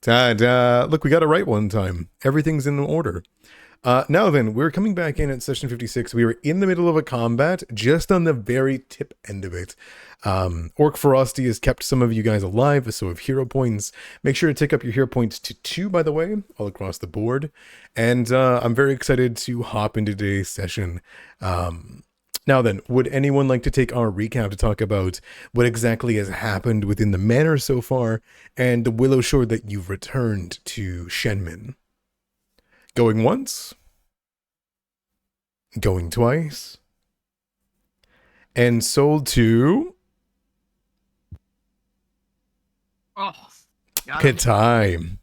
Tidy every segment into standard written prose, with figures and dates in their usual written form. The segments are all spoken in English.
Look, we got it right one time. Everything's in order. Now then, we're coming back in at session 56. We were in the middle of a combat, just on the very tip end of it. Orc Ferocity has kept some of you guys alive, so have hero points. Make sure to take up your hero points to 2, by the way, all across the board. And I'm very excited to hop into today's session. Now then, would anyone like to take our recap to talk about what exactly has happened within the manor so far, and the Willowshore that you've returned to Shenmen? Going once? Going twice? And sold to... Oh, Good time.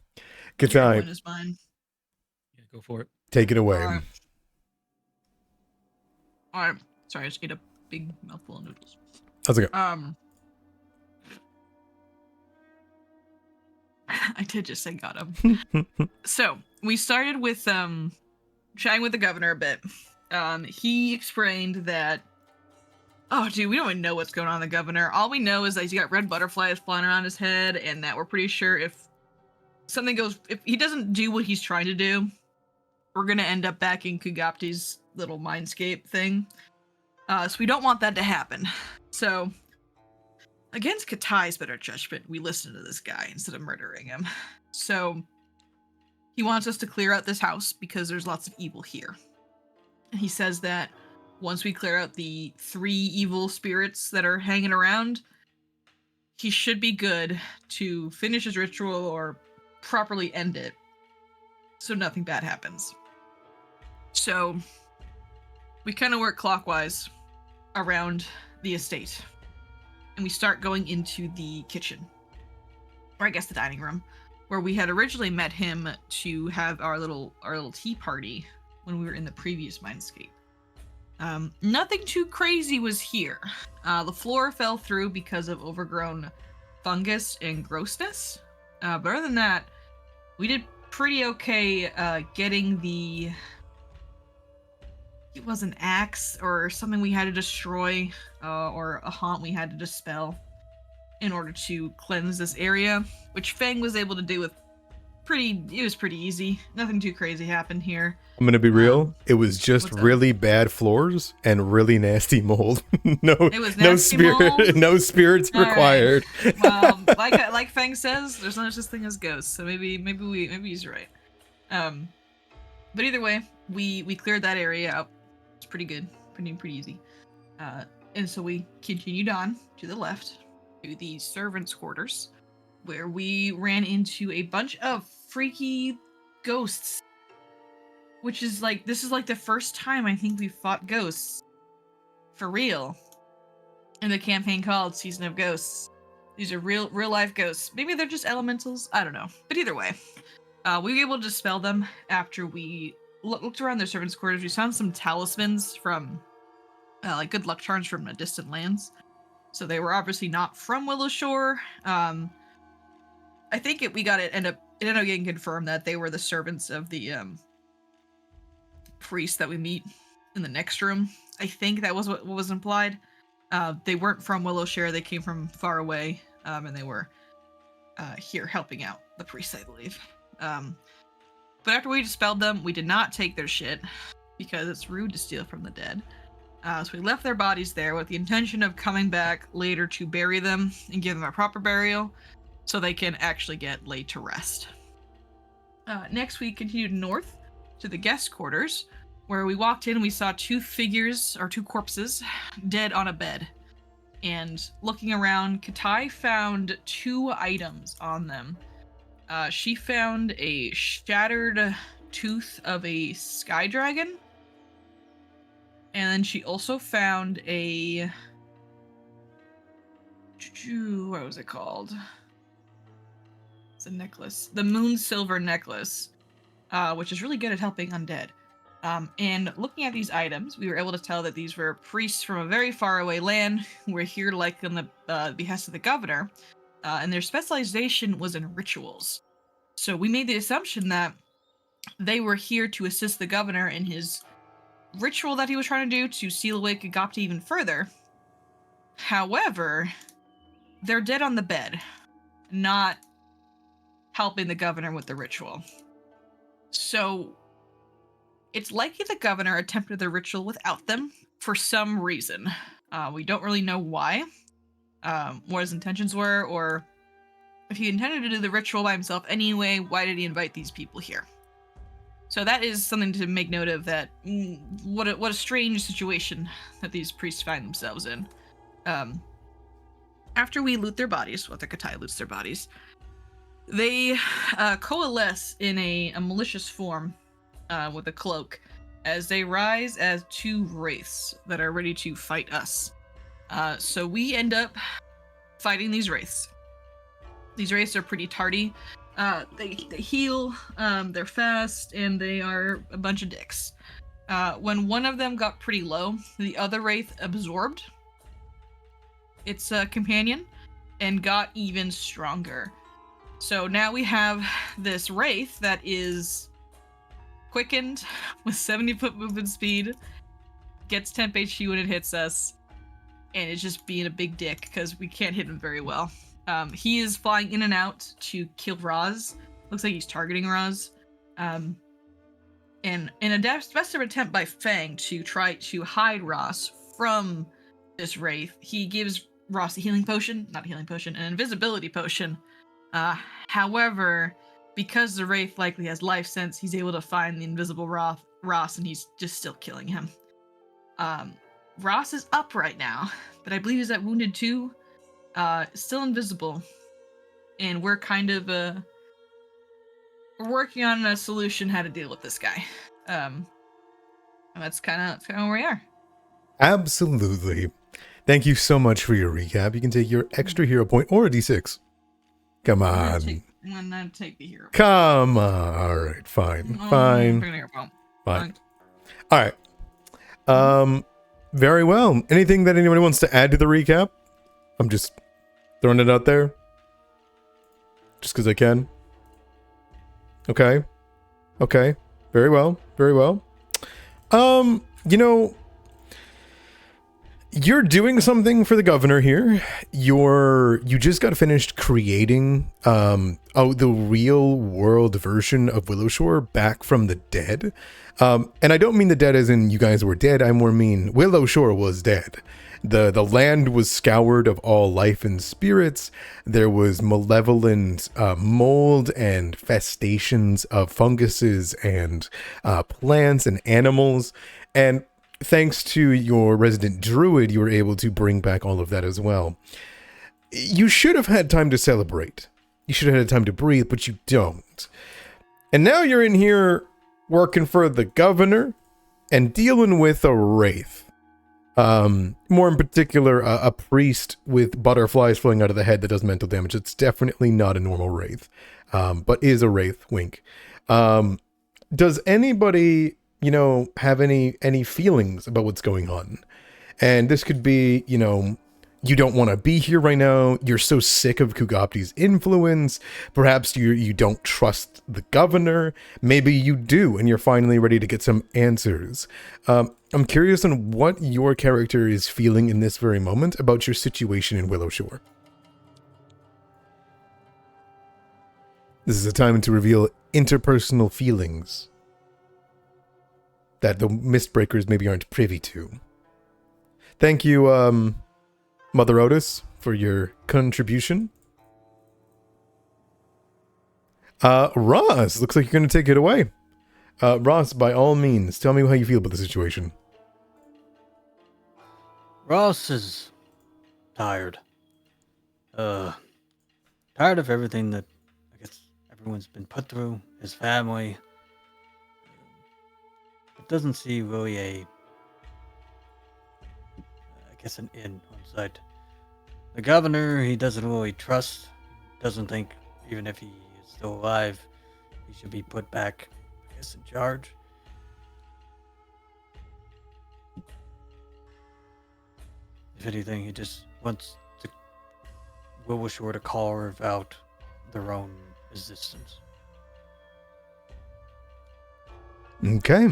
Good time. Is mine. Yeah, go for it. Take it away. All right. Sorry, I just ate a big mouthful of noodles. How's it go? I did just say got him. So we started with chatting with the governor a bit. He explained that, oh dude, we don't even know what's going on with the governor. All we know is that he's got red butterflies flying around his head, and that we're pretty sure if he doesn't do what he's trying to do, we're gonna end up back in Kugapti's little mindscape thing. So we don't want that to happen. So against Katai's better judgment, we listen to this guy instead of murdering him. So he wants us to clear out this house because there's lots of evil here. And he says that once we clear out the 3 evil spirits that are hanging around, he should be good to finish his ritual or properly end it so nothing bad happens. So we kind of work clockwise around the estate. And we start going into the kitchen, or I guess the dining room, where we had originally met him to have our little tea party when we were in the previous mindscape. Nothing too crazy was here. The floor fell through because of overgrown fungus and grossness. But other than that, we did pretty okay getting the... It was an axe or something we had to destroy, or a haunt we had to dispel in order to cleanse this area, which Fang was able to do with it was pretty easy. Nothing too crazy happened here. I'm gonna be real. It was just really bad floors and really nasty mold. No spirits required. Right. Well, like Fang says, there's no such thing as ghosts. So maybe he's right. But either way, we cleared that area up. It's pretty good, pretty easy. And so we continued on to the left to the servants' quarters, where we ran into a bunch of freaky ghosts. Which is this is the first time I think we fought ghosts for real in the campaign called Season of Ghosts. These are real life ghosts. Maybe they're just elementals. I don't know. But either way, we were able to dispel them after we looked around their servants' quarters. We found some talismans from, good luck charms from distant lands. So they were obviously not from Willowshore. I think it ended up getting confirmed that they were the servants of the priest that we meet in the next room. I think that was what was implied. They weren't from Willowshore. They came from far away, and they were here helping out the priest, I believe. But after we dispelled them, we did not take their shit because it's rude to steal from the dead. So we left their bodies there with the intention of coming back later to bury them and give them a proper burial so they can actually get laid to rest. Next, we continued north to the guest quarters, where we walked in and we saw 2 corpses dead on a bed. And looking around, Katai found 2 items on them. She found a shattered tooth of a sky dragon. And then she also found a... what was it called? It's a necklace. The moon silver necklace, which is really good at helping undead. And looking at these items, we were able to tell that these were priests from a very far away land who were here on the behest of the governor. And their specialization was in rituals. So we made the assumption that they were here to assist the governor in his ritual that he was trying to do to seal away Kugapti even further. However, they're dead on the bed, not helping the governor with the ritual. So it's likely the governor attempted the ritual without them for some reason. We don't really know why, what his intentions were, or if he intended to do the ritual by himself anyway, why did he invite these people here? So that is something to make note of, that what a strange situation that these priests find themselves in. After we loot their bodies, the Katai loots their bodies, they coalesce in a malicious form with a cloak as they rise as two wraiths that are ready to fight us. So we end up fighting these wraiths. These wraiths are pretty tardy. They heal, they're fast, and they are a bunch of dicks. When one of them got pretty low, the other wraith absorbed its companion and got even stronger. So now we have this wraith that is quickened with 70-foot movement speed, gets temp HP when it hits us, and is just being a big dick because we can't hit him very well. He is flying in and out to kill Roz. Looks like he's targeting Roz. And in a desperate attempt by Fang to try to hide Roz from this wraith, he gives Roz an invisibility potion. However, because the wraith likely has life sense, he's able to find the invisible Ross, and he's just still killing him. Ross is up right now, but I believe he's at wounded 2. Still invisible, and we're kind of we're working on a solution how to deal with this guy. And that's kind of where we are. Absolutely. Thank you so much for your recap. You can take your extra hero point or a d6. Come on. I'm gonna take the hero. Come on. All right. Fine. Fine. All right. Very well. Anything that anybody wants to add to the recap? I'm just throwing it out there. Just because I can. Okay. Very well. You're doing something for the governor here. You just got finished creating the real world version of Willowshore back from the dead. And I don't mean the dead as in you guys were dead. I more mean Willowshore was dead. The land was scoured of all life and spirits. There was malevolent mold and festations of funguses and plants and animals. And thanks to your resident druid, you were able to bring back all of that as well. You should have had time to celebrate. You should have had time to breathe, but you don't. And now you're in here working for the governor and dealing with a wraith. More in particular, a priest with butterflies flowing out of the head that does mental damage. It's definitely not a normal wraith, but is a wraith. Wink. Does anybody, have any feelings about what's going on? And this could be, you don't want to be here right now. You're so sick of Kugapti's influence. Perhaps you don't trust the governor. Maybe you do, and you're finally ready to get some answers. I'm curious on what your character is feeling in this very moment about your situation in Willowshore. This is a time to reveal interpersonal feelings that the Mistbreakers maybe aren't privy to. Thank you, Mother Otis, for your contribution. Ross, looks like you're going to take it away. Ross, by all means, tell me how you feel about the situation. Ross is tired. Tired of everything that I guess everyone's been put through. His family. It doesn't see really an in on sight. The governor, he doesn't really trust. Doesn't think, even if he is still alive, he should be put back, in charge. If anything, he just wants to Willowshore to carve out their own existence. Okay.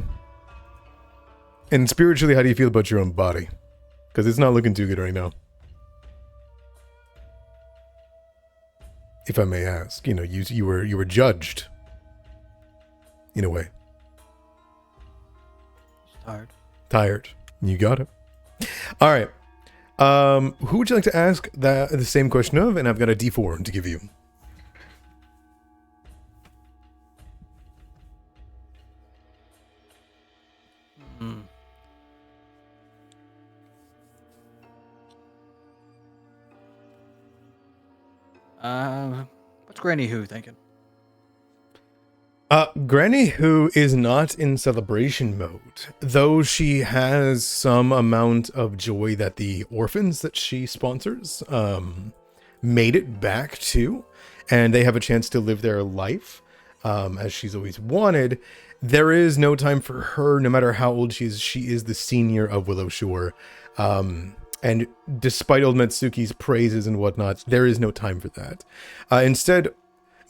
And spiritually, how do you feel about your own body? Because it's not looking too good right now. if I may ask. You know, you were judged in a way. Just tired. Tired. You got it. All right. Who would you like to ask the same question of? And I've got a D4 to give you. What's Granny Who thinking? Granny Who is not in celebration mode, though she has some amount of joy that the orphans that she sponsors made it back to, and they have a chance to live their life as she's always wanted. There is no time for her, no matter how old she is. She is the senior of Willowshore, and despite old Metsuki's praises and whatnot, there is no time for that. Instead,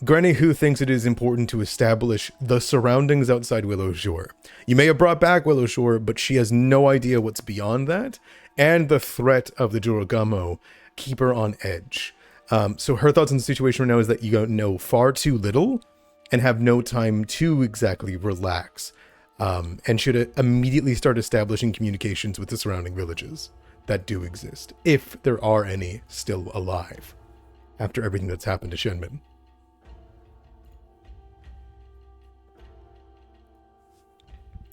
Granny Who thinks it is important to establish the surroundings outside Willowshore. You may have brought back Willowshore, but she has no idea what's beyond that, and the threat of the Jorogamo keep her on edge. So her thoughts on the situation right now is that you don't know far too little and have no time to exactly relax, and should immediately start establishing communications with the surrounding villages that do exist, if there are any still alive after everything that's happened to Shenmen.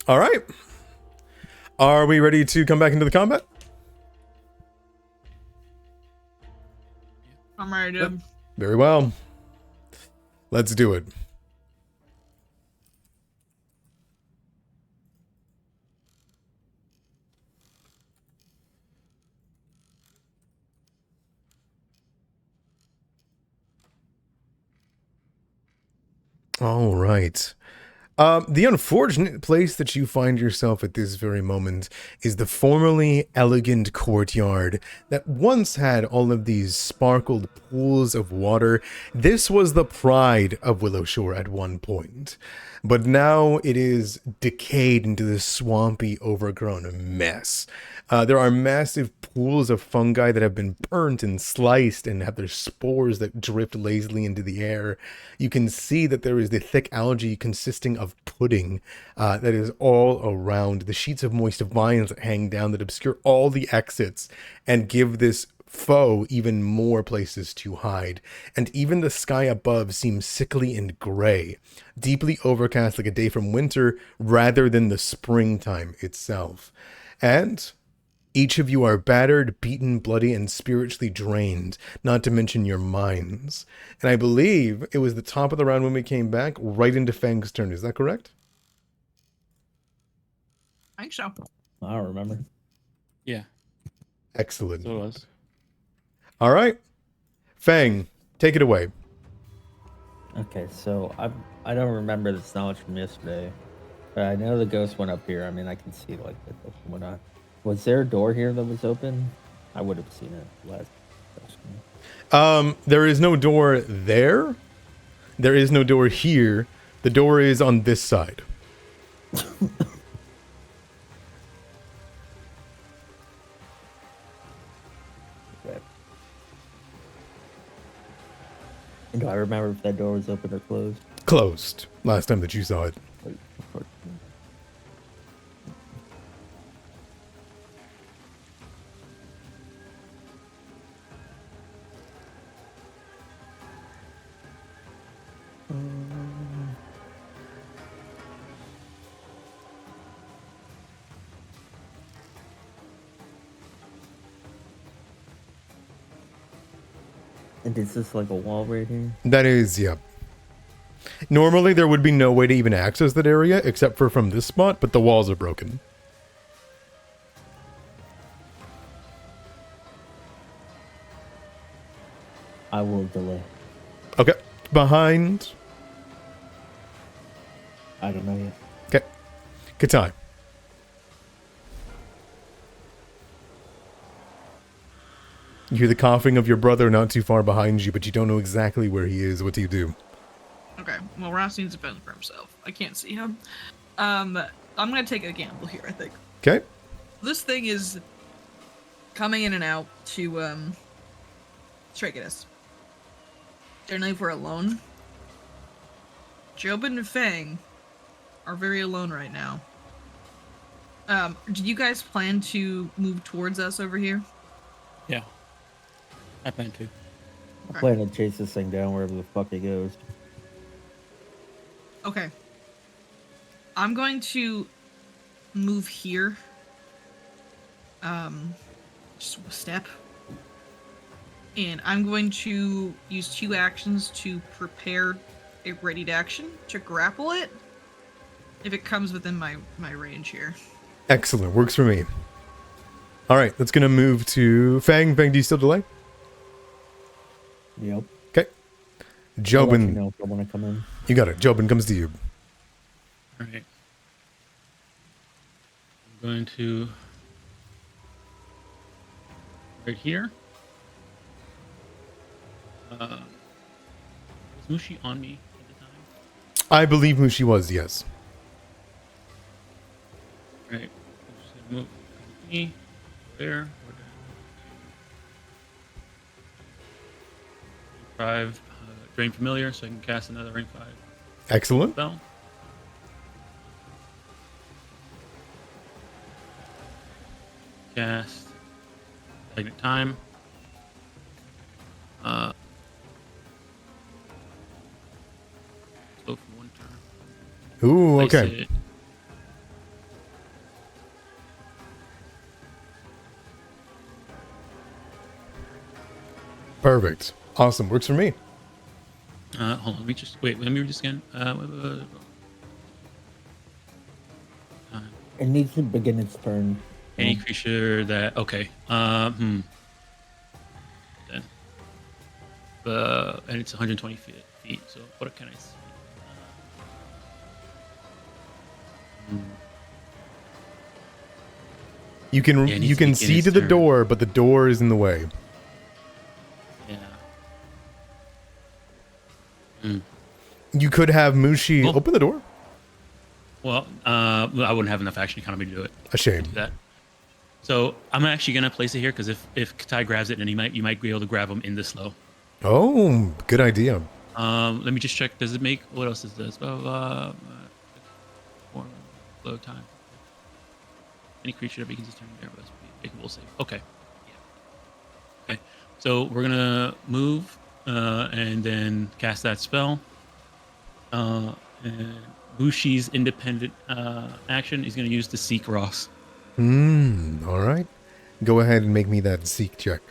All right. Are we ready to come back into the combat? I'm ready to. Very well. Let's do it. All right. The unfortunate place that you find yourself at this very moment is the formerly elegant courtyard that once had all of these sparkled pools of water. This was the pride of Willowshore at one point, but now it is decayed into this swampy, overgrown mess. There are massive pools of fungi that have been burnt and sliced and have their spores that drift lazily into the air. You can see that there is the thick algae consisting of pudding that is all around. The sheets of moist vines that hang down that obscure all the exits and give this foe even more places to hide. And even the sky above seems sickly and gray, deeply overcast like a day from winter rather than the springtime itself. And each of you are battered, beaten, bloody, and spiritually drained, not to mention your minds. And I believe it was the top of the round when we came back, right into Fang's turn. Is that correct? I think so. I don't remember. Yeah, Excellent. so it was. All right. Fang, take it away. Okay, so I don't remember this knowledge from yesterday, but I know the ghost went up here. I mean, I can see like the whatnot. Was there a door here that was open? I would have seen it last session. There is no door there. There is no door here. The door is on this side. Okay. And do I remember if that door was open or closed? Closed. Last time that you saw it. Wait, of course. And is this like a wall right here? That is, yeah. Normally, there would be no way to even access that area except for from this spot, but the walls are broken. I will delay. Okay. Behind. I don't know yet. Okay. Good time. You hear the coughing of your brother not too far behind you, but you don't know exactly where he is. What do you do? Okay. Well, Ross needs to fend for himself. I can't see him. I'm gonna take a gamble here. I think Okay. this thing is coming in and out to strike at us. don't know if we're alone. Jobin and Fang are very alone right now. Did you guys plan to move towards us over here? Yeah. I plan to. I plan to chase this thing down wherever the fuck it goes. Okay. I'm going to move here. Just a step. And I'm going to use 2 actions to prepare a readied action to grapple it if it comes within my range here. Excellent. Works for me. All right, that's going to move to Fang. Fang, do you still delay? Yep. Okay. I'll let Jobin, you know if I want to come in. you got it. Jobin comes to you. All right. I'm going to right here. Was Mushi on me at the time? I believe who she was, yes. Right. I'm just gonna move me there. Rank 5, drain familiar, so I can cast another rank 5 Excellent. spell. Cast stagnant time. Go for 1 turn. Ooh, Place okay. it. Perfect. Awesome. Works for me. Hold on, let me just wait. Let me read this again. It needs to begin its turn. Any creature that Then, and it's 120 feet. So what can I see? You can Yeah, it needs you to can begin see its to the turn. door, but the door is in the way. Yeah. You could have Mushi Well- open the door. Well, I wouldn't have enough action economy to do it. A shame. Do that. So I'm actually gonna place it here because if Katai grabs it, then you might be able to grab him in the slow. Oh, good idea. Let me just check. Does it make what else is this? Slow time. Any creature that begins its turn there must be make a will save. Okay. Yeah. Okay. So we're gonna move and then cast that spell. And Bushi's independent action is gonna use the Seek Ross. All right. Go ahead and make me that seek check.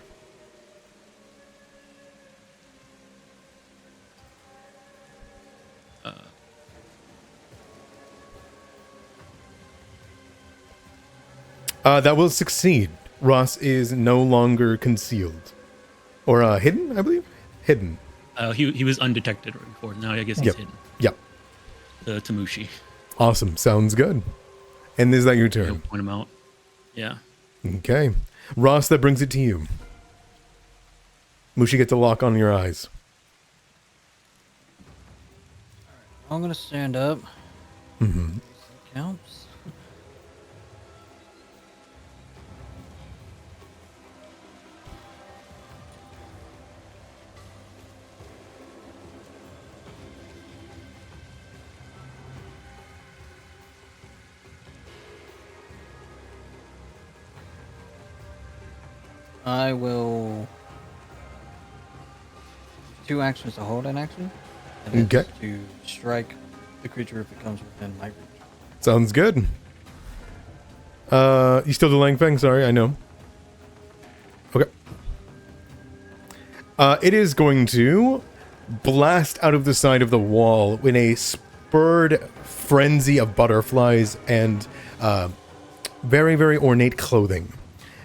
That will succeed. Ross is no longer concealed. Or hidden, I believe? Hidden. He was undetected before. Now I guess he's Yep. hidden. Yep. To Mushi. Awesome. Sounds good. And is that your He'll turn? point him out. Yeah. Okay. Ross, that brings it to you. Mushi gets a lock on your eyes. I'm gonna stand up. Mm-hmm. Counts. I will 2 actions to hold an action. And Okay. to strike the creature if it comes within my reach. Sounds good. You still delaying Fang? Sorry, I know. Okay. It is going to blast out of the side of the wall in a spurred frenzy of butterflies and very, very ornate clothing.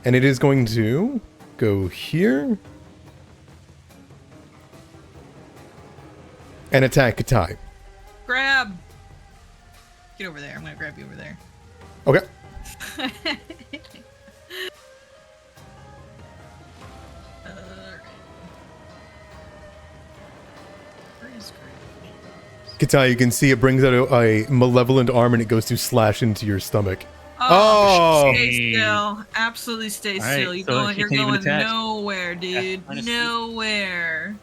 And it is going to go here and attack Katai. Grab! Get over there. I'm gonna grab you over there. Okay. Where is Grab? Katai, you can see it brings out a malevolent arm and it goes to slash into your stomach. Oh, Oh. stay still. Absolutely stay All right, still. so You're she can't even going attach. nowhere, dude. minus 8. Nowhere.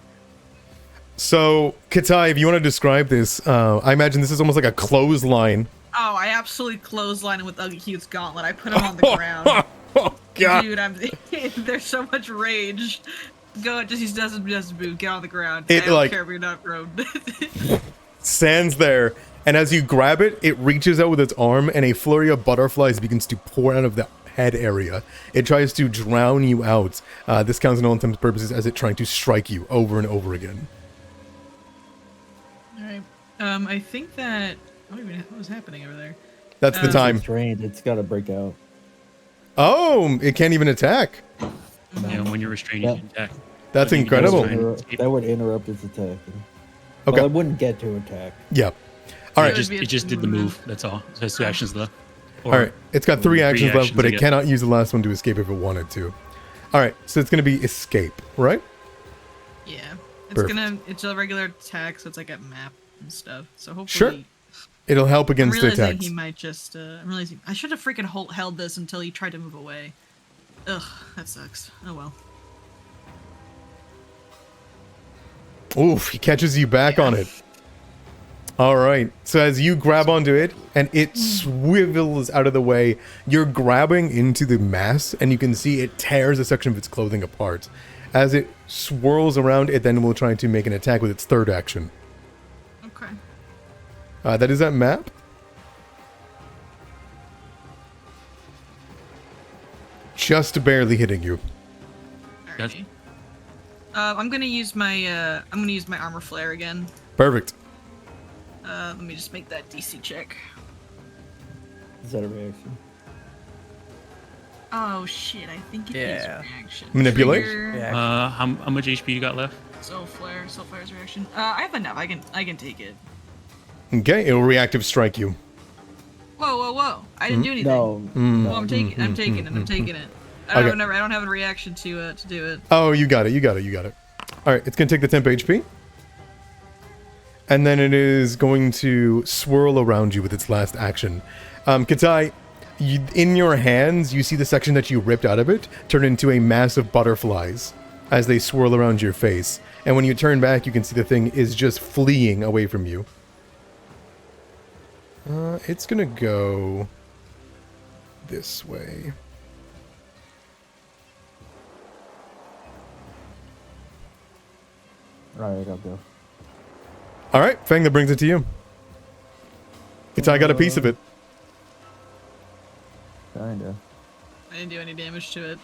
So, Katai, if you want to describe this, I imagine this is almost like a clothesline. Oh, I absolutely clotheslined him with Ugly Hugh's gauntlet. I put him on the ground. Oh, God. Dude, there's so much rage. Go, just doesn't move. Get on the ground. It, I don't like- care if you're not prone. Stands there, and as you grab it, it reaches out with its arm, and a flurry of butterflies begins to pour out of the head area. It tries to drown you out. This counts in all intents and purposes as it trying to strike you over and over again. Alright. I think that... I don't even know what was happening over there. That's the time. Restrained. It's got to break out. Oh, it can't even attack. Yeah, when you're restrained, you can attack. That's I think you can incredible. just That would interrupt its attack. Okay. Well, it wouldn't get to attack. Yeah. All right. It just did the move. That's all. It has 2 actions left. Or All right. It's got 3 actions left, but I it guess. cannot use the last one to escape if it wanted to. All right. So it's going to be escape, right? Yeah. Perfect. It's a regular attack, so it's like a map and stuff. So hopefully... Sure. It'll help I'm against the realizing attacks. he might just, I'm realizing... I should have freaking held this until he tried to move away. Ugh, that sucks. Oh well. Oof, he catches you back on it. All right. So as you grab onto it and it swivels out of the way, you're grabbing into the mass and you can see it tears a section of its clothing apart. As it swirls around, it then will try to make an attack with its 3rd action. Okay. That is that map. Just barely hitting you. Yes. Alrighty. I'm gonna use my armor flare again. Perfect. Let me just make that DC check. Is that a reaction? Oh shit, I think it is Yeah. reaction. Manipulate? Trigger, Yeah. how much HP you got left? Soul flare's reaction. I have enough. I can take it. Okay, it'll reactive strike you. Whoa! I didn't do anything. No. Well, I'm taking it. I'm taking it. I Okay. don't have a reaction to do it. Oh, you got it. All right, it's going to take the temp HP. And then it is going to swirl around you with its last action. Katai, in your hands, you see the section that you ripped out of it turn into a mass of butterflies as they swirl around your face. And when you turn back, you can see the thing is just fleeing away from you. It's going to go this way. Alright, I'll go. All right, Fang, that brings it to you. Katai got a piece of it. Kinda. I didn't do any damage to it.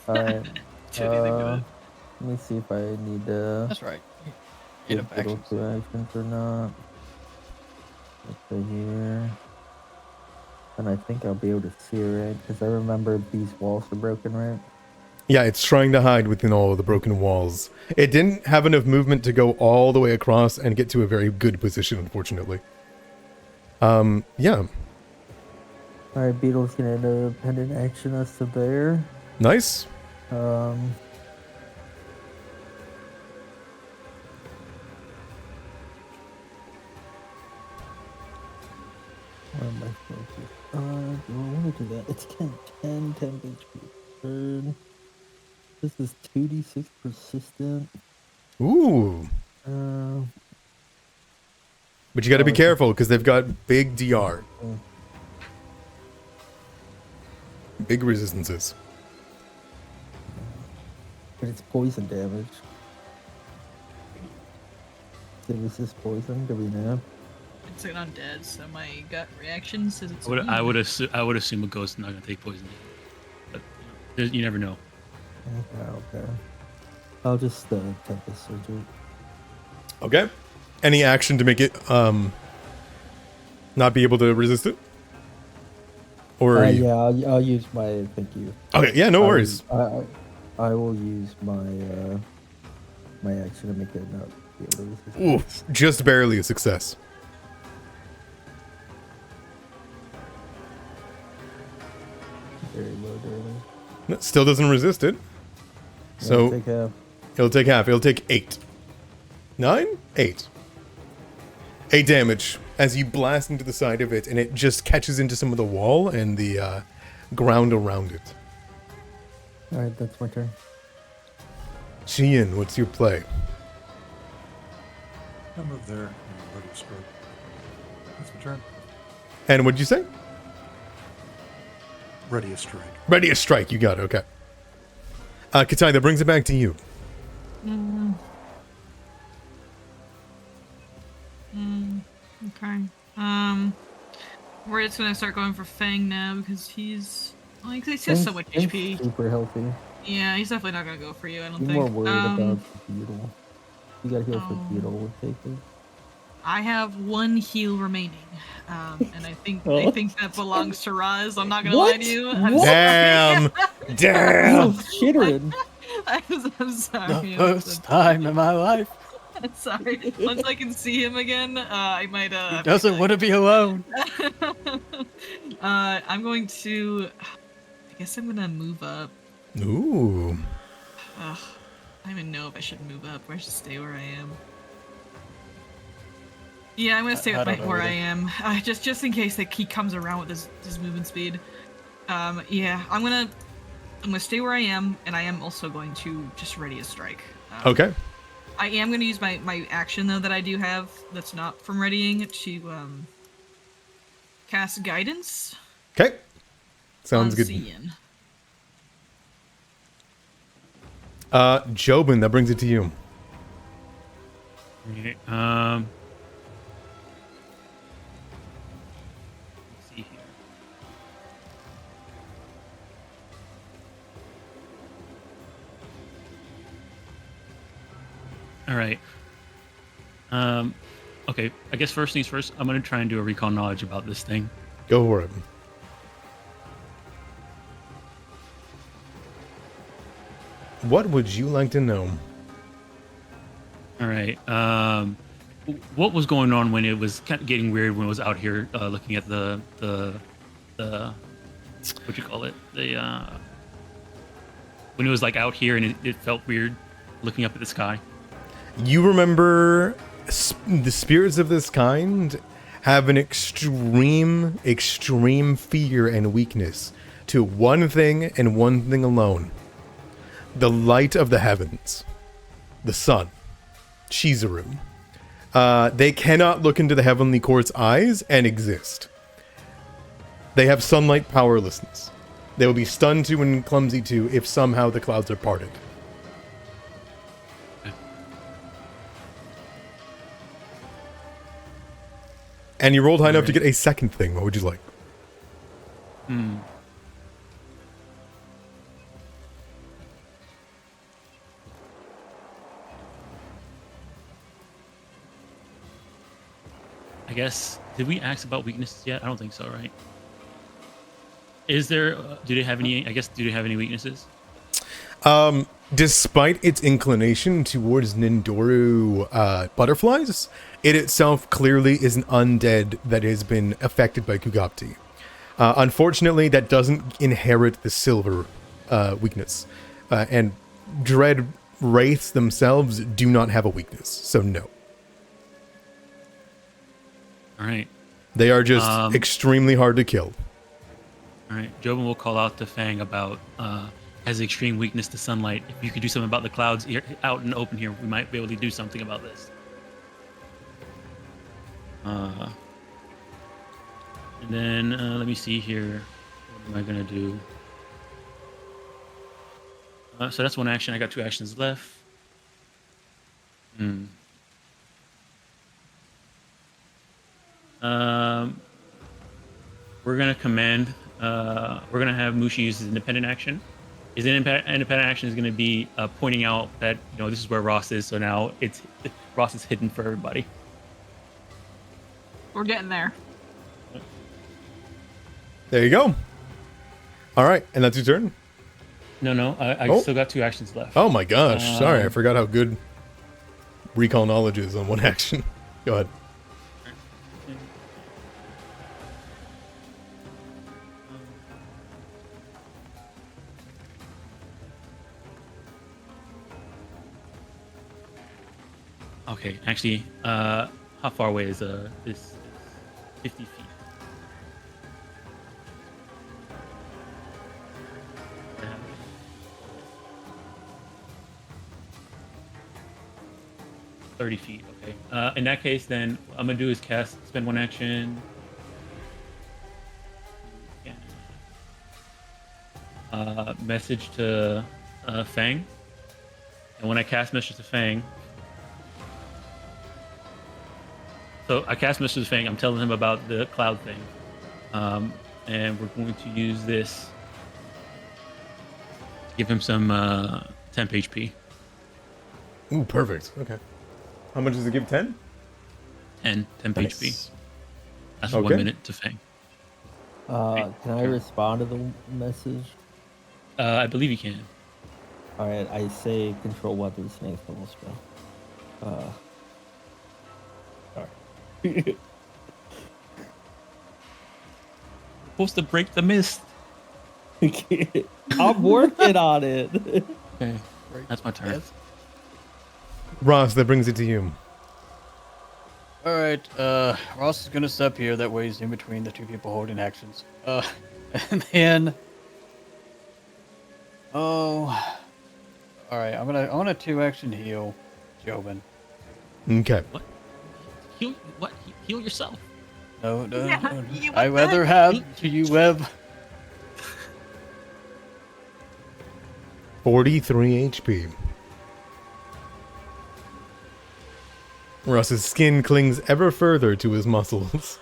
Alright. Do anything to it. Let me see if I need to That's right. give Enough little actions. 2 actions or not. Let's see here. And I think I'll be able to see it, right? Because I remember these walls are broken, right? Yeah, it's trying to hide within all of the broken walls. It didn't have enough movement to go all the way across and get to a very good position, unfortunately. Yeah. Alright, Beetle's gonna independent action us to there. Nice. Where am I focused? Do I want to do that? It's 10 HP. Turn. This is 2d6 persistent. Ooh. Uh, But you got to be Oh, careful because they've got big DR. Oh. Big resistances. but it's poison damage. Does it resist poison? Do we know? It's an undead, so my gut reaction says it's. I would assume a ghost is not gonna take poison. But you never know. Okay. I'll just Tempest Surgery. Okay. Any action to make it not be able to resist it? Or are you- Yeah, I'll use my. Thank you. Okay, yeah, no worries. I will use my my action to make it not be able to resist. Oof, just barely a success. Very low damage. That still doesn't resist it. So take half. it'll take half. It'll take 8. 9? 8. 8 damage as you blast into the side of it, and it just catches into some of the wall and the ground around it. All right, that's my turn. Sheehan, what's your play? I'll move there and ready to strike. That's my turn. And what'd you say? Ready to strike. Ready to strike. You got it. Okay. Katai, that brings it back to you. Okay. We're just gonna start going for Fang now because he's like he has so much Fang's HP. super healthy. Yeah, he's definitely not gonna go for you. I don't Be think. more worried about the beetle. You got heal for beetle. We'll take it. I have one heal remaining, and I think that belongs to Raz. I'm not gonna lie What? to you. What? Damn. Damn. Shittering. I'm sorry. The first time in my life. I'm sorry. Once I can see him again, I might. He doesn't want to be alone. I'm going to. I guess I'm gonna move up. Ooh. Ugh, I don't even know if I should move up or I should stay where I am. Yeah, I'm gonna stay I with don't know where I either. am, just in case that he comes around with his movement speed. Yeah, I'm gonna stay where I am, and I am also going to just ready a strike. Okay. I am gonna use my action though that I do have that's not from readying to cast guidance. Okay. Sounds on good. Cian. Jobin, that brings it to you. Okay, let's see here. All right. Okay, I guess first things first, I'm gonna try and do a recall knowledge about this thing. Go for it. What would you like to know? All right. What was going on when it was kind of getting weird when it was out here looking at the what you call it, the when it was like out here and it felt weird looking up at the sky. You remember the spirits of this kind have an extreme fear and weakness to one thing and one thing alone: the light of the heavens, the sun, Chizuru. They cannot look into the heavenly court's eyes and exist. They have sunlight powerlessness. They will be stunned to and clumsy to if somehow the clouds are parted. And you rolled high enough to get a second thing. What would you like? I guess, did we ask about weaknesses yet? I don't think so, right? Is there, do they have any weaknesses? Despite its inclination towards Nindoru butterflies, it itself clearly is an undead that has been affected by Kugapti. Unfortunately, that doesn't inherit the silver weakness. And dread wraiths themselves do not have a weakness, so no. All right. They are just extremely hard to kill. All right. Jobin will call out to Fang about has extreme weakness to sunlight. If you could do something about the clouds here, out in the open here, we might be able to do something about this. And then let me see here. What am I gonna do? So that's one action. I got 2 actions left. We're gonna command. We're gonna have Mushi use his independent action. His independent action is gonna be pointing out that this is where Ross is. So now Ross is hidden for everybody. We're getting there. There you go. All right, and that's your turn. No, I still got 2 actions left. Oh my gosh, sorry, I forgot how good recall knowledge is on one action. Go ahead. Okay, actually, how far away is this? 50 feet. 30 feet. Okay. In that case, then what I'm gonna do is spend one action. Message to Fang, and when I cast message to Fang, so I cast message to Fang. I'm telling him about the cloud thing, and we're going to use this to give him some temp HP. Ooh, perfect. Okay. How much does it give? 10? And temp Nice. HP. That's Okay. 1 minute to Fang. Can I respond to the message? I believe you can. All right, I say control weapons next level spell. Sorry. Supposed to break the mist. I'm working on it. Okay, that's my turn. Yes. Ross, that brings it to you. All right, Ross is gonna step here. That way he's in between the two people holding actions. And then, all right, I'm gonna 2-action heal, Jobin. Okay. Heal what? Heal yourself. No, Yeah, no. you I what the rather heck? have you web. 43 HP. Ross's skin clings ever further to his muscles.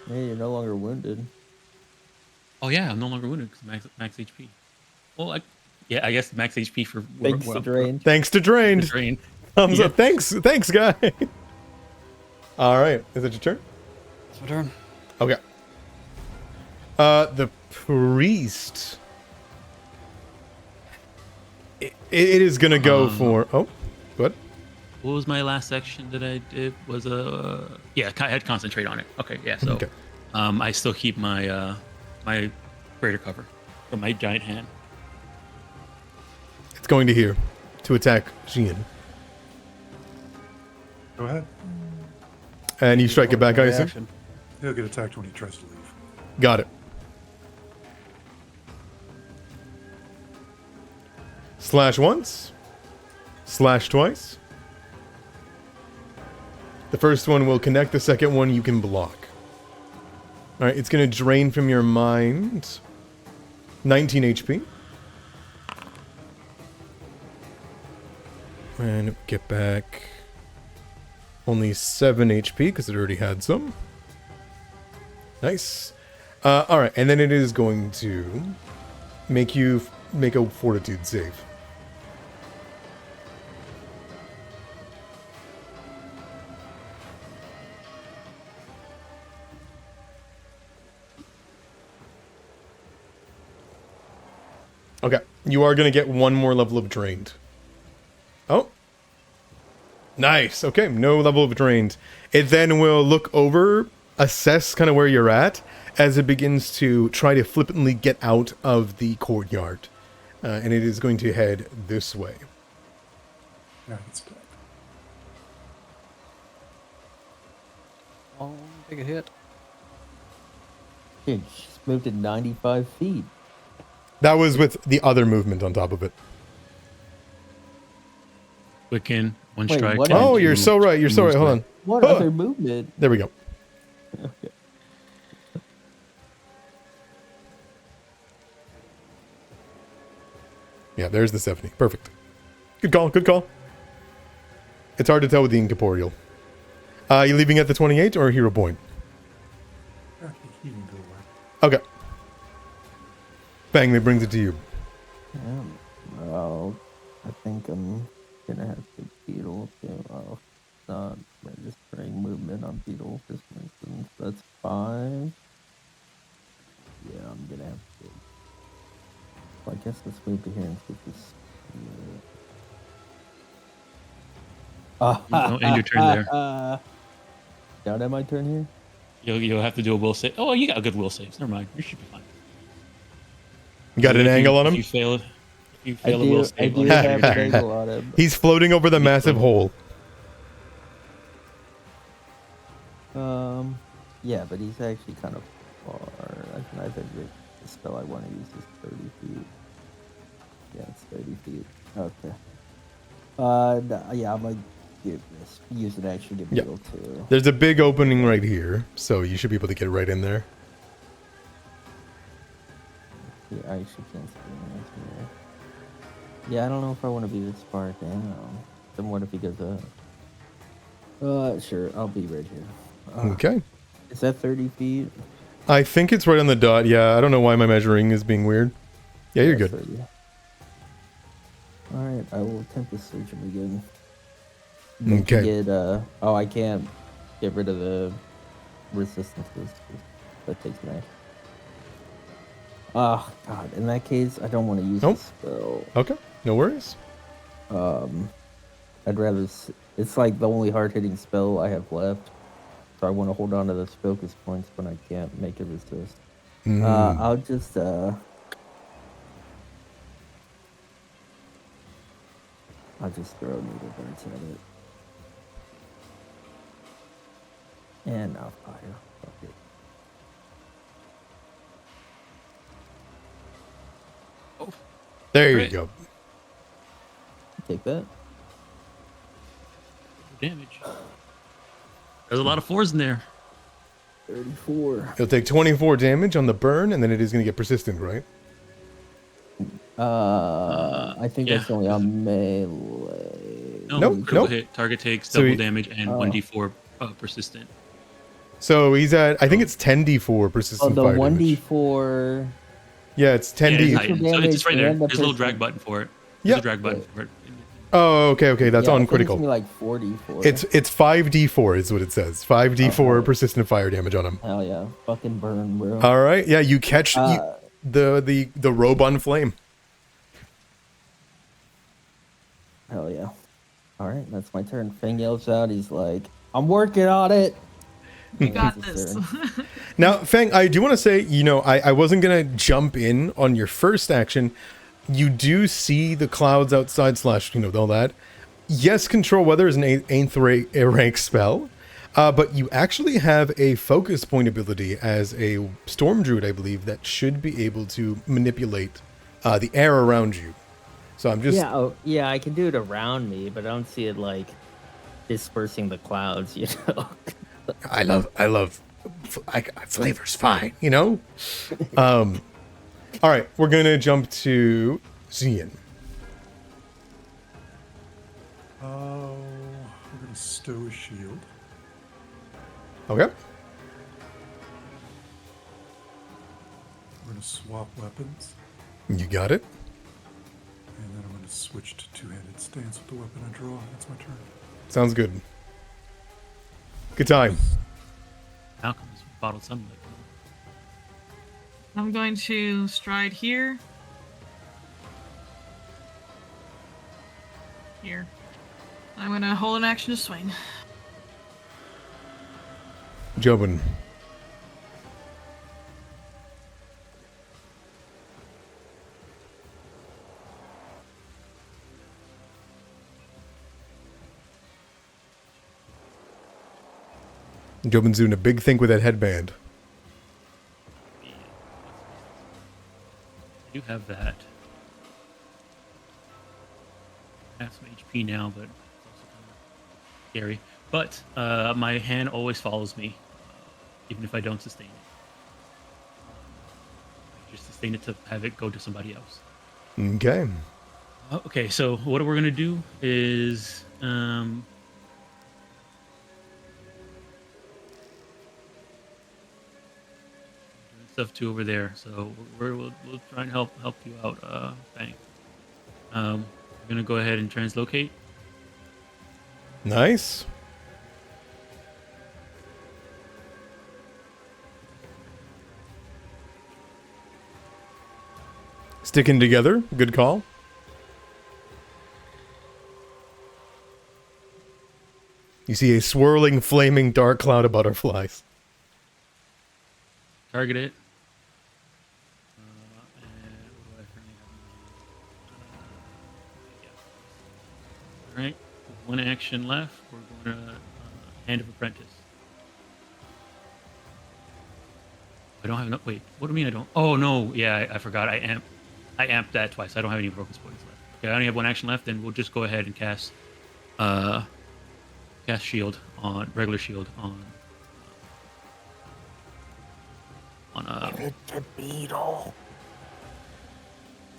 Hey, you're no longer wounded. Oh yeah, I'm no longer wounded because max HP. Well, I guess max HP for Thanks to drain. Thanks to Drained. Drain. Thumbs up. Yep. Thanks, guy. All right. Is it your turn? It's my turn. Okay. The priest. It is gonna go for. Oh, what? What was my last section that I did? Was yeah, I had concentrate on it. Okay, yeah. So, Okay. I still keep my my greater cover from my giant hand. It's going to here to attack Xian, Go ahead. and you strike it back. I assume. Reaction. He'll get attacked when he tries to leave. Got it. Slash once. Slash twice. The first one will connect. The second one you can block. All right, it's going to drain from your mind 19 HP. And get back only 7 HP because it already had some. Nice. All right, and then it is going to make you make a fortitude save. Okay, you are going to get one more level of drained. Oh. Nice. Okay, no level of drained. It then will look over, assess kind of where you're at, as it begins to try to flippantly get out of the courtyard. And it is going to head this way. Yeah, it's dead. Oh, take a hit. Dude, she's moved at 95 feet. That was with the other movement on top of it. Wiccan, one Wait, strike. what? and Oh, you're two- so right. You're two so right. moves Hold back. on. What Huh. other movement? There we go. Okay. Yeah, there's the 70. Perfect. Good call. Good call. It's hard to tell with the incorporeal. You leaving at the 28 or hero point? Yeah, he can go away. Okay. Bang, that brings it to you. Well, I think I'm gonna have to beetle to not registering movement on beetle for some instance. That's 5. Yeah, I'm gonna have to. Well, I guess let's move to here and see if this. Don't end your turn there. Don't end my turn here. You'll have to do a will save. Oh, you got a good will saves. Never mind. You should be fine. You got an If angle on If him? you fail it, I a will do, I save. do on have your an turn. angle on him. He's floating over the massive hole. Yeah, but he's actually kind of far. I think the spell I want to use is 30 feet. Yeah, it's 30 feet. Okay. Yeah, I'm like use an action to be Yeah. able to. There's a big opening right here, so you should be able to get right in there. Yeah, I actually can't see anything here. Yeah, I don't know if I want to be this far down. Then what if he goes up? Sure, I'll be right here. Okay. Is that 30 feet? I think it's right on the dot. Yeah, I don't know why my measuring is being weird. Yeah, you're good. 30. Alright, I will attempt to search him again. Then to Okay. Get, I can't get rid of the resistances. That takes an action. Oh, God. In that case, I don't want to use Nope. a spell. Okay. No worries. I'd rather... It's like the only hard-hitting spell I have left. So I want to hold on to those focus points when I can't make it resist. I'll just... I'll just throw needle darts at it. And I'll fire. Fuck it. There you Great. go. Take that. Damage. There's a lot of 4s in there. 34. It'll take 24 damage on the burn, and then it is going to get persistent, right? I think yeah. that's only on melee. No, Nope, critical nope. hit. Target takes So double he- damage and 1d4 persistent. So he's at, I think it's 10d4 Oh, persistent the fire 1d4. damage. Yeah, it's Yeah, 10d. it's heightened. So it's just right there. and the There's a little drag percent. button for it. Yeah. There's a drag button for it. Oh, okay. That's Yeah, I on think critical. It's gonna be like 44. It's 5d4 is what it says. 5d4 Oh. persistent fire damage on him. Hell yeah. Fucking burn, bro. All right. Yeah, you catch Uh, the robe on flame. Hell yeah. Alright, that's my turn. Fang yells out. He's like, I'm working on it. You And got it's his this. turn. Now, Fang, I do want to say, I wasn't going to jump in on your first action. You do see the clouds outside / all that. Yes, control weather is an 8th rank spell, but you actually have a focus point ability as a storm druid, I believe, that should be able to manipulate the air around you. So I'm just... Yeah, I can do it around me, but I don't see it like dispersing the clouds, I love flavor's fine, all right, we're gonna jump to Zian. We're gonna stow a shield. Okay. We're gonna swap weapons, You got it. and then I'm gonna switch to two-handed stance with the weapon I draw. That's my turn. Sounds good. Good time. Malcolm's bottled sunlight. I'm going to stride here. Here. I'm going to hold an action to swing. Jobin. Jobin's doing a big think with that headband. I do have that. I have some HP now, but it's also kind of scary. But my hand always follows me, even if I don't sustain it. I just sustain it to have it go to somebody else. Okay. Okay, so what we're gonna do is stuff too over there. So we'll try and help you out, Fang. We're gonna go ahead and translocate. Nice. Sticking together. Good call. You see a swirling, flaming dark cloud of butterflies. Target it. And what do I currently have? All right. One action left. We're going to Hand of Apprentice. I don't have enough. Wait, what do you mean I don't? Oh no, yeah, I forgot. I amped that twice. I don't have any broken spoils left. Okay, I only have one action left, and we'll just go ahead and cast cast shield on regular shield on The beetle.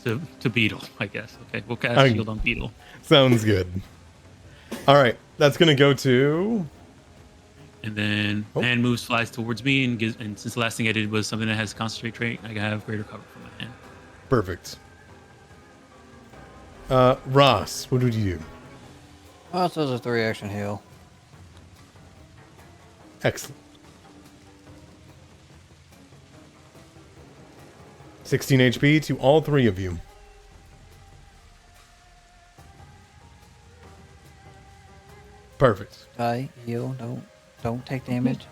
to Beetle, I guess. Okay, we'll cast I- shield on Beetle. Sounds good. All right, that's gonna go to. And then Oh. hand moves, flies towards me, and since the last thing I did was something that has concentrate trait, I have greater cover for my hand. Perfect. Ross, what would you do? Oh, so it's a 3-action heal. Excellent. 16 HP to all three of you. Perfect. Die, heal, don't take damage.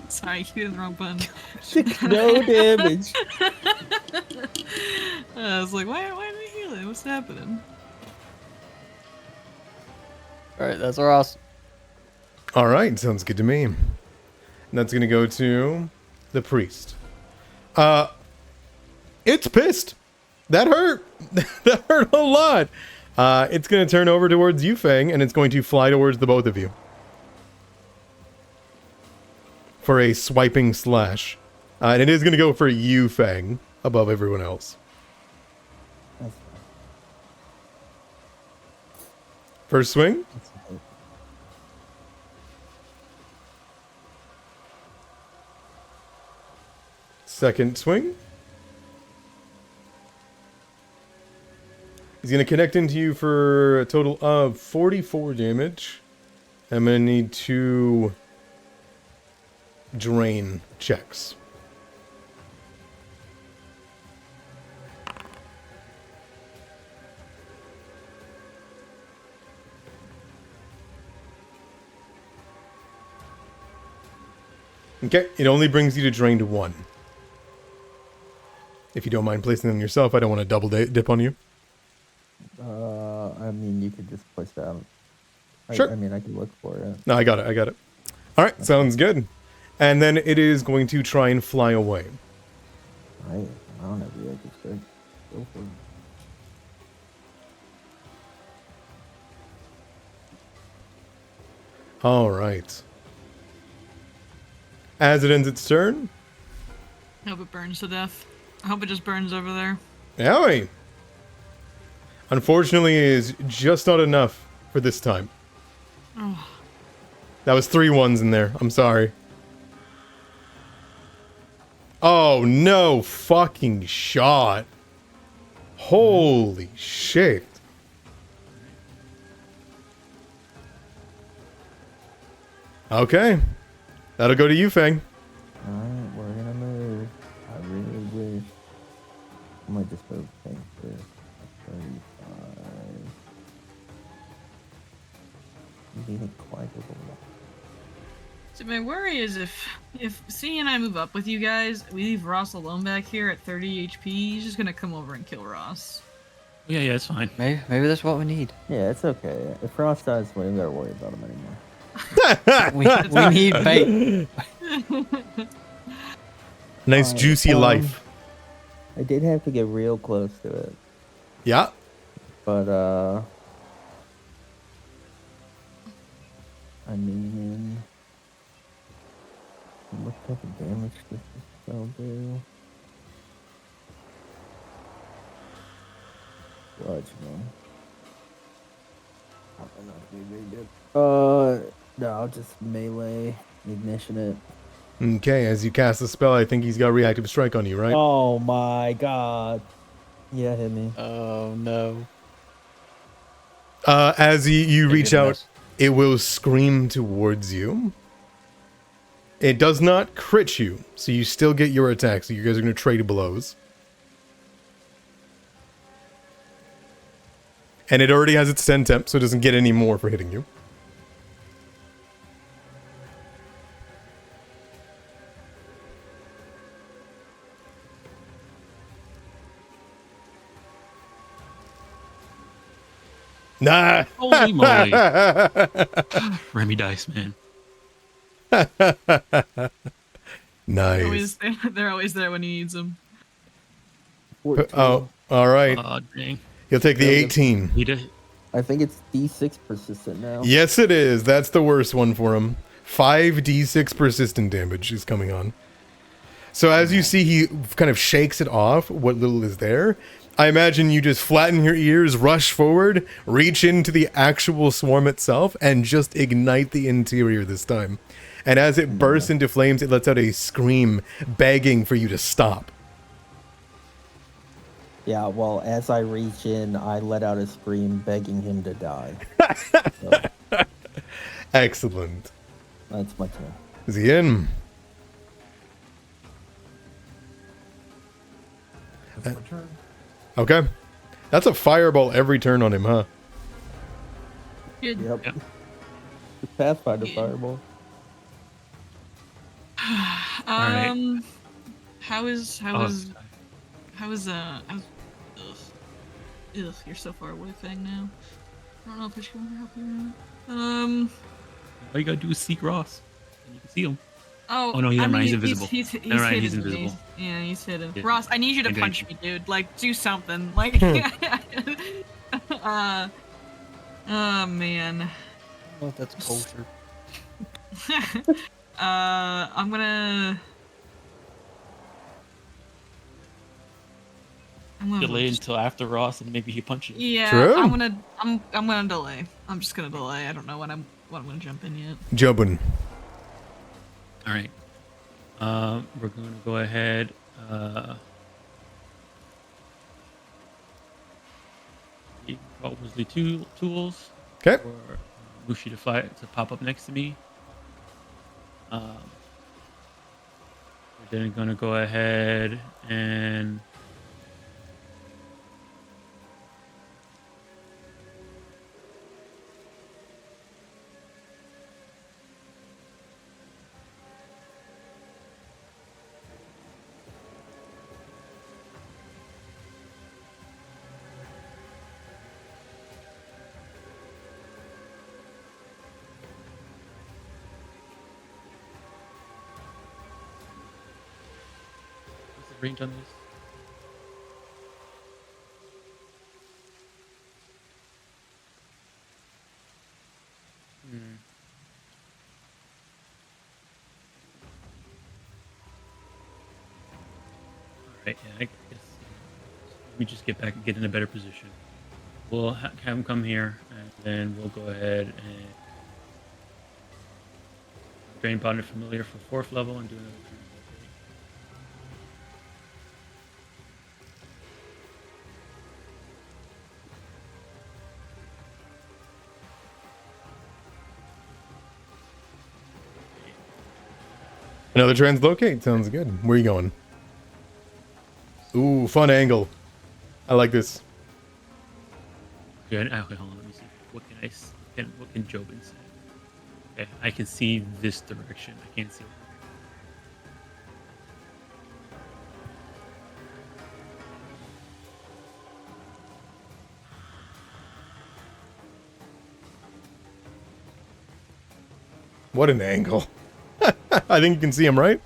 Sorry, he was the wrong button. No damage. I was like, why did he heal it? What's happening? Alright, that's Ross. All right, sounds good to me. And that's gonna go to the priest. It's pissed. That hurt. That hurt a lot. It's gonna turn over towards you, Fang, and it's going to fly towards the both of you for a swiping slash. And it is gonna go for you, Fang, above everyone else. That's First swing. fine. Second swing. He's going to connect into you for a total of 44 damage. I'm going to need 2 drain checks. Okay, it only brings you to drain to 1. If you don't mind placing them yourself, I don't want to double dip on you. I mean, you could just place that. Sure. I mean, I could look for it. No, I got it. All right, sounds good. And then it is going to try and fly away. I don't have the edge. It's good. Go for it. All right. As it ends its turn, I hope it burns to death. I hope it just burns over there. Howie. Unfortunately, it is just not enough for this time. Oh, That was 3 ones in there. I'm sorry. Oh, no fucking shot. Holy shit. Okay. That'll go to you, Fang. Alright, we're gonna move. I really wish. I might just go tank this. 35. You didn't quite go below. so my worry is if C and I move up with you guys, we leave Ross alone back here at 30 HP. He's just gonna come over and kill Ross. Yeah, it's fine. Maybe that's what we need. Yeah, it's okay. If Frost dies, we don't gotta worry about him anymore. We need bait. Nice juicy life. I did have to get real close to it, Yeah. but I mean, what type of damage does this spell do? Bludgeoning. Probably not gonna be very good. No, I'll just melee ignition it. Okay, as you cast the spell, I think he's got reactive strike on you, right? Oh my god. Yeah, hit me. Oh no. As you reach Maybe it out, does. it will scream towards you. It does not crit you, so you still get your attack, so you guys are going to trade blows. And it already has its 10 temp, so it doesn't get any more for hitting you. Nah. Holy moly. Remy Dice, man. Nice. They're always there when he needs them. Oh, all right. Oh, dang. You'll take the 18. He did. I think it's D6 persistent now. Yes, it is. That's the worst one for him. 5d6 persistent damage is coming on. So as you see, he kind of shakes it off, what little is there. I imagine you just flatten your ears, rush forward, reach into the actual swarm itself, and just ignite the interior this time. And as it bursts into flames, it lets out a scream, begging for you to stop. Yeah, well, as I reach in, I let out a scream begging him to die. So, Excellent. that's my turn. Is he in? That's my turn. Okay. That's a fireball every turn on him, huh? Good. Yep. Yep. Pathfinder Yeah. fireball. right. How is ugh, you're so far away thing now. I don't know if I should go help you. All you gotta do is seek Ross, and you can see him. Oh no, he's I not. mean, He's invisible. He's Never mind, he's hidden me. invisible. Yeah, he's hidden. Yeah. Ross, I need you to And punch me, dude. Like, do something. Like, oh man. Oh, that's kosher. I'm gonna Delay until after Ross, and maybe he punches. Yeah, True. I'm gonna delay. I'm just gonna delay. I don't know when I'm gonna jump in yet. Jobin. All right. We're going to go ahead. Probably two tools Okay. for Mushi to pop up next to me. We're then going to go ahead and what's the range on this? Alright, yeah, I guess. Let me just get back and get in a better position. We'll have him come here, and then we'll go ahead and drain Bonder Familiar for 4th level and do another turn. Another translocate. Sounds good. Where are you going? Ooh, fun angle. I like this. Good. Okay, hold on. Let me see. What can Jobin say? Okay, I can see this direction. I can't see. What an angle. I think you can see him, right?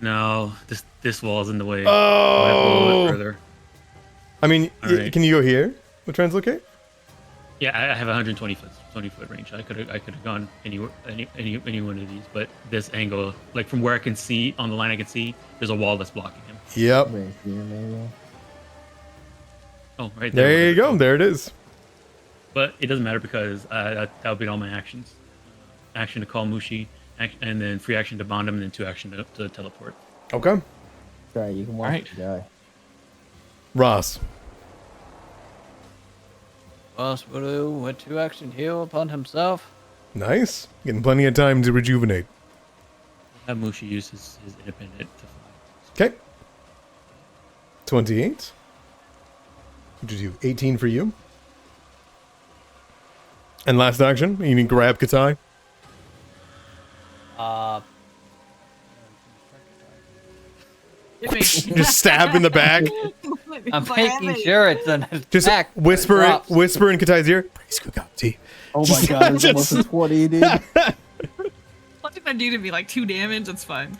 No, this wall's in the way. I have to go a little Oh. bit further. I mean, All right. can you go here with translocate? Yeah, I have 120 foot range. I could have gone any one of these, but this angle, like from where I can see on the line, I can see there's a wall that's blocking him. Yep. Right here, maybe. Oh, right There you go. There it is. But it doesn't matter because that would be all my actions. Action to call Mushi, and then free action to bond him, and then 2 action to teleport. Okay. Try, you can watch Alright. the guy. Ross. Boss Voodoo with 2 action heal upon himself. Nice. Getting plenty of time to rejuvenate. Have Mushi use his independent to fly. Okay. 28. What did you do? 18 for you. And last action, you can grab Katai. Just stab in the back. I'm making sure it's an Just attack. when it whisper drops. whisper in Katai's ear. Praise Kugati. Oh my god, it's almost a 20, dude. What did I do to me? Like 2 damage? That's fine.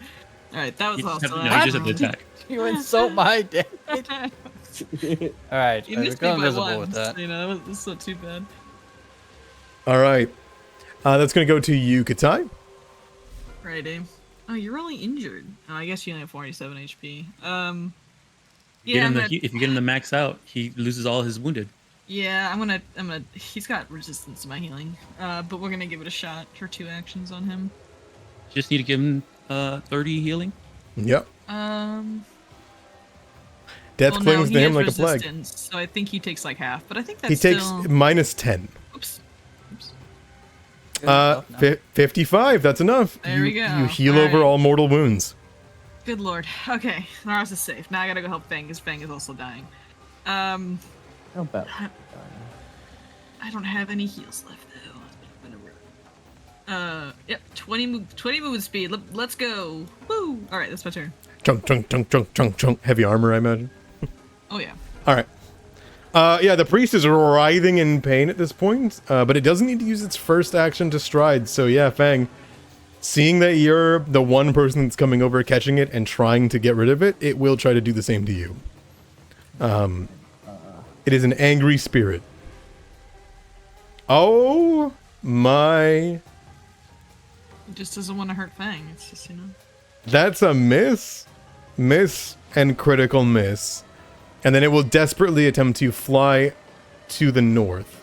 Alright, that was You just also have, no, you just have to attack. You insult my damage. All right, You I missed me become by invisible with once. that. You know, that's not too bad. All right. That's going to go to you, Katai. Righty. Oh, you're only injured. Oh, I guess you only have 47 HP. Get Yeah, him I'm the, gonna. if you get him to max out, he loses all his wounded. Yeah, I'm gonna. He's got resistance to my healing. But we're gonna give it a shot for 2 actions on him. Just need to give him 30 healing. Yep. Death Well, no, clings to he him has like a plague. resistance, so I think he takes like half. But I think He that's takes still. -10. Oops. Oops. Good enough now. 55. That's enough. There we go. You heal All over right. all mortal wounds. Good lord. Okay, Naras is safe. Now I gotta go help Fang, because Fang is also dying. How about I don't have any heals left though. Yep, 20 movement speed. Let's go. Woo! All right, that's my turn. Chunk, chunk, chunk, chunk, chunk, chunk. Heavy armor, I imagine. Oh yeah. All right. Yeah, the priest is writhing in pain at this point, but it doesn't need to use its first action to stride. So yeah, Fang, seeing that you're the one person that's coming over, catching it, and trying to get rid of it, it will try to do the same to you. It is an angry spirit. Oh my! It just doesn't want to hurt Fang. It's just, you know. That's a miss, and critical miss. And then it will desperately attempt to fly to the north.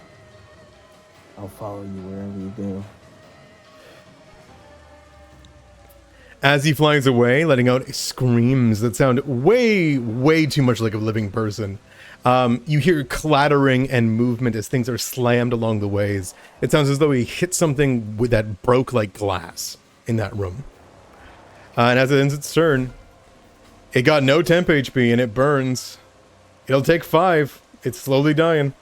I'll follow you wherever you go. As he flies away, letting out screams that sound way, way too much like a living person. You hear clattering and movement as things are slammed along the ways. It sounds as though he hit something that broke like glass in that room. And as it ends its turn, it got no temp HP and it burns. It'll take 5. It's slowly dying.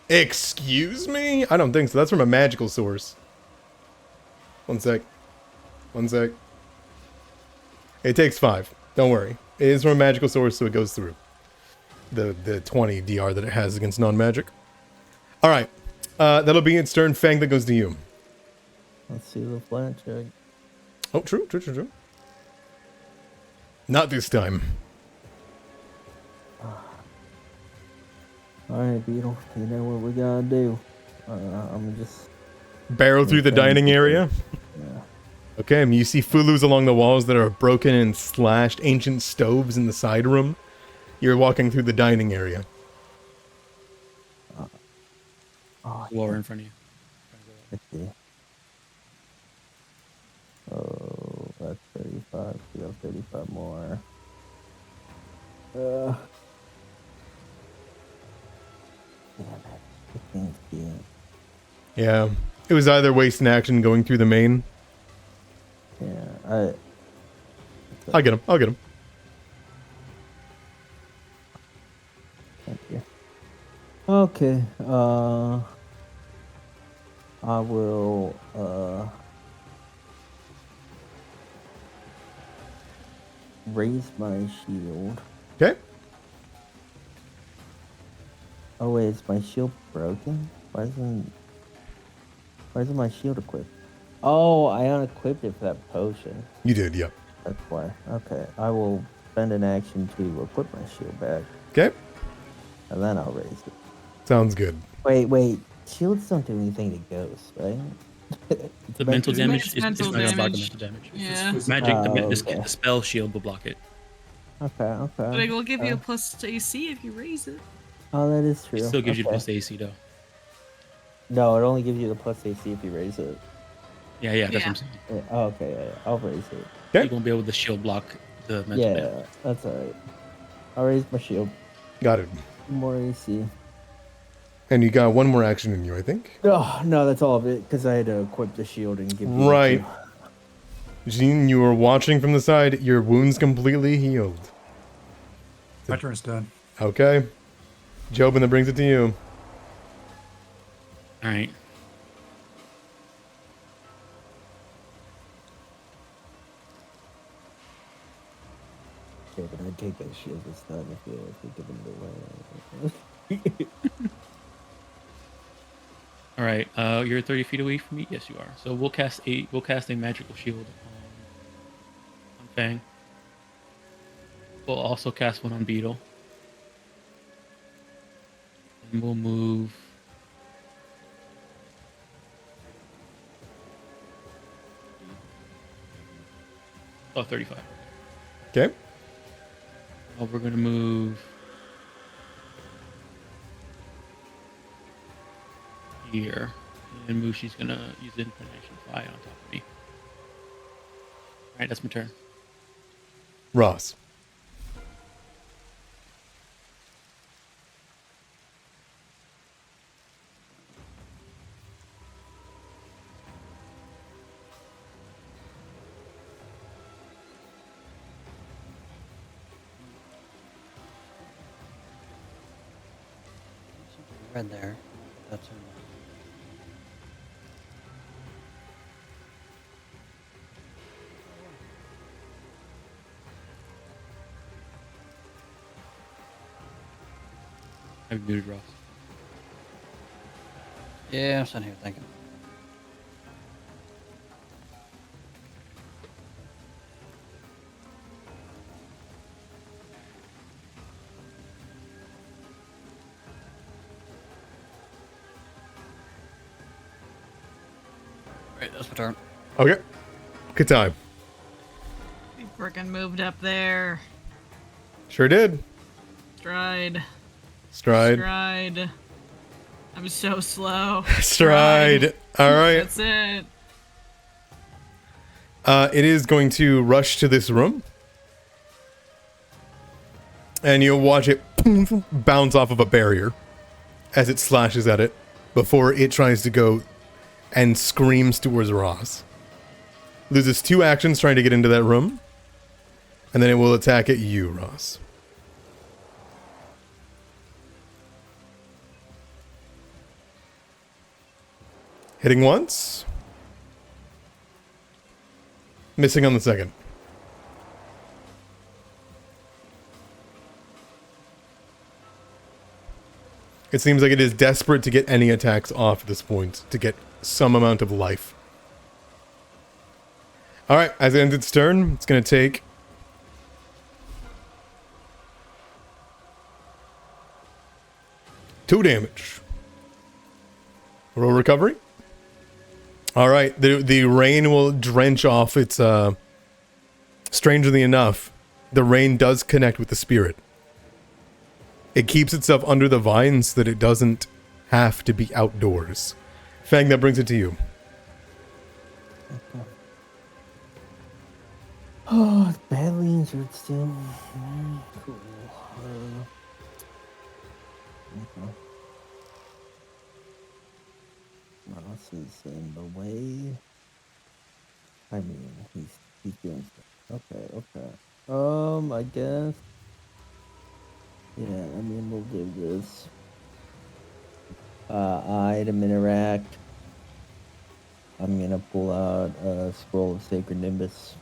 Excuse me? I don't think so. That's from a magical source. One sec. It takes 5. Don't worry. It is from a magical source, so it goes through the 20 DR that it has against non-magic. All right. That'll be its turn. Fang, that goes to you. Let's see the flat check. Oh, true. Not this time. Alright, Beetle. You know what we gotta do. I'm just... Barrel through the dining area. Yeah. Okay, you see Fulus along the walls that are broken and slashed, ancient stoves in the side room. You're walking through the dining area. Oh, Lower in front of you. let's see. Oh, that's 35. We have 35 more. Damn it. 15 feet. Yeah, it was either wasting action going through the main. Yeah, I'll get him. Thank you. Okay, I will, raise my shield. Okay. Oh wait, is my shield broken? Why isn't my shield equipped? Oh, I unequipped it for that potion. You did, yeah. That's why. Okay, I will spend an action to equip my shield back, Okay. and then I'll raise it. Sounds good. Wait. Shields don't do anything to ghosts, right? The mental It's damage it's is mental not gonna block the damage. mental damage. Yeah. Magic, Oh, the okay. spell shield will block it. Okay. But it will give you a plus to AC if you raise it. Oh, that is true. It still gives you Okay. plus AC though. No, it only gives you the plus AC if you raise it. Yeah, that's what Yeah. I'm saying. Yeah, oh, okay, yeah, I'll raise it. Okay. You won't be able to shield block the mental Yeah, damage. that's alright. I'll raise my shield. Got it. More AC. And you got one more action in you, I think. Oh, no, that's all of it, because I had to equip the shield and give you Right. Jean, you were watching from the side. Your wound's completely healed. My turn's done. Okay. Jobin, that brings it to you. All right. Okay, but I'd take that shield this time if we give it away. All right. You're 30 feet away from me. Yes, you are. So we'll cast a magical shield on Fang. We'll also cast one on Beetle. And we'll move. Oh, 35. Okay. Oh, we're gonna move here, and Mushi's gonna use the infinite action fly on top of me. All right, that's my turn. Ross. Something red there. That's in I've muted Ross. Yeah, I'm sitting here thinking. Right, that's my turn. Okay. Good time. We freaking moved up there. Sure did. Stride. Stride. Stride. I'm so slow. Stride. All right. That's it. It is going to rush to this room. And you'll watch it bounce off of a barrier as it slashes at it before it tries to go and screams towards Ross. Loses 2 actions trying to get into that room. And then it will attack at you, Ross. Hitting once. Missing on the second. It seems like it is desperate to get any attacks off at this point to get some amount of life. Alright, as it ends its turn, it's going to take 2 damage. Roll recovery. Alright, the rain will drench off its, strangely enough, the rain does connect with the spirit. It keeps itself under the vines so that it doesn't have to be outdoors. Fang, that brings it to you. Okay. Oh, it's badly injured still. Cool. Okay. Ross is in the way. I mean, he's doing stuff. Okay. I guess. Yeah, I mean, we'll do this. Item interact. I'm gonna pull out a scroll of Sacred Nimbus.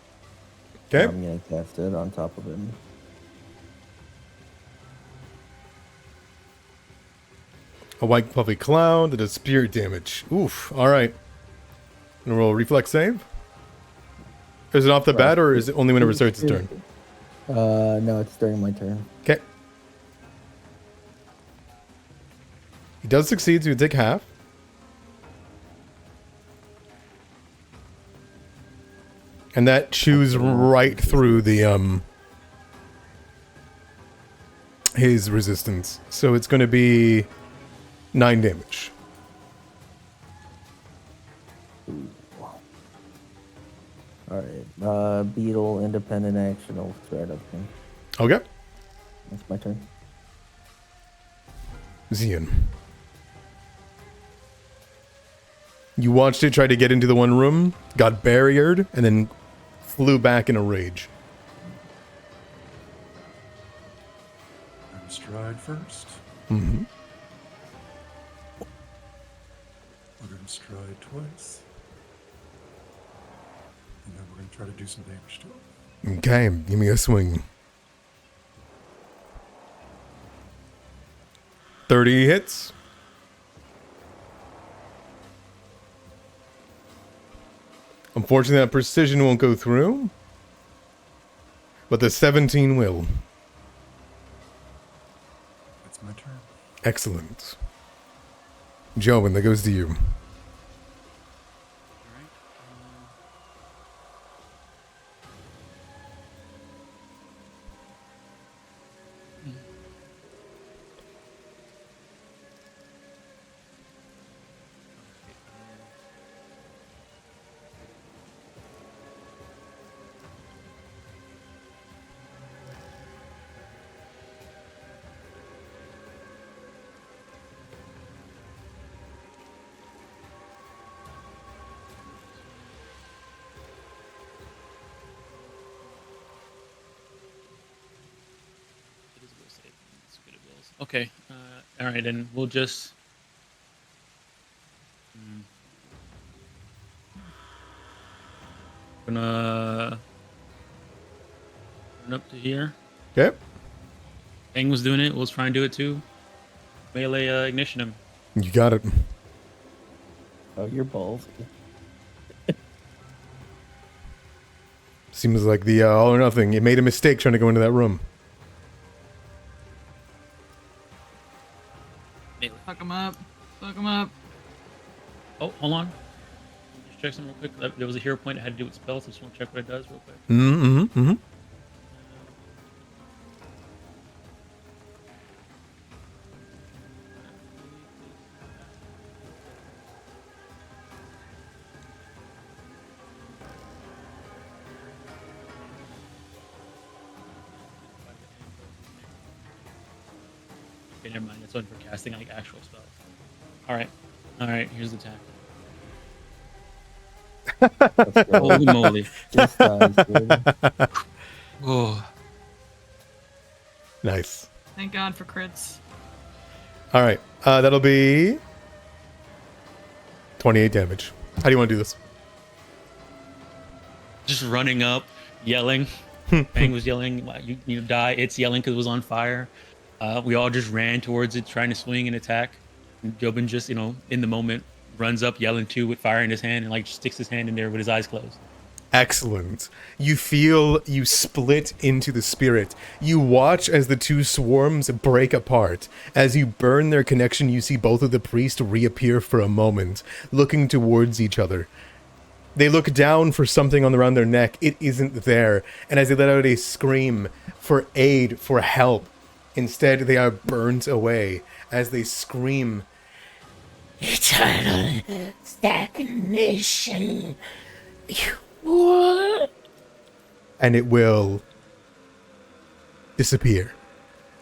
Okay. I'm gonna cast it on top of him. A white puffy cloud that does spirit damage. Oof. Alright. Gonna roll a reflex save. Is it off the bat or is it only whenever it starts its turn? No, it's during my turn. Okay. He does succeed, so you take half. And that chews right through the his resistance. So it's going to be 9 damage. Alright, beetle, independent action, I'll start up thing. Okay. That's my turn. Zion. You watched it try to get into the one room, got barriered, and then flew back in a rage. I'm stride first. Mm-hmm. We're going to stride twice. And then we're going to try to do some damage to it. Okay, give me a swing. 30 hits. Unfortunately, that precision won't go through. But the 17 will. That's my turn. Excellent. Joan, that goes to you. All right. It is a will save. It's good at wills. Okay. All right, and we'll just. Gonna run up to here. Okay. Bang was doing it. We'll try and do it too. Melee ignition him. You got it. Oh, you're ballsy. Seems like the all or nothing. You made a mistake trying to go into that room. Melee. Fuck him up. Fuck him up. Oh, hold on. Just check something real quick. There was a hero point that had to do with spells. I just want to check what it does real quick. Mm-hmm. Mm-hmm. Okay, never mind. That's one for casting like actual spells. All right. Here's the attack. Let's go. Holy moly! Just dies, dude. Oh, Nice. Thank God for crits. All right. That'll be 28 damage. How do you want to do this? just running up, yelling. Bang was yelling, "You need to die!" It's yelling because it was on fire. We all just ran towards it, trying to swing and attack. And Jobin just, in the moment, runs up, yelling too, with fire in his hand, and like sticks his hand in there with his eyes closed. Excellent. You feel you split into the spirit. You watch as the two swarms break apart. As you burn their connection, you see both of the priests reappear for a moment, looking towards each other. They look down for something on around their neck. It isn't there. And as they let out a scream for aid, for help, instead they are burnt away as they scream, "Eternal stagnation. What?" And it will disappear,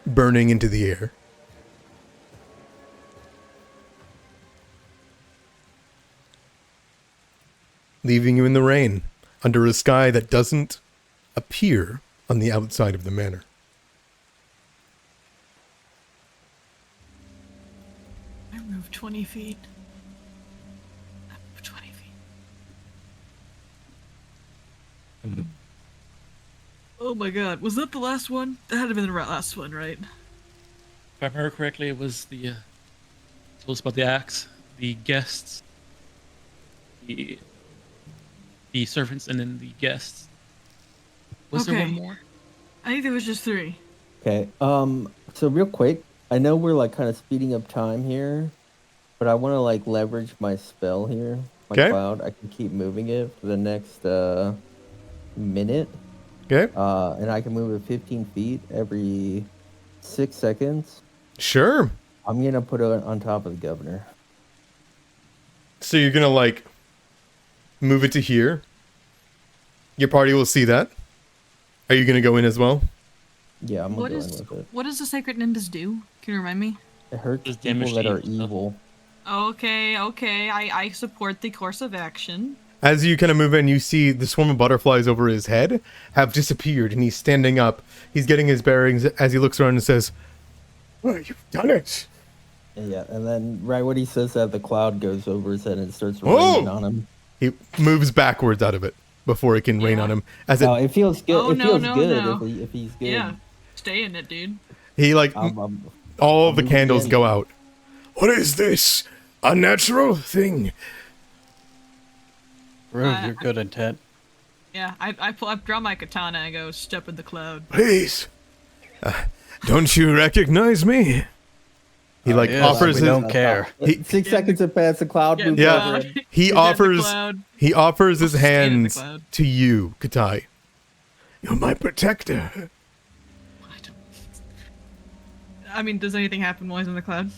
burning into the air. Leaving you in the rain, under a sky that doesn't appear on the outside of the manor. I moved 20 feet. I moved 20 feet. Oh my god, was that the last one? That had to have been the last one, right? If I remember correctly, it was the told us about the axe, the guests, the servants, and then the guests. Was there one Okay. more? I think there was just 3. Okay. So real quick, I know we're like kind of speeding up time here, but I want to like leverage my spell here, my Okay. cloud. I can keep moving it for the next minute. Okay? And I can move it 15 feet every 6 seconds. Sure. I'm gonna put it on top of the governor. So you're gonna like move it to here. Your party will see that. Are you gonna go in as well? Yeah, I'm What gonna go is in with it. what does the sacred nimbus do? Can you remind me? It hurts Does people damage that to are evil stuff. evil. Okay. I support the course of action. As you kind of move in, you see the swarm of butterflies over his head have disappeared, and he's standing up. He's getting his bearings as he looks around and says, "Oh, you've done it." Yeah, and then right when he says that, the cloud goes over his head and it starts Whoa! raining on him. He moves backwards out of it before it can rain Yeah. on him. As it, No, it feels good. Oh, it no, feels no, good no. if he's good. Yeah. Stay in it, dude. he like I'm all of the moving candles in. go out. What is this? Unnatural thing? Prove your good intent. Yeah, I draw my katana and I go step in the cloud. Please, don't you recognize me? He like Yes, offers we his don't care. He- 6 seconds have passed. The cloud Get moves Yeah. over him. he Get in the offers cloud. he offers his I'll stand in the hands cloud. to you, Katai. You're my protector. I mean, does anything happen while he's in the cloud?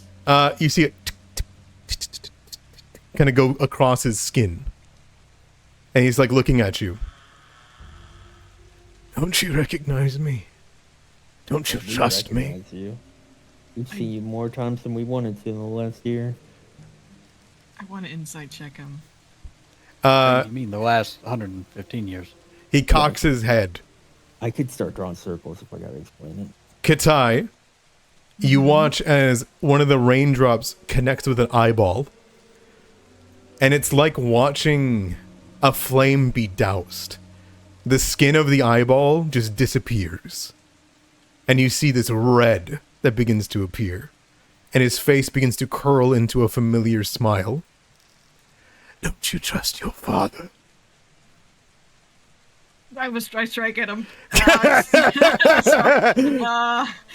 You see it kind of go across his skin. And he's like looking at you. Don't you recognize me? Don't you We trust me? recognize you. We've seen you more times than we wanted to in the last year. I want to inside check him. You mean the last 115 years? He cocks his head. I could start drawing circles if I gotta explain it. Katai, you watch as one of the raindrops connects with an eyeball. And it's like watching a flame be doused. The skin of the eyeball just disappears. And you see this red that begins to appear. And his face begins to curl into a familiar smile. Don't you trust your father? I strike at him.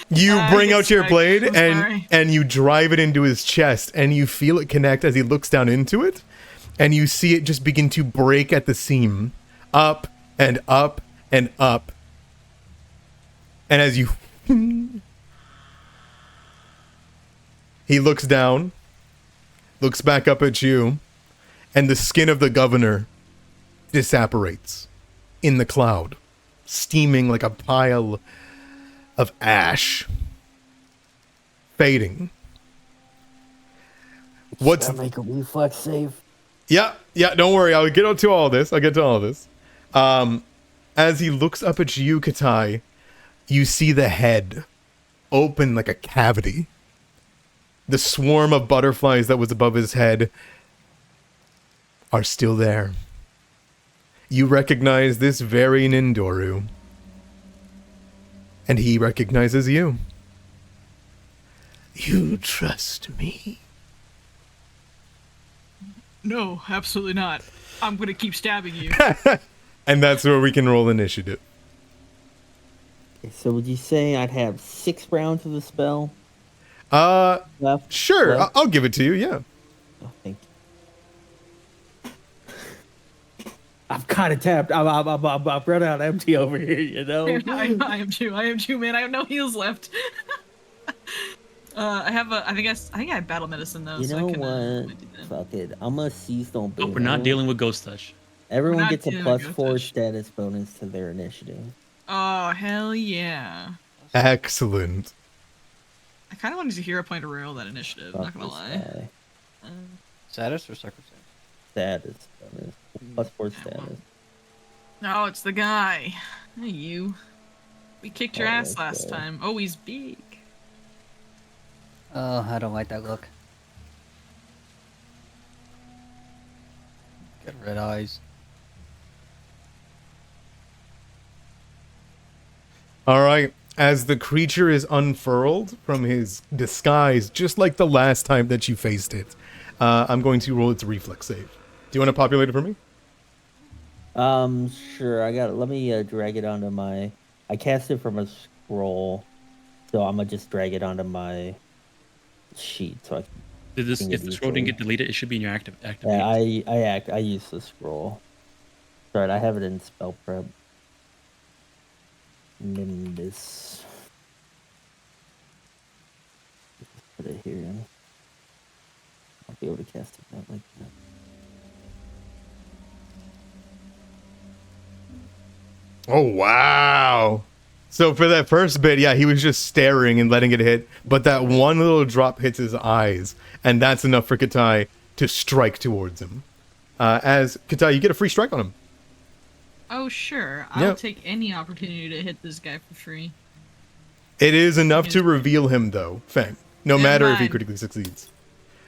You bring get out your strike. blade I'm and sorry. and you drive it into his chest, and you feel it connect as he looks down into it, and you see it just begin to break at the seam, up and up and up. And as you he looks down, looks back up at you, and the skin of the governor disapparates in the cloud, steaming like a pile of ash, fading. What's Does that make a reflex save? yeah, don't worry, I'll get to all this. As he looks up at you, Katai, you see the head open like a cavity. The swarm of butterflies that was above his head are still there. You recognize this very Nindoru. And he recognizes you. You trust me? No, absolutely not. I'm gonna keep stabbing you. And that's where we can roll initiative. Okay, so would you say I'd have 6 rounds of the spell left? Sure, left? I'll give it to you, yeah. Oh, thank you. I'm kind of tapped. I'm run out empty over here, you know? I am too, man. I have no heals left. I think I have battle medicine though. You so know I can, what? do that. Fuck it. I'm gonna seize on Oh, we're not dealing with ghost touch. Everyone not gets a dealing plus with 4 touch. status bonus to their initiative. Oh hell yeah! Excellent. I kind of wanted to hero point to roll that initiative. Fuck Not gonna this lie. guy. Status or circumstance? Status bonus. Plus 4 Yeah, well. status. No, it's the guy. Hey, you. We kicked your Oh, ass last okay. time. Oh, he's big. Oh, I don't like that look. Got red eyes. All right. As the creature is unfurled from his disguise, just like the last time that you faced it, I'm going to roll its reflex save. Do you want to populate it for me? Sure. Let me drag it onto my. I cast it from a scroll, so I'm gonna just drag it onto my sheet. So Did this? Can If you the scroll didn't do get deleted, it should be in your active. yeah, I use the scroll. Sorry, I have it in spell prep. Nimbus. Put it here. I'll be able to cast it out like that. Oh, wow. So for that first bit, yeah, he was just staring and letting it hit, but that one little drop hits his eyes, and that's enough for Katai to strike towards him. As Katai, you get a free strike on him. Oh, sure. I'll Yeah. take any opportunity to hit this guy for free. It is enough to reveal him, though, Fang. No Never matter if he mind. critically succeeds.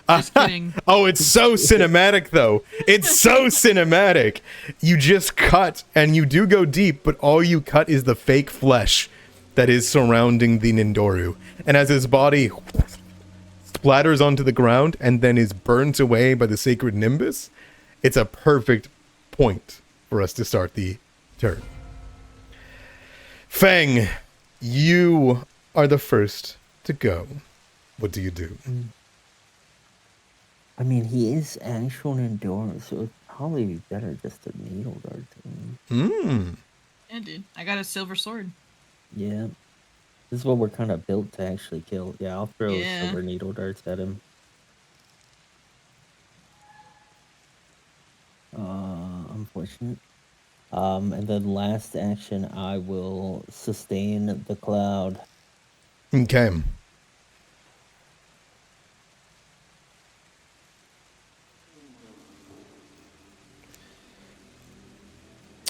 Just kidding. Oh, it's so cinematic, though. It's so cinematic. You just cut, and you do go deep, but all you cut is the fake flesh that is surrounding the Nindoru. And as his body splatters onto the ground and then is burnt away by the sacred nimbus, it's a perfect point for us to start the turn. Fang, you are the first to go. What do you do? I mean, he is actual endurance, so it'd probably be better just to needle dart him. Hmm. Yeah, dude. I got a silver sword. Yeah. This is what we're kind of built to actually kill. Yeah, I'll throw Yeah. silver needle darts at him. Unfortunate. And then last action, I will sustain the cloud. Okay.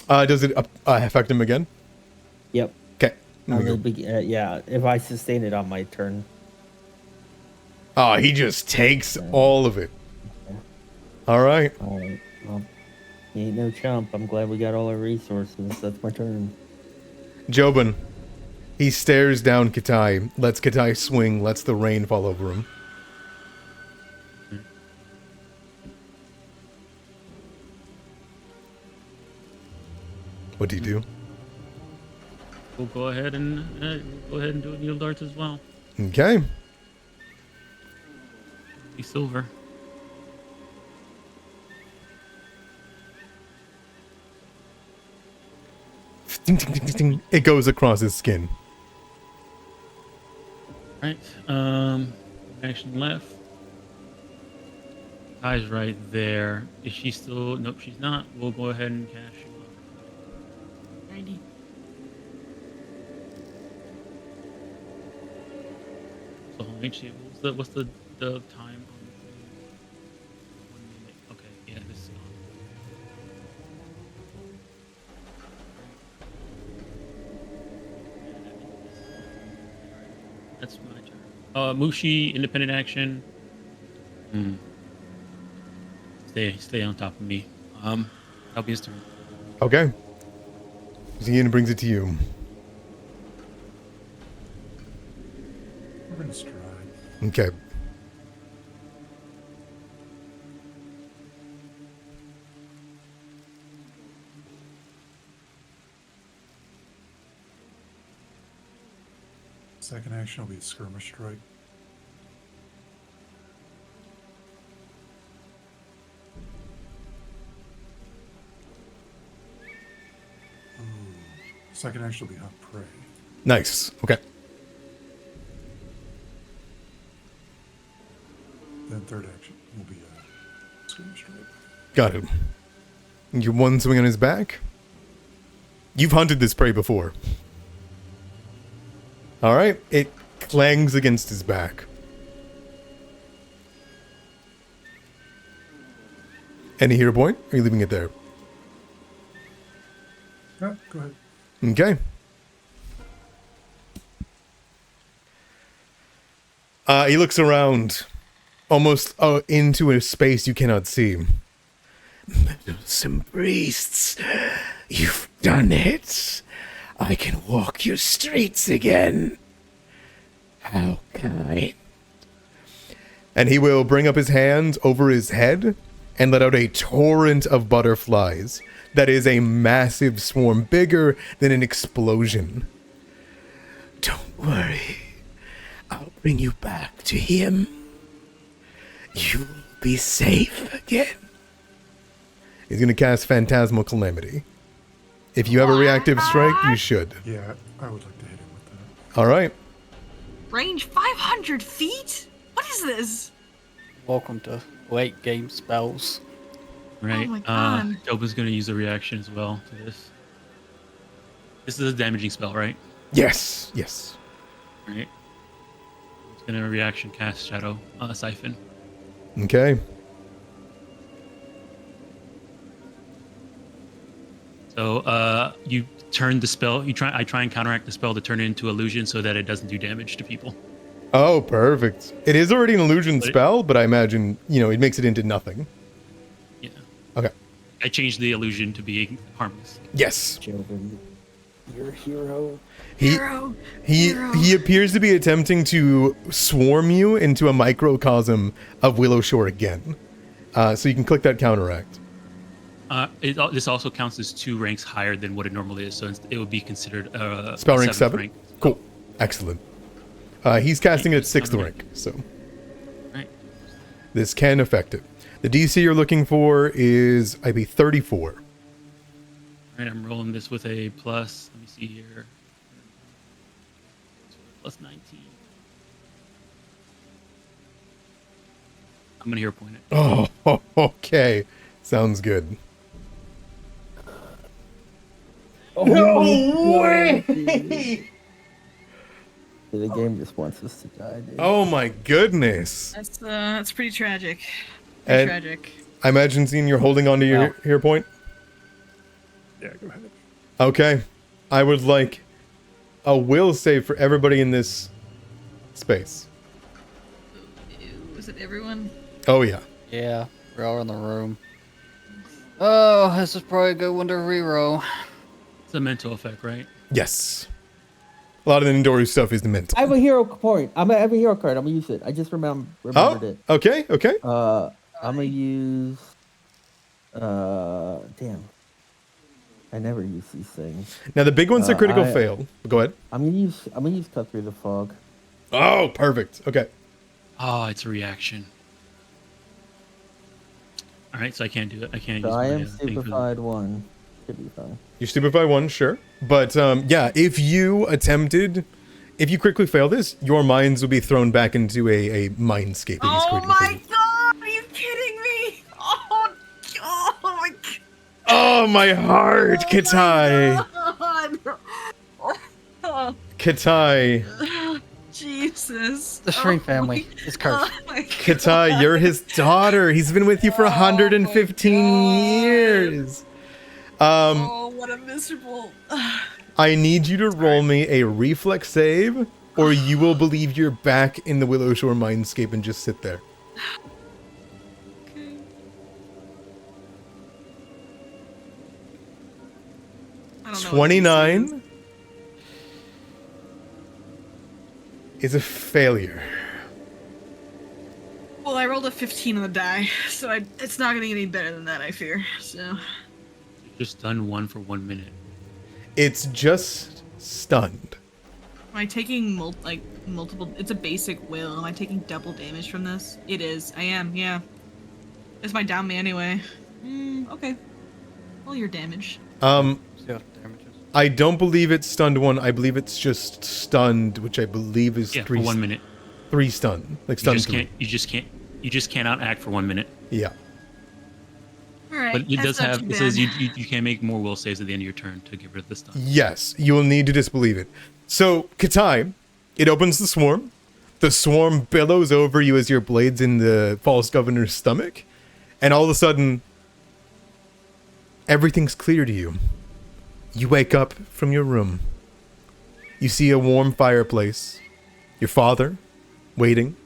Does it affect him again? Yep. Okay. Yeah, if I sustain it on my turn. Oh, he just takes all of it. All right. All right. Well, he ain't no chump. I'm glad we got all our resources. That's my turn. Jobin. He stares down Katai, lets Katai swing, lets the rain fall over him. What do you do? We'll go ahead and do needle darts as well. Okay. Be silver. Ding, ding, ding, ding, ding. It goes across his skin. Right. Action left. Kai's right there. Is she still? Nope, she's not. We'll go ahead and cash you up. Alrighty. So actually, what's the time on 1 minute? Okay, yeah, this is on. That's my turn. Mushi, independent action. Stay on top of me. That'll be his turn. Okay. Ian brings it to you. We're gonna stride. Okay. Second action will be a skirmish strike. Second action will be hunt prey. Nice. Okay. Then third action will be a skirmish strike. Got it. You one swing on his back. You've hunted this prey before. All right. It clangs against his back. Any hero point? Or are you leaving it there? Yeah, go ahead. Okay. He looks around, almost into a space you cannot see. Some priests, you've done it. I can walk your streets again. How kind. And he will bring up his hands over his head and let out a torrent of butterflies. That is a massive swarm, bigger than an explosion. Don't worry. I'll bring you back to him. You'll be safe again. He's going to cast Phantasmal Calamity. If you have a reactive strike, you should. Yeah, I would like to hit him with that. All right. Range 500 feet? What is this? Welcome to late game spells. Right. my God. Jobin's gonna use a reaction as well to this. This is a damaging spell, right? Yes. Yes. Right. It's gonna reaction cast Shadow Siphon. Okay. So you turn the spell. I try and counteract the spell to turn it into illusion so that it doesn't do damage to people. Oh, perfect. It is already an illusion spell, but I imagine, it makes it into nothing. Yeah. Okay. I changed the illusion to be harmless. Yes. Jobin, you're a hero. He appears to be attempting to swarm you into a microcosm of Willowshore again. So you can click that counteract. This also counts as 2 ranks higher than what it normally is, so it would be considered Spell rank 7th 7? rank. Cool. Excellent. He's casting it at 6th rank, so Right. this can affect it. The DC you're looking for is, I believe, 34. All right, I'm rolling this with a plus. Let me see here. Plus 19. I'm gonna hero point it. Oh, okay. Sounds good. No way! The game just wants us to die, dude. Oh my goodness. That's pretty tragic. And- Tragic. I imagine, Zine, you're holding on to your Wow. hero point? Yeah, go ahead. Okay. I would like a will save for everybody in this space. Ew, is it everyone? Oh, yeah. Yeah, we're all in the room. Oh, this is probably a good one to reroll. It's a mental effect, right? Yes. A lot of the indoor stuff is the mental. I have a hero point. I have a hero card. I'm gonna use it. I just remembered it. Okay, okay. I'm gonna use. Damn. I never use these things. Now, the big one's a critical I- fail. Go ahead. I'm gonna use cut through the fog. Oh, perfect. Okay. Oh, it's a reaction. All right, so I can't do it. I can't So use I my am thing for the- stupefied one. Should be fine. You're stupefy one, sure. But, yeah, if you quickly fail this, your minds will be thrown back into a mindscape that he's Oh creating for my you. god! Are you kidding me? Oh my god! Oh, my heart, Katai. Oh, Katai. Jesus. The Shrink Oh family my- is cursed. Oh my Katai, you're his daughter. He's been with you for 115 God. years. Oh, what a miserable. I need you to roll me a reflex save, or you will believe you're back in the Willowshore mindscape and just sit there. Okay. I don't know what this 29 is a failure. Well, I rolled a 15 on the die, so it's not going to get any better than that, I fear. So, Just done one for 1 minute. It's just stunned. am I taking multiple? It's a basic will. Am I taking double damage from this? It is. I am. Yeah. It's my down me anyway. Okay. Roll your damage. See what damage is. I don't believe it's stunned one. I believe it's just stunned, which I believe is Yeah, three. for 1 minute. 3 stun, like You stun just 3. can't. You just cannot act for 1 minute. Yeah. All right. But it that's does not have. too It says bad. you can make more will saves at the end of your turn to get rid of the stun. Yes, you will need to disbelieve it. So, Katai, it opens the swarm. The swarm billows over you as your blade's in the false governor's stomach. And all of a sudden, everything's clear to you. You wake up from your room. You see a warm fireplace. Your father, waiting,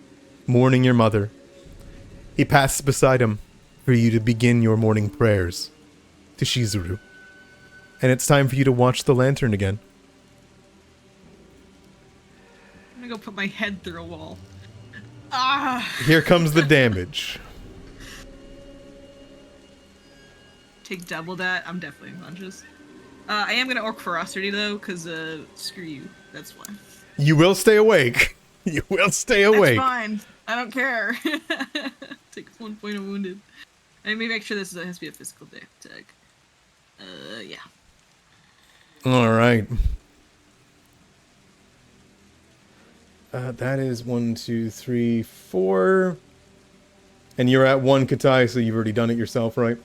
mourning your mother. He passes beside him for you to begin your morning prayers to Shizuru. And it's time for you to watch the lantern again. I'm gonna go put my head through a wall. Ah! Here comes the damage. Take double that. I'm definitely unconscious. I am gonna orc ferocity though, cause screw you. That's why. You will stay awake. You will stay awake. That's fine. I don't care. Take 1 point of wounded. Let me make sure this has to be a physical tag. Yeah. All right. That is 1, 2, 3, 4. And you're at 1 Katai, so you've already done it yourself, right?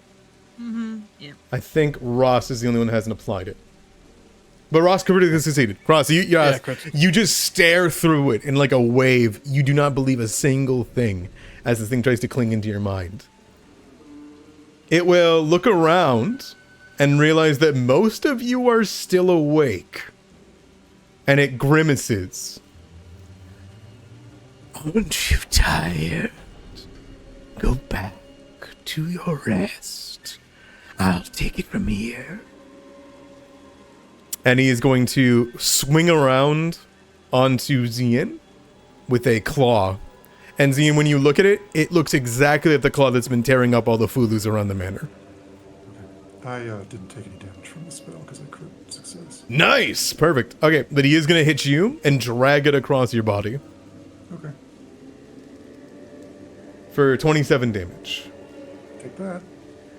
Yeah. I think Ross is the only one that hasn't applied it. But Ross critically succeeded. Ross, you just stare through it in like a wave. You do not believe a single thing as this thing tries to cling into your mind. It will look around and realize that most of you are still awake. And it grimaces. Aren't you tired? Go back to your rest. I'll take it from here. And he is going to swing around onto Zian with a claw. And Zian, when you look at it, it looks exactly like the claw that's been tearing up all the Fulus around the manor. I didn't take any damage from the spell because I crit success. Nice, perfect. Okay, but he is gonna hit you and drag it across your body Okay, for 27 damage. take that.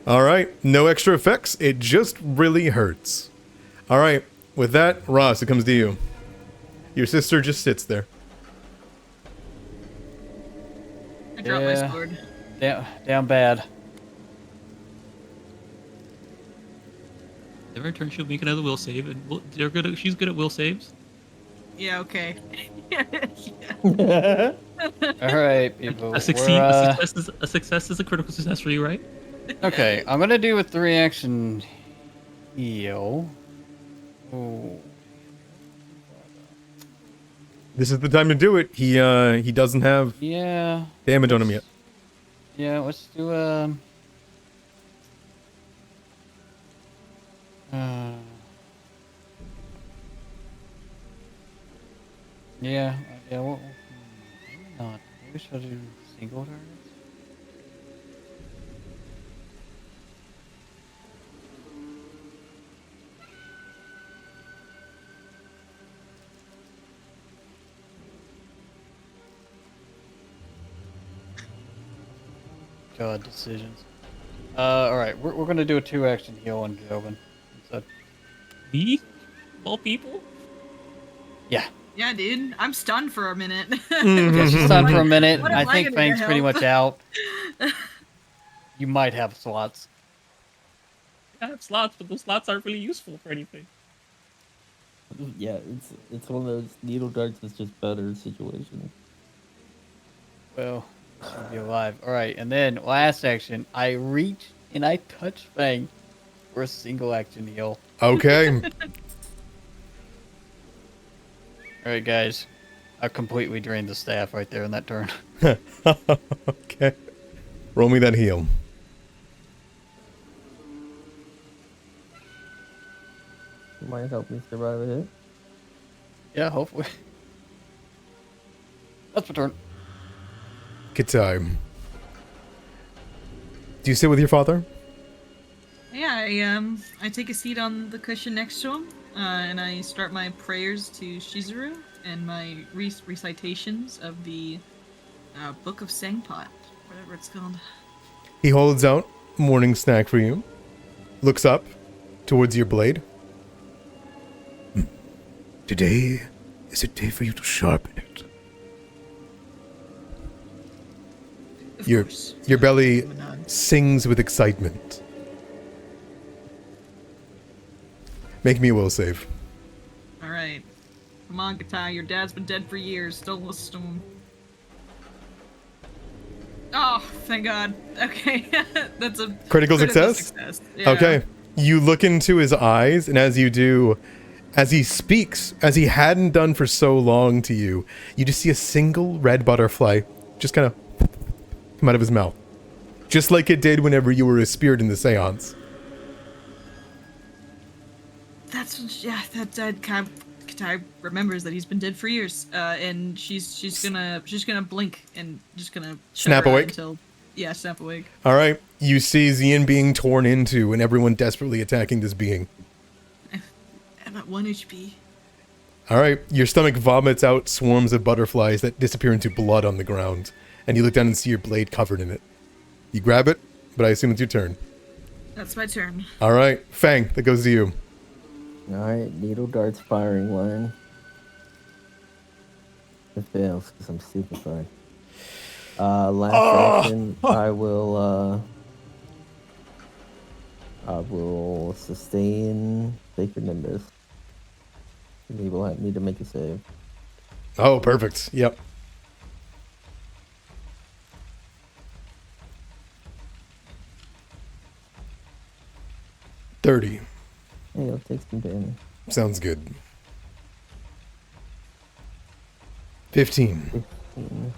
All right, no extra effects. It just really hurts. All right, with that, Ross, it comes to you. Your sister just sits there. I dropped my sword. Down bad. Every turn she'll make another will save, and she's good at will saves. Yeah, okay. Yeah. All right, people. A success is a critical success for you, right? Okay, I'm gonna do a 3-action heal. Oh. This is the time to do it. He doesn't have Yeah. damage on him yet. Yeah, let's do yeah, well, maybe not. Maybe should I do single targets? God, decisions. Alright, we're gonna do a 2-action heal on Jobin. So, Me? All people? yeah. Yeah, dude. I'm stunned for a minute. Yeah, she's stunned for a minute. What I am I think gonna Fang's get pretty help? much out. You might have slots. I have slots, but those slots aren't really useful for anything. Yeah, it's one of those needle darts is just better situation. Well, she'll be alive. Alright, and then last action, I reach and I touch Fang for a single action heal. Okay. Alright, guys. I completely drained the staff right there in that turn. Okay. Roll me that heal. Might help me survive a hit. Yeah, hopefully. That's my turn. Good time. Do you sit with your father? Yeah, I take a seat on the cushion next to him, and I start my prayers to Shizuru and my recitations of the Book of Sangpot, whatever it's called. He holds out morning snack for you. Looks up towards your blade. Today is a day for you to sharpen it. Of Your course. belly Nod. sings with excitement. Make me a will save. All right, come on, Gatai. Your dad's been dead for years. Don't listen to him. Oh, thank God. Okay, that's a Critical success? Yeah. Okay. You look into his eyes, and as you do, as he speaks, as he hadn't done for so long to you, you just see a single red butterfly just kind of come out of his mouth. Just like it did whenever you were a spirit in the seance. That's what, yeah. That Katai remembers that he's been dead for years, and she's gonna blink and just gonna shut Snap her eye awake? until snap awake. All right. You see Zian being torn into and everyone desperately attacking this being. I'm at 1 HP. All right. Your stomach vomits out swarms of butterflies that disappear into blood on the ground. And you look down and see your blade covered in it. You grab it, but I assume it's your turn. That's my turn. All right. Fang, that goes to you. Alright, needle darts firing line. It fails because I'm stupefied. Last action, I will sustain Sacred Nimbus. And he will have me to make a save. Oh, perfect. Yep. $30. Hey, I'll take some damage. Sounds good. 15. 15.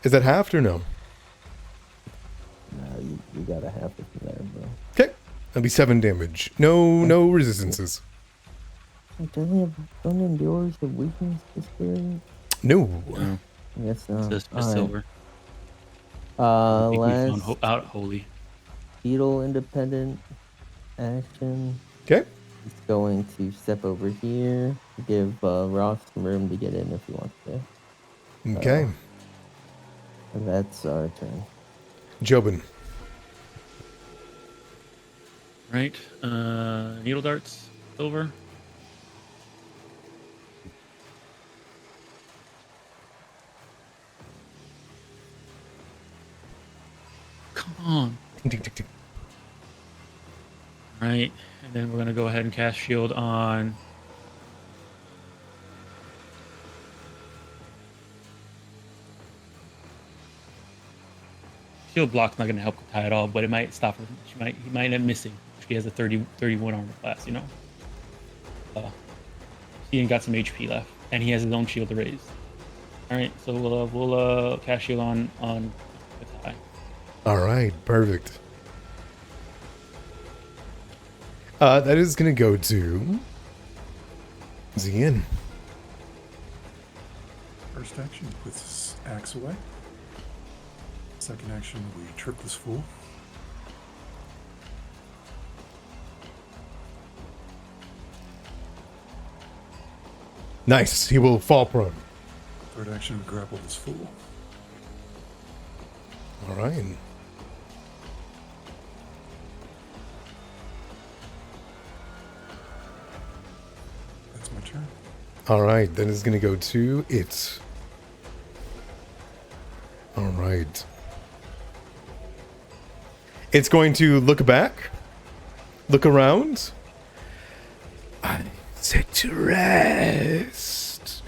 Is that halved or no? No, you got a half it from there, bro. Okay. That'll be 7 damage. No resistances. Don't endures the weakness experience? No. No, I guess not. it's just Alright. silver. I think we found Last out holy. beetle independent action. Okay. He's going to step over here, give Ross some room to get in if he wants to. Okay. And that's our turn. Jobin. Right. Needle darts. Silver. Come on. Ting, ting, ting, ting. Right. And then we're going to go ahead and cast shield on. Shield block's not going to help Katai at all, but it might stop her. He might end up missing. She has a 31 armor class, you know? He ain't got some HP left, and he has his own shield to raise. All right, so we'll cast shield on Katai. All right, perfect. That is going to go to Zian. First action, puts his axe away. Second action, we trip this fool. Nice. He will fall prone. Third action, we grapple this fool. All right. That's my turn. All right. Then it's going to go to it. All right. It's going to look back, look around. I said to rest.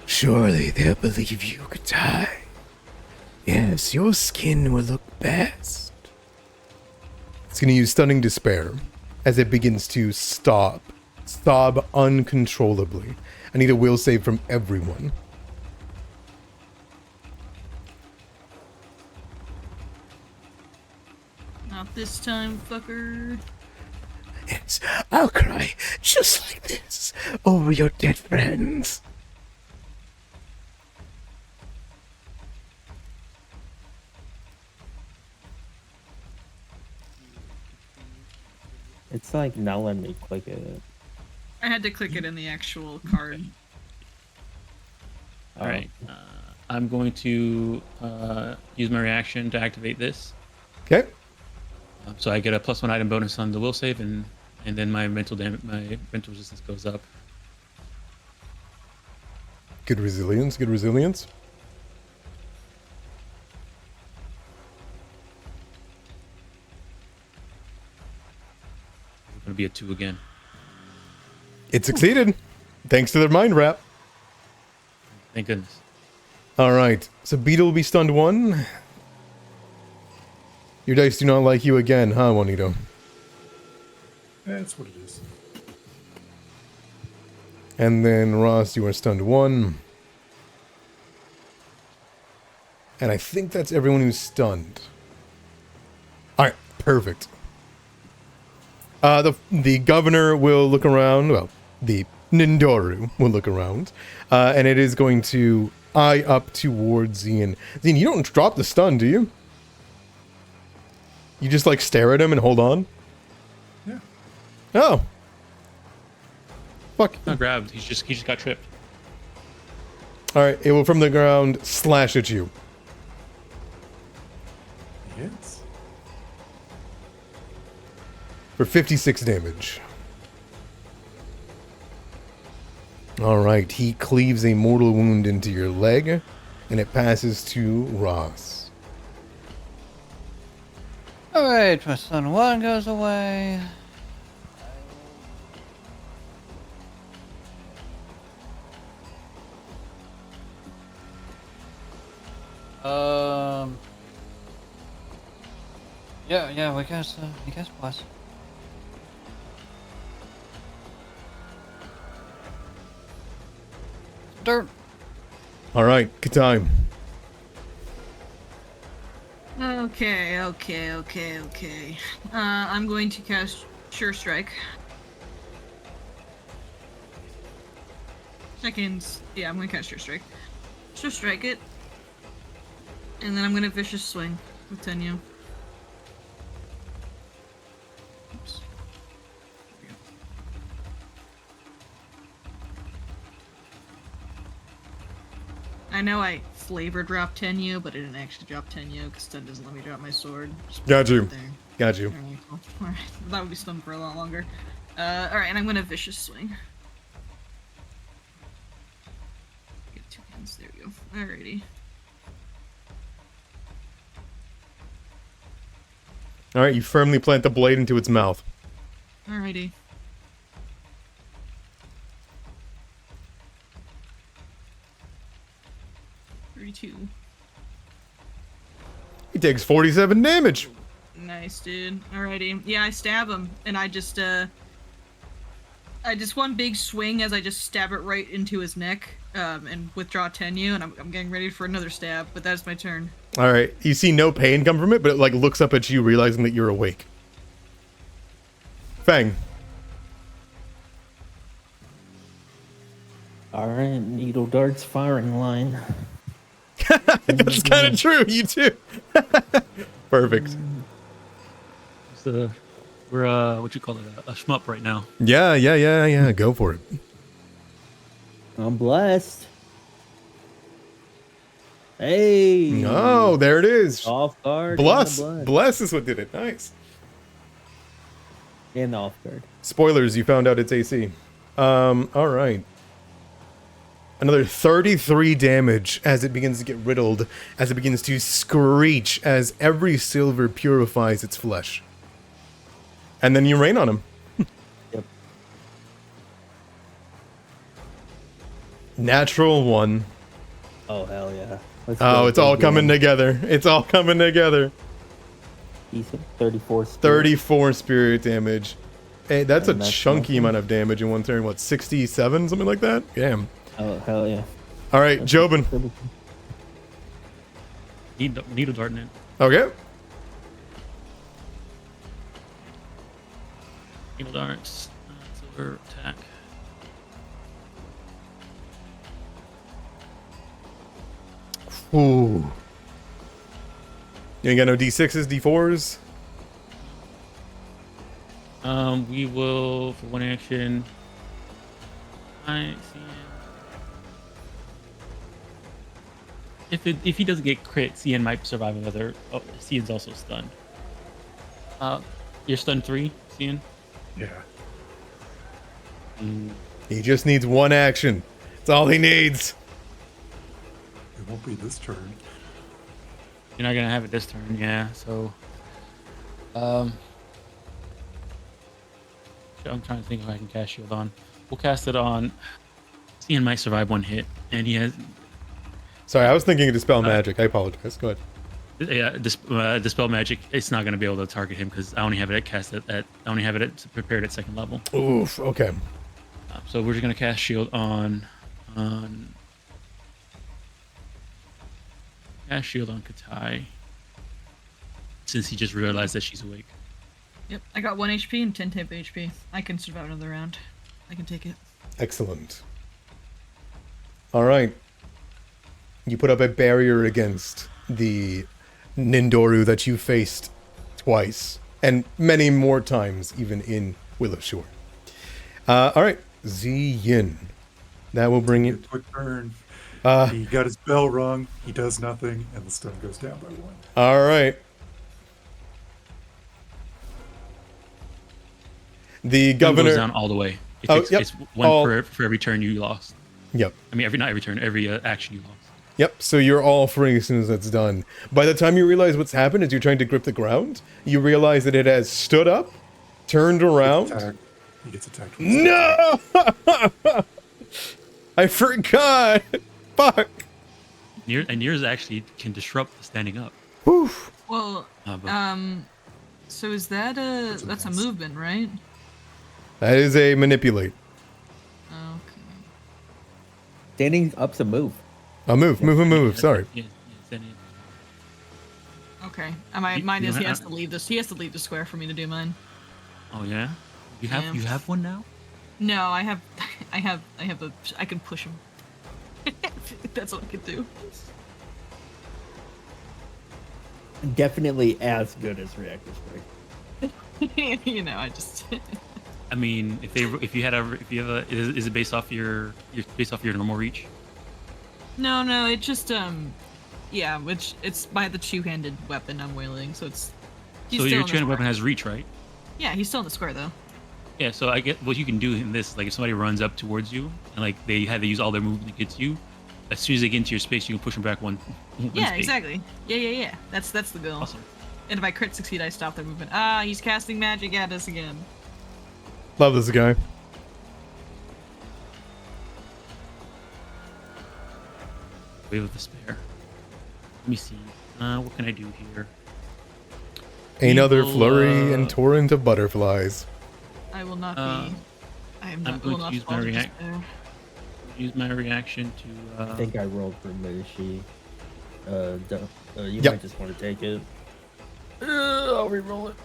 Surely they'll believe you could die. Yes, your skin will look best. It's going to use Stunning Despair as it begins to sob uncontrollably. I need a will save from everyone. Not this time, fucker. Yes, I'll cry just like this over your dead friends. It's like not letting me click it. I had to click it in the actual card. All right. I'm going to use my reaction to activate this. Okay. So I get a +1 item bonus on the will save, and then my mental resistance goes up. Good resilience, good resilience. It's going to be a 2 again. It succeeded. Thanks to their mind wrap. Thank goodness. All right. So Beetle will be stunned 1. Your dice do not like you again, huh, Juanito? That's what it is. And then Ross, you are stunned 1. And I think that's everyone who's stunned. All right, perfect. The governor will look around. Well, the Nindoru will look around, and it is going to eye up towards Zian. Zian, you don't drop the stun, do you? You just like stare at him and hold on. Yeah. Oh. Fuck. Not grabbed. He just got tripped. All right, it will from the ground slash at you. He hits. For 56 damage. Alright, he cleaves a mortal wound into your leg, and it passes to Ross. Alright, my son 1 goes away. Yeah, we guess plus. Dirt. Alright, good time. Okay. I'm going to cast Sure Strike. Seconds. Yeah, I'm going to cast Sure Strike. Sure Strike it. And then I'm going to Vicious Swing with Tenyu. Oops. I know I flavor dropped Tenyu, but I didn't actually drop Tenyu because Stun doesn't let me drop my sword. Just Got put it you. right there. Got you. Alright, cool. Alright, that would be stun for a lot longer. Alright, and I'm gonna vicious swing. Get 2 hands, there we go. Alrighty. All right, you firmly plant the blade into its mouth. Alrighty. He takes 47 damage. Nice, dude. Alrighty. Yeah, I stab him, and I just one big swing as I just stab it right into his neck, and withdraw Tenyu, and I'm getting ready for another stab, but that's my turn. All right, you see no pain come from it, but it like looks up at you, realizing that you're awake. Fang. All right, needle darts firing line. That's kind of true. You too. Perfect. So we're what you call it, a shmup right now. Yeah. Go for it. I'm blessed. Hey. Oh, there it is. Off guard. Bless. And the blood. Bless is what did it. Nice. And the off guard. Spoilers, you found out it's AC. All right. Another 33 damage as it begins to get riddled, as it begins to screech, as every silver purifies its flesh. And then you rain on him. Yep. Natural 1. Oh, hell yeah. Oh, it's all coming together. It's all coming together. Decent. 34 spirit. 34 spirit damage. Hey, that's And a that's chunky nothing. amount of damage in one turn. What, 67? Something like that? Damn. Oh, hell yeah. All right, Jobin. Needle darting it. Okay. Needle darts. Silver attack. Ooh. You ain't got no D6s, D4s? We will for one action. I see. If he doesn't get crit, Cian might survive another. Oh, Cian's also stunned. You're stunned 3, Cian. Yeah. He just needs one action. That's all he needs. It won't be this turn. You're not gonna have it this turn, yeah. So, I'm trying to think if I can cast shield on. We'll cast it on. Cian might survive 1 hit, and he has. Sorry, I was thinking of Dispel Magic. I apologize. Go ahead. Yeah, dispel magic. It's not gonna be able to target him because I only have it at cast at I only have it at prepared at 2nd level. Oof, okay. So we're just gonna cast shield on cast shield on Katai since he just realized that she's awake. Yep, I got 1 HP and 10 temp HP. I can survive another round. I can take it. Excellent. All right. You put up a barrier against the Nindoru that you faced twice, and many more times, even in Willowshore. All right, Ziyin. That will bring it. Quick turn. Uh, He got his bell rung. He does nothing, and the stun goes down by 1. all right. The Stun governor. goes down all the way. It Oh, takes, yep. It's 1 All- for every turn you lost. Yep. I mean, not every turn, every action you lost. Yep, so you're all free as soon as that's done. By the time you realize what's happened as you're trying to grip the ground, you realize that it has stood up, turned around. Attack. He gets attacked. No! I forgot! Fuck! Yours actually can disrupt the standing up. Whew. Well, But so is that that's a movement, right? That is a manipulate. Okay. Standing up's a move. A move. Sorry. Yeah, standing up. Okay. Mine You is don't he has have- to leave this. He has to leave the square for me to do mine. Oh yeah, you Yeah. have one now. No, I have I can push him. That's what I can do. Definitely as good as reactor strike. You know, I just. I mean, if you have a, is it based off your normal reach? No, it just yeah, which it's by the two-handed weapon I'm wielding, so it's. He's So still your in the two-handed square. weapon has reach, right? Yeah, he's still in the square though. Yeah, so I get what you can do in this. Like if somebody runs up towards you and like they had to use all their movement to get to you, as soon as they get into your space, you can push them back one Yeah, space. exactly. Yeah. That's the goal. Awesome. And if I crit succeed, I stop their movement. Ah, he's casting magic at us again. Love this guy. Wave of despair. Let me see. What can I do here? Another will, flurry and torrent of butterflies. I will not be. I am I'm not. going Will to not use fall my to react. despair. Use my reaction to. I think I rolled for Mushi. You Yep. might just want to take it. I'll re-roll it.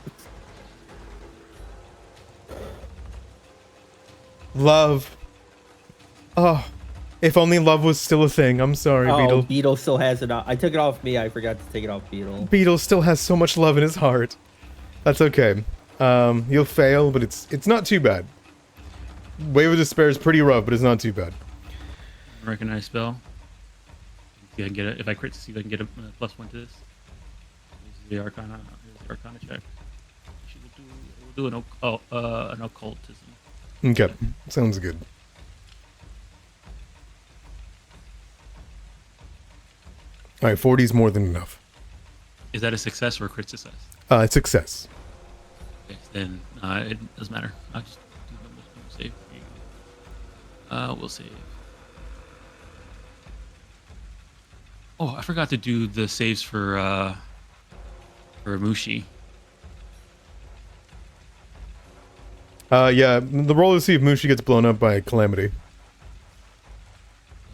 Love. Oh, if only love was still a thing. I'm sorry, Oh, Beetle. Beetle still has it. I took it off me. I forgot to take it off Beetle. Beetle still has so much love in his heart. That's okay. You'll fail, but it's not too bad. Wave of Despair is pretty rough, but it's not too bad. Recognize spell. See if I can get it. If I crit, see if I can get a +1 to this. This is the Arcana. Here's the Arcana check. We'll do an occultism. Okay, sounds good. All right, 40 is more than enough. Is that a success or a crit success? Success. Okay, then it doesn't matter. I'll just do the save. There you go. We'll save. Oh, I forgot to do the saves for Mushi. Yeah, the roll to see if Mushi gets blown up by a calamity.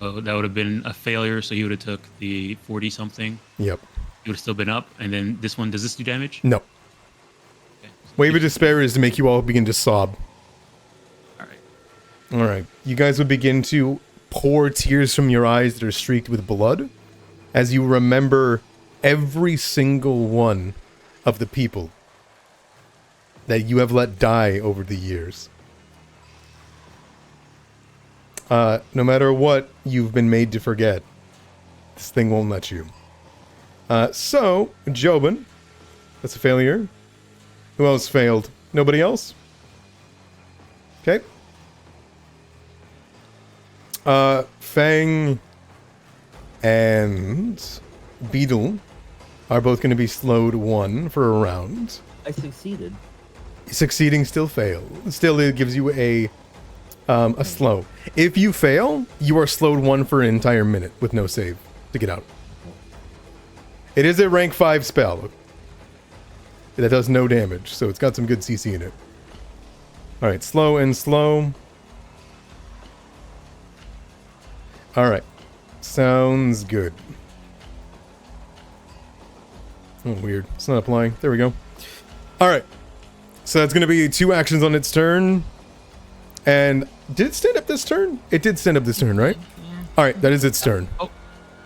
Oh, that would have been a failure, so you would have took the 40 something. Yep. You would have still been up, and then this one, does this do damage? No. Okay. Wave of Despair is to make you all begin to sob. All right. All right. You guys would begin to pour tears from your eyes that are streaked with blood as you remember every single one of the people that you have let die over the years. No matter what you've been made to forget, this thing won't let you. So, Jobin, that's a failure. Who else failed? Nobody else? Okay. Fang and Beetle are both going to be slowed 1 for a round. I succeeded. Succeeding still fail. Still, it gives you a slow. If you fail, you are slowed 1 for an entire minute with no save to get out. It is a rank 5 spell that does no damage, so it's got some good CC in it. All right, slow and slow. All right, sounds good. Oh, weird. It's not applying. There we go. All right. So that's going to be 2 actions on its turn. And did it stand up this turn? It did stand up this turn, right? Yeah. All right, that is its turn. Oh,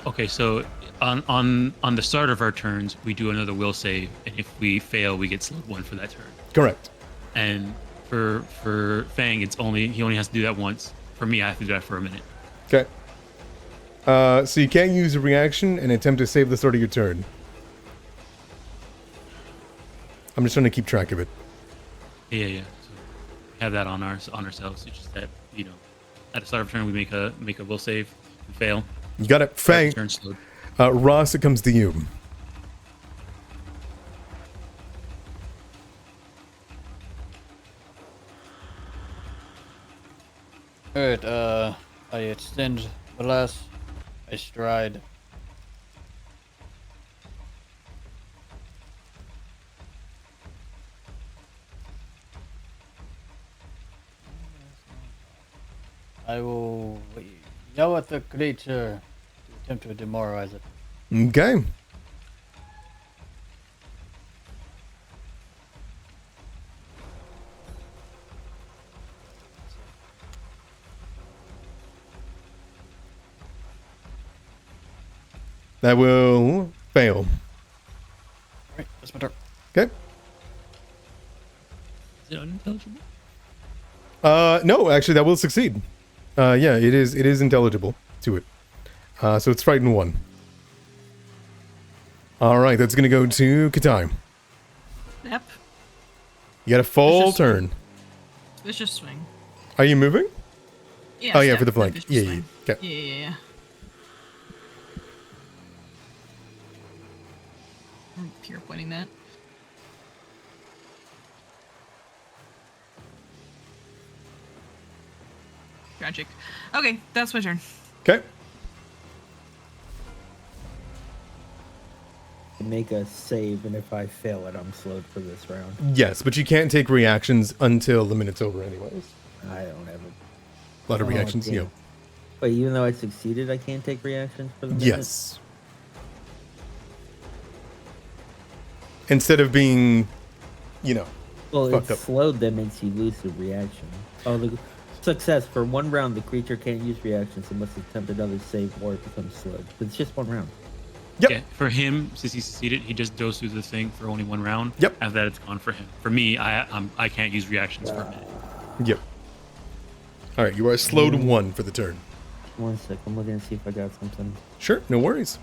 okay. So on the start of our turns, we do another will save, and if we fail, we get slowed 1 for that turn. Correct. And for Fang, he only has to do that once. For me, I have to do that for a minute. Okay. So you can't use a reaction and attempt to save the start of your turn. I'm just trying to keep track of it. Yeah. So we have that on ourselves. It's just that at the start of turn we make a will save, and fail. You got it. Fang. Turn slowed. Ross, it comes to you. Alright, I extend the last. I stride. I will yell at the creature to attempt to demoralize it. Okay. That will fail. Alright, that's my turn. Okay. Is it unintelligible? No, actually, that will succeed. Yeah, it is intelligible to it. So it's frightened 1. All right, that's going to go to Katai. Yep. You got a full just- turn. Vicious swing. Are you moving? Yeah. Oh, yeah, step, for the step, flank. vicious Yeah, swing. yeah. Okay. Yeah. I'm pure pointing that. Tragic. Okay, that's my turn. Okay. Make a save, and if I fail it, I'm slowed for this round. Yes, but you can't take reactions until the minute's over anyways. I don't have A lot of Oh, reactions, damn. yeah. Wait, even though I succeeded, I can't take reactions for the minute? Yes. Instead of being, Well, fucked it's up. slowed that makes you lose the reaction. Oh, the success. For 1 round, the creature can't use reactions unless attempt another save or it becomes slowed. But it's just 1 round. Yep. Yeah, for him, since he succeeded, he just goes through the thing for only 1 round. Yep. After that, it's gone for him. For me, I can't use reactions for a minute. Yep. All right, you are slowed 1 for the turn. 1 sec. I'm looking to see if I got something. Sure, no worries.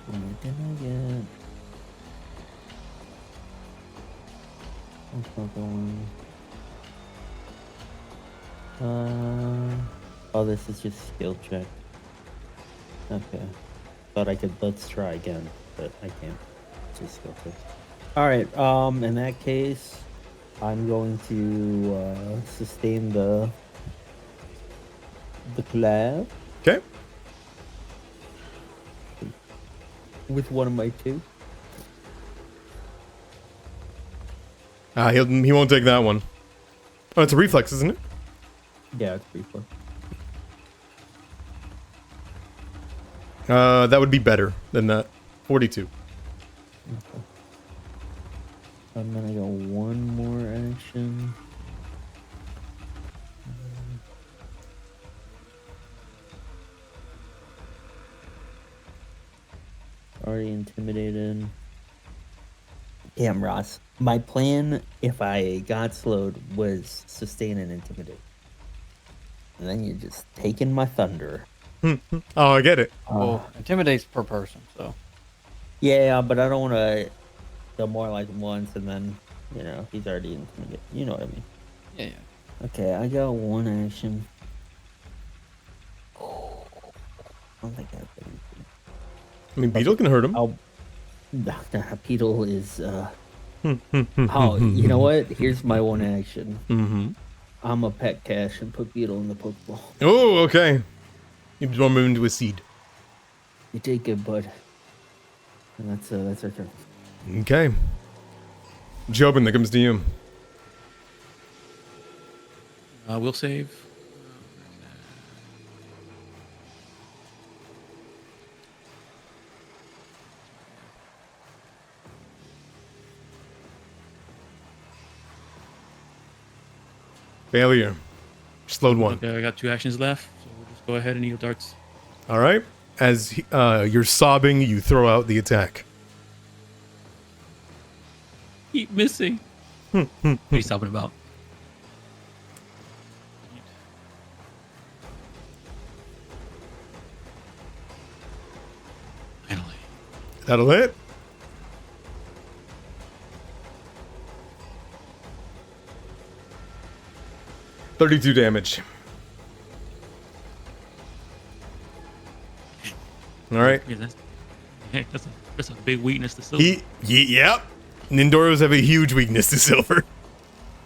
What did I get? That's not the one. Oh, this is just skill check. Okay. Thought I could, let's try again, but I can't. It's just skill check. Alright, in that case, I'm going to, sustain the clav Okay. with one of my 2. He won't take that one. Oh, it's a reflex, isn't it? Yeah, it's pretty fun. That would be better than that. 42. Okay. I'm gonna go 1 more action. Already intimidated. Damn, Ross. My plan, if I got slowed, was sustain and intimidate. And then you're just taking my thunder. Oh, I get it. Well, intimidates per person, so. Yeah, but I don't want to demoralize him once and then, he's already intimidated. You know what I mean? Yeah. Okay, I got 1 action. I don't think I have anything. I mean, Beetle can hurt him. Oh, Beetle is, oh, you know what? Here's my 1 action. Mm-hmm. I'm a pet cache and put Beetle in the Pokeball. Oh, okay. You draw him into a seed. You did good, bud. And that's our turn. Okay. Jobin, that comes to you. We'll save. Failure. Slowed 1. Okay, I got 2 actions left, so we'll just go ahead and heal darts. All right. As you're sobbing, you throw out the attack. Keep missing. What are you talking about? Finally. That'll hit. $32 damage. All right. Yeah, that's a big weakness to silver. Yep. Nindoros have a huge weakness to silver.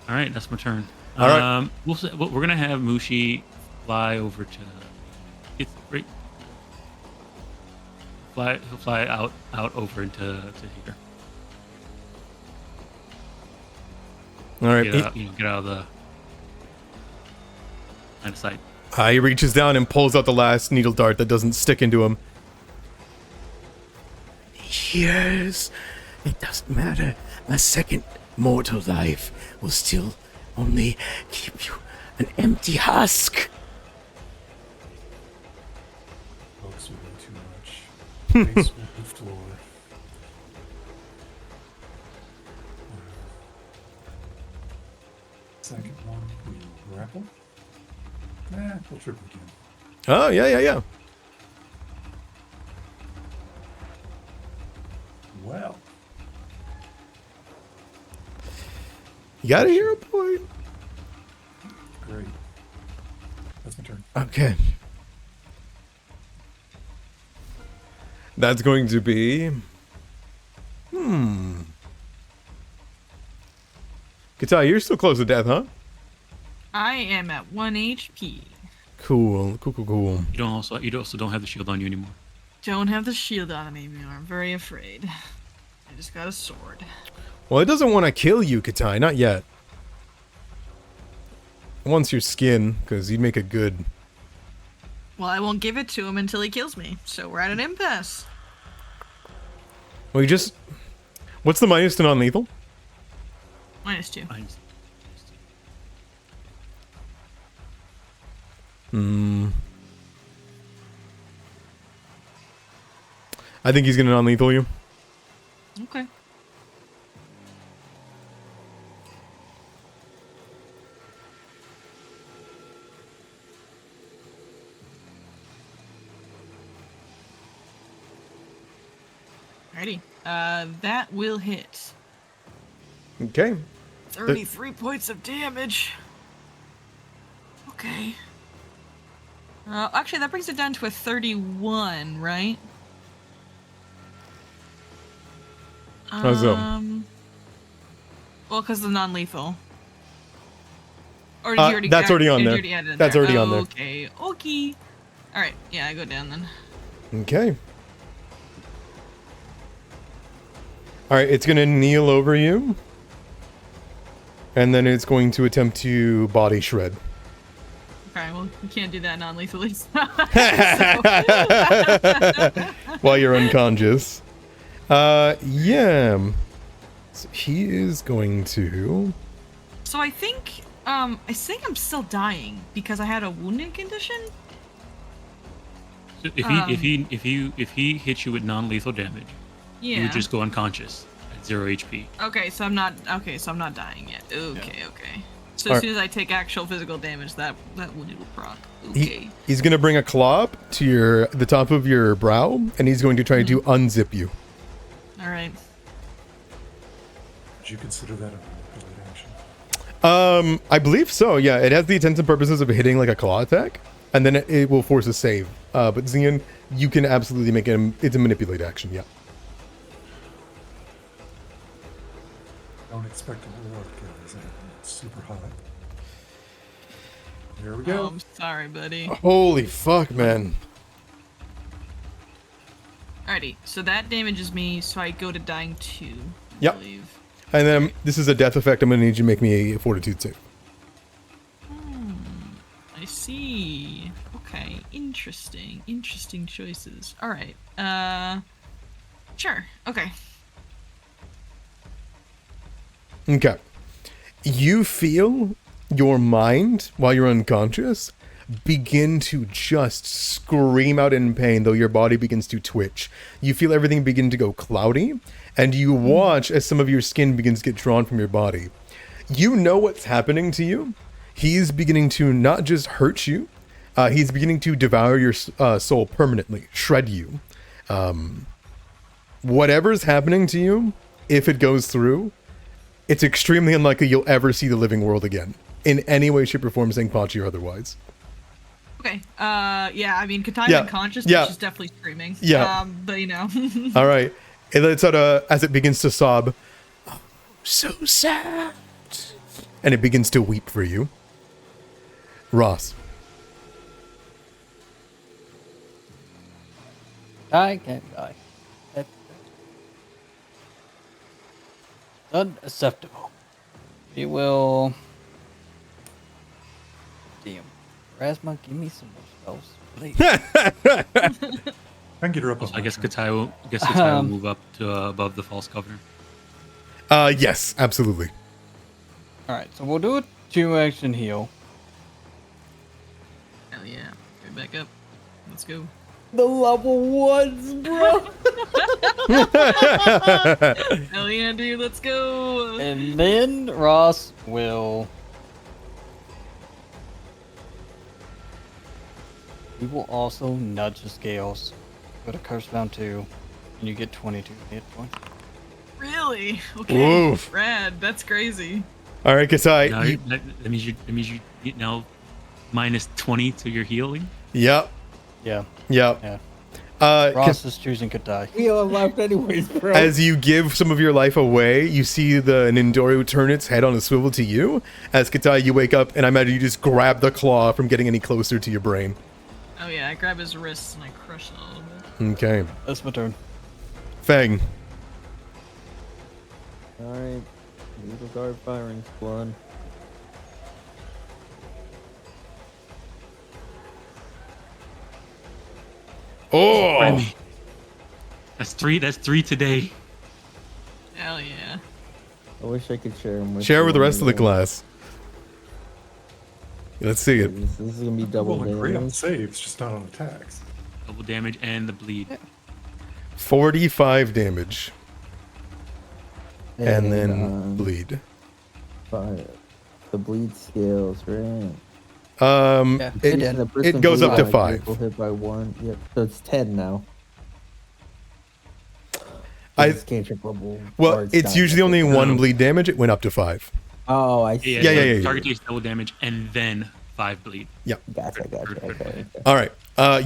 All right, that's my turn. All right. We're gonna have Mushi fly over to. It's right. He'll fly out over into here. All right. Get out of the line of sight. He reaches down and pulls out the last needle dart that doesn't stick into him. Yes, it doesn't matter. A second mortal life will still only keep you an empty husk. Folks are way too much. Basement and floor. Second one, we grapple. We'll triple again. Oh, yeah. Well, You got a hero point. great. That's my turn. Okay. That's going to be... Katai, you're still close to death, huh? I am at 1 HP. Cool. You also don't have the shield on you anymore. Don't have the shield on me anymore. I'm very afraid. I just got a sword. Well, it doesn't want to kill you, Katai. Not yet. It wants your skin, because you'd make a good... Well, I won't give it to him until he kills me. So we're at an impasse. Well, you just... What's the minus to non-lethal? -2. I think he's going to non-lethal you. Okay. Alrighty. That will hit. Okay. 33 points of damage. Okay. Actually, that brings it down to a 31, right? How's that? Well, because of non-lethal. Or did you already? That's already on there. That's already on there. Okay. Okay. All right. Yeah, I go down then. Okay. All right, it's going to kneel over you. And then it's going to attempt to body shred. Okay, well, you can't do that non-lethally. While you're unconscious. Yeah. So he is going to... So I think I'm still dying because I had a wounding condition. So if he hits you with non-lethal damage, Yeah. you would just go unconscious at 0 HP. Okay, so I'm not dying yet. Okay. So All as right. soon as I take actual physical damage, that wounded will proc. Okay. He's going to bring a claw up to the top of your brow, and he's going to try to unzip you. All right. Would you consider that a manipulate action? I believe so, yeah. It has the intents and purposes of hitting like a claw attack, and then it will force a save. But Xian, you can absolutely make it. It's a manipulate action, yeah. Don't expect a war, guys. It's super hot. There we Oh, go. I'm sorry, buddy. Holy fuck, man. Alrighty, so that damages me, so I go to dying 2. Yep. I believe. And then this is a death effect. I'm going to need you to make me a fortitude save. I see. Okay, interesting. Interesting choices. Alright. Sure. Okay. Okay. You feel your mind, while you're unconscious, begin to just scream out in pain, though your body begins to twitch. You feel everything begin to go cloudy, and you watch as some of your skin begins to get drawn from your body. You know what's happening to you. He's beginning to not just hurt you, he's beginning to devour your soul permanently, shred you. Whatever's happening to you, if it goes through, it's extremely unlikely you'll ever see the living world again, in any way, shape, or form, Pachi or otherwise. Okay. Yeah, I mean, Katai's Yeah, unconscious, yeah. but she's definitely screaming. Yeah. But you know. All right. It lets out as it begins to sob, So sad. and it begins to weep for you. Ross. I can't die. That's unacceptable. We will. Damn. Rasma, give me some more spells, please. I can get her up. Also, on I guess my turn. Katai will move up to above the false governor. Yes, absolutely. Alright, so we'll do a 2-action heal. Hell yeah. Right back up. Let's go. The level ones, bro! Hell yeah, dude. Let's go. And then Ross will We will also nudge the scales. Go to curse bound 2, and you get 22 hit points. Really? Okay. Oof. Rad. That's crazy. All right, Katai. Now, that means you get now minus 20 to your healing. Yep. Yeah. Yep. Yeah. Uh, Ross is choosing Katai. We all left anyways, bro. as you give some of your life away, you see the Nindoru turn its head on a swivel to you. As Katai, you wake up, and I imagine you just grab the claw from getting any closer to your brain. Oh yeah, I grab his wrists and I crush it a little bit. Okay. That's my turn. Fang. Alright. Needle guard firing squad. Oh! Remy. That's three today. Hell yeah. I wish I could share them with Share with the you, rest of the but class. Let's see it. This is gonna be double Rolling great on damage. saves, just not on attacks. Double damage and the bleed. 45 damage. And then bleed. The bleed scales, right? Yeah, And the person it goes up to bleeding, 5. critical hit by 1. Yep, so it's 10 now. I- cantrip level. Well, or it's not. usually only 1 bleed damage. It went up to 5. Oh, I see. Yeah. Target takes double damage and then 5 bleed. Gotcha. Okay. All right.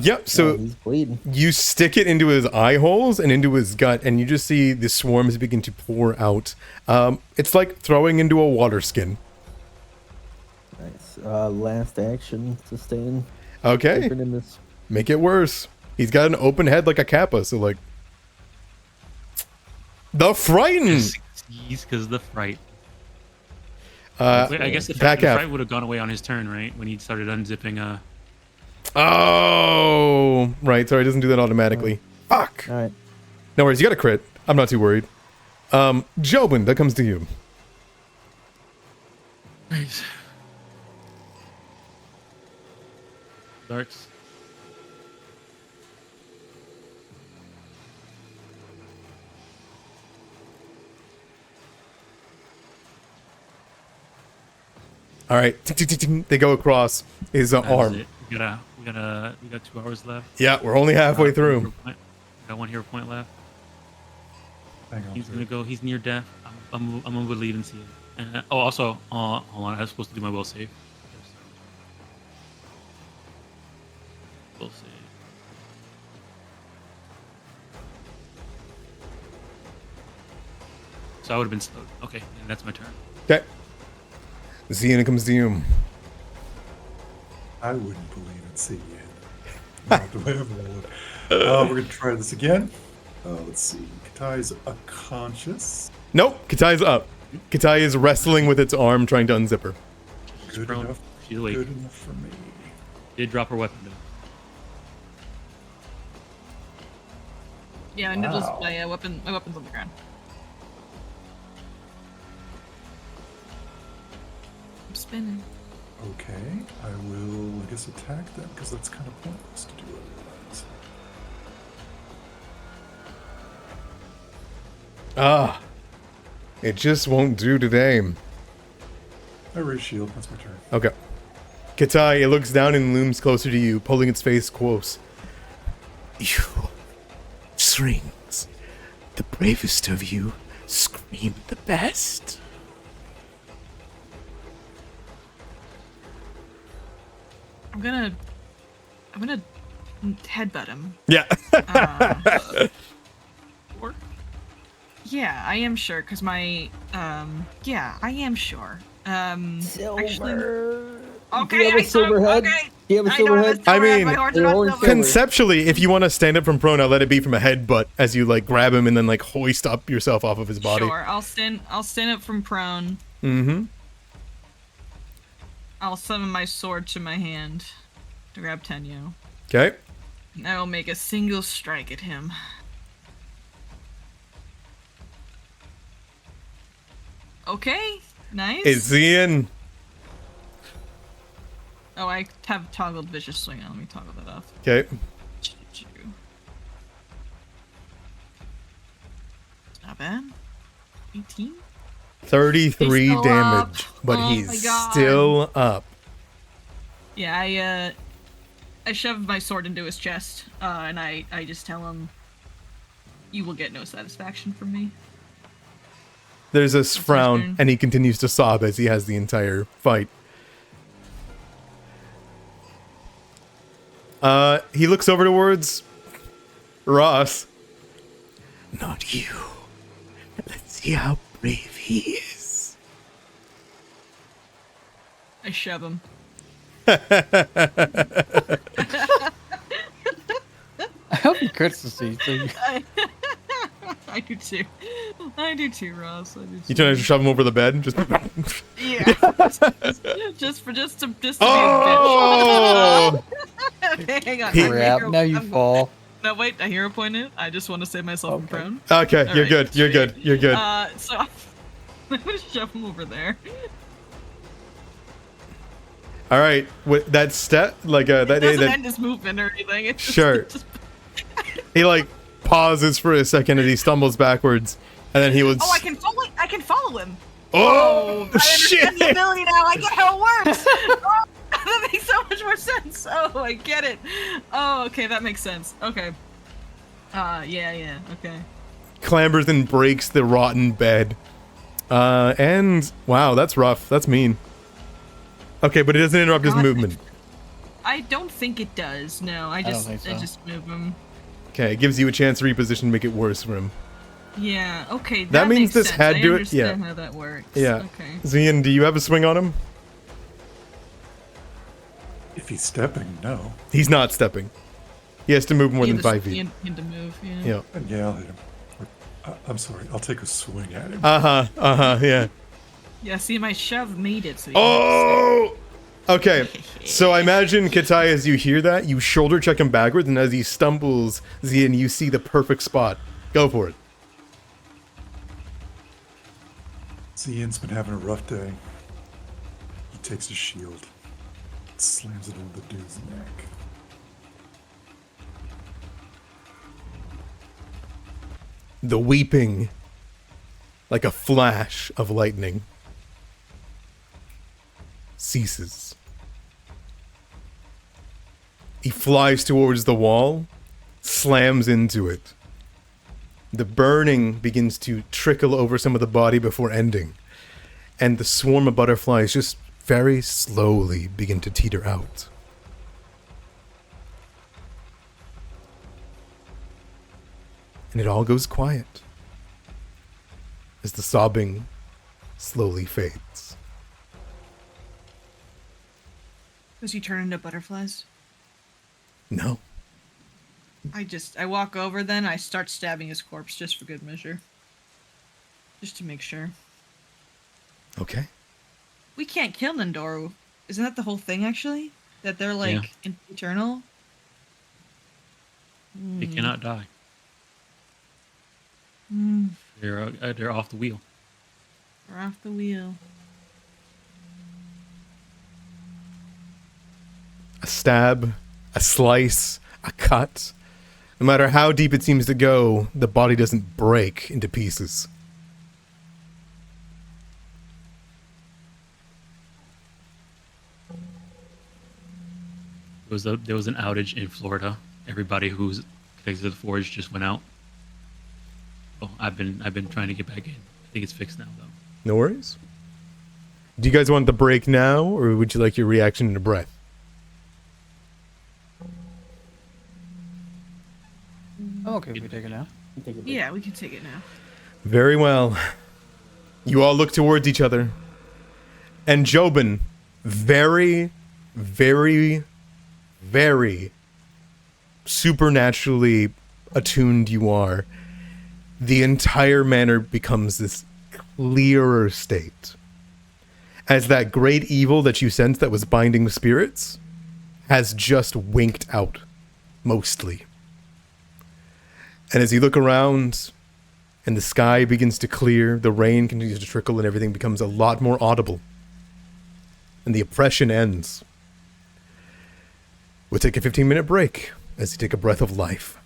Yep. So Yeah, he's bleeding. you stick it into his eye holes and into his gut, and you just see the swarms begin to pour out. It's like throwing into a water skin. Nice. Last action, sustain. Okay. Open in this. Make it worse. He's got an open head like a kappa, so like the frightened. Seize because of the fright. Uh, Wait, I guess the back half. fright would have gone away on his turn, right? When he started unzipping. Oh, right. Sorry, it doesn't do that automatically. Fuck. All right. No worries. You got a crit. I'm not too worried. Jobin, that comes to you. Nice. Darts. All right. Tick, tick, tick, tick. They go across his That is arm. it. We got 2 hours left. Yeah, we're only halfway through. Got 1 hero point left. Hang on. He's gonna go. He's near death. I'm gonna believe and see it. Oh, also, hold on. I was supposed to do my will save. Will save. So I would have been slowed. Okay, and that's my turn. Okay. Xena comes to you. I wouldn't believe it, see it. Not the way I've rolled. We're gonna try this again. Let's see. Katai's unconscious. Nope. Katai's up. Katai is wrestling with its arm, trying to unzip her. Good prone. enough. She's awake. Good enough for me. Did drop her weapon though. Yeah, my Wow. nipples, my weapon's on the ground. I'm spinning. Okay, I will, I guess, attack them because that's kind of pointless to do otherwise. Ah. It just won't do today. I raise shield. That's my turn. Okay. Katai, it looks down and looms closer to you, pulling its face close. You strings. The bravest of you scream the best. I'm gonna headbutt him. Yeah. Or? Yeah, I am sure, cause my yeah, I am sure. Actually, okay, Do you have a silver head? okay. Do you have a I silver don't have head? a silver I head, mean, my horns are your not horns silver. silver. Conceptually, if you want to stand up from prone, I'll let it be from a headbutt as you like grab him and then like hoist up yourself off of his body. Sure, I'll stand up from prone. Mm-hmm. I'll summon my sword to my hand to grab Tenyo. Okay. And I will make a single strike at him. Okay, nice. It's Ian. Oh, I have toggled vicious swing on. Let me toggle that off. Okay. Not bad. 18? 33 He's still damage, up. but Oh he's my God. still up. Yeah, I shove my sword into his chest, and I just tell him, "You will get no satisfaction from me." There's a his frown, turn. and he continues to sob as he has the entire fight. He looks over towards Ross. Not you. Let's see how brave he is. I shove him. I hope he crits the seat. So you... I do too. I do too, Ross. I do too. You trying to shove him over the bed? Just Yeah. just to be oh! a bitch. Okay, hang on. Crap, now you fall. No, wait. I hero point it. I just want to save myself from prone. Okay, All you're right, good. You're sweet. good. You're good. So I'm gonna shove him over there. All right, with that step, like It that. doesn't that end his movement or anything. It's just, Sure. it just- he like pauses for a second and he stumbles backwards, and then he would. Oh, I can follow him. Oh, I shit! understand the ability now. I get how it works. Oh, that makes so much more sense. Oh, I get it. Oh, okay, that makes sense. Okay. Yeah. Okay. Clambers and breaks the rotten bed. And wow, that's rough. That's mean. Okay, but it doesn't interrupt his God. movement. I don't think it does. No, I don't just think so. move him. Okay, it gives you a chance to reposition, make it worse for him. Yeah. Okay. That means makes this sense. had I to- understand yeah. how that works. Yeah. Okay. Zian, do you have a swing on him? If he's stepping, no. He's not stepping. He has to move more than 5 feet. He had to move. Yeah. Yeah. And yeah, I'll hit him. I'm sorry. I'll take a swing at him. Yeah. Yeah. See, my shove made it. So he Oh! Okay, so I imagine, Katai, as you hear that, you shoulder check him backwards, and as he stumbles, Zian, you see the perfect spot. Go for it. Ian's been having a rough day. He takes his shield, slams it into the dude's neck. The weeping, like a flash of lightning, ceases. He flies towards the wall, slams into it. The burning begins to trickle over some of the body before ending, and the swarm of butterflies just very slowly begin to teeter out. And it all goes quiet as the sobbing slowly fades. Does he turn into butterflies? No. I walk over then, I start stabbing his corpse just for good measure. Just to make sure. Okay. We can't kill Nandoru. Isn't that the whole thing, actually? That they're, like, eternal? They cannot die. Hmm. They're off the wheel. We're off the wheel. A stab, a slice, a cut. No matter how deep it seems to go, the body doesn't break into pieces. There was an outage in Florida. Everybody who's connected to the forge just went out. Oh, I've been trying to get back in. I think it's fixed now though. No worries. Do you guys want the break now, or would you like your reaction in a breath? Oh, okay, we take it now. Yeah, we can take it now. Very well. You all look towards each other. And Jobin, very, very, very supernaturally attuned you are. The entire manor becomes this clearer state. As that great evil that you sensed that was binding spirits has just winked out, mostly. And as you look around and the sky begins to clear, the rain continues to trickle, and everything becomes a lot more audible. And the oppression ends. We'll take a 15-minute break as you take a breath of life.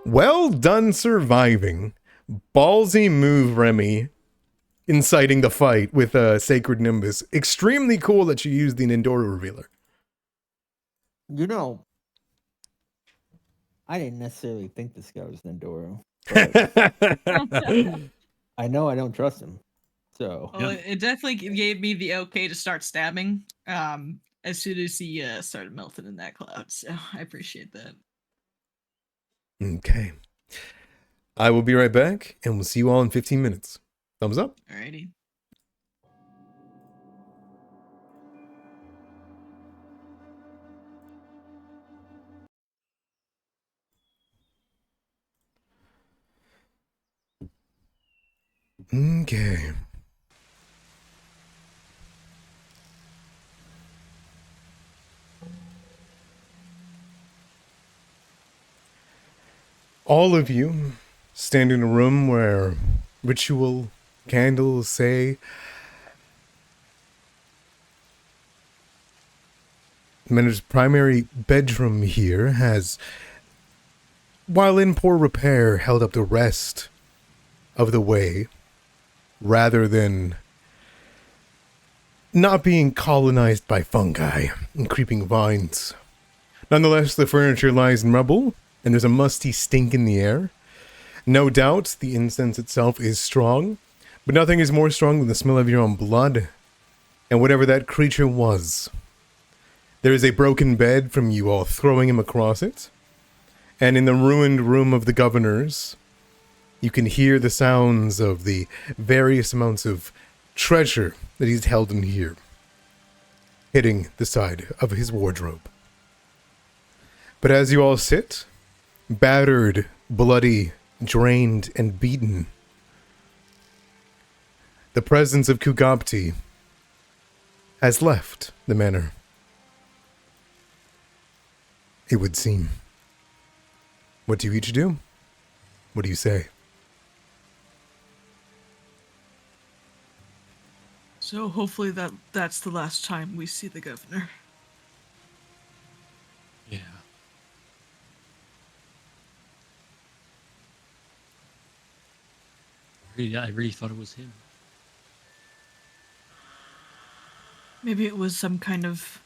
Well done surviving. Ballsy move, Remy. inciting the fight with a Sacred Nimbus. Extremely cool that you used the Nindoru revealer. You know, I didn't necessarily think this guy was Nindoro. But I know I don't trust him. So Well, it definitely gave me the okay to start stabbing as soon as he started melting in that cloud. So I appreciate that. Okay. I will be right back, and we'll see you all in 15 minutes. Thumbs up. Alrighty. Okay. All of you stand in a room where ritual candles say Menor's primary bedroom here has, while in poor repair, held up the rest of the way rather than not being colonized by fungi and creeping vines. Nonetheless, the furniture lies in rubble, and there's a musty stink in the air. No doubt, the incense itself is strong, but nothing is more strong than the smell of your own blood, and whatever that creature was. There is a broken bed from you all throwing him across it, and in the ruined room of the governors, you can hear the sounds of the various amounts of treasure that he's held in here, hitting the side of his wardrobe. But as you all sit, battered, bloody, drained, and beaten, the presence of Kugapti has left the manor. It would seem. What do you each do? What do you say? So hopefully that's the last time we see the governor. Yeah. I really thought it was him. Maybe it was some kind of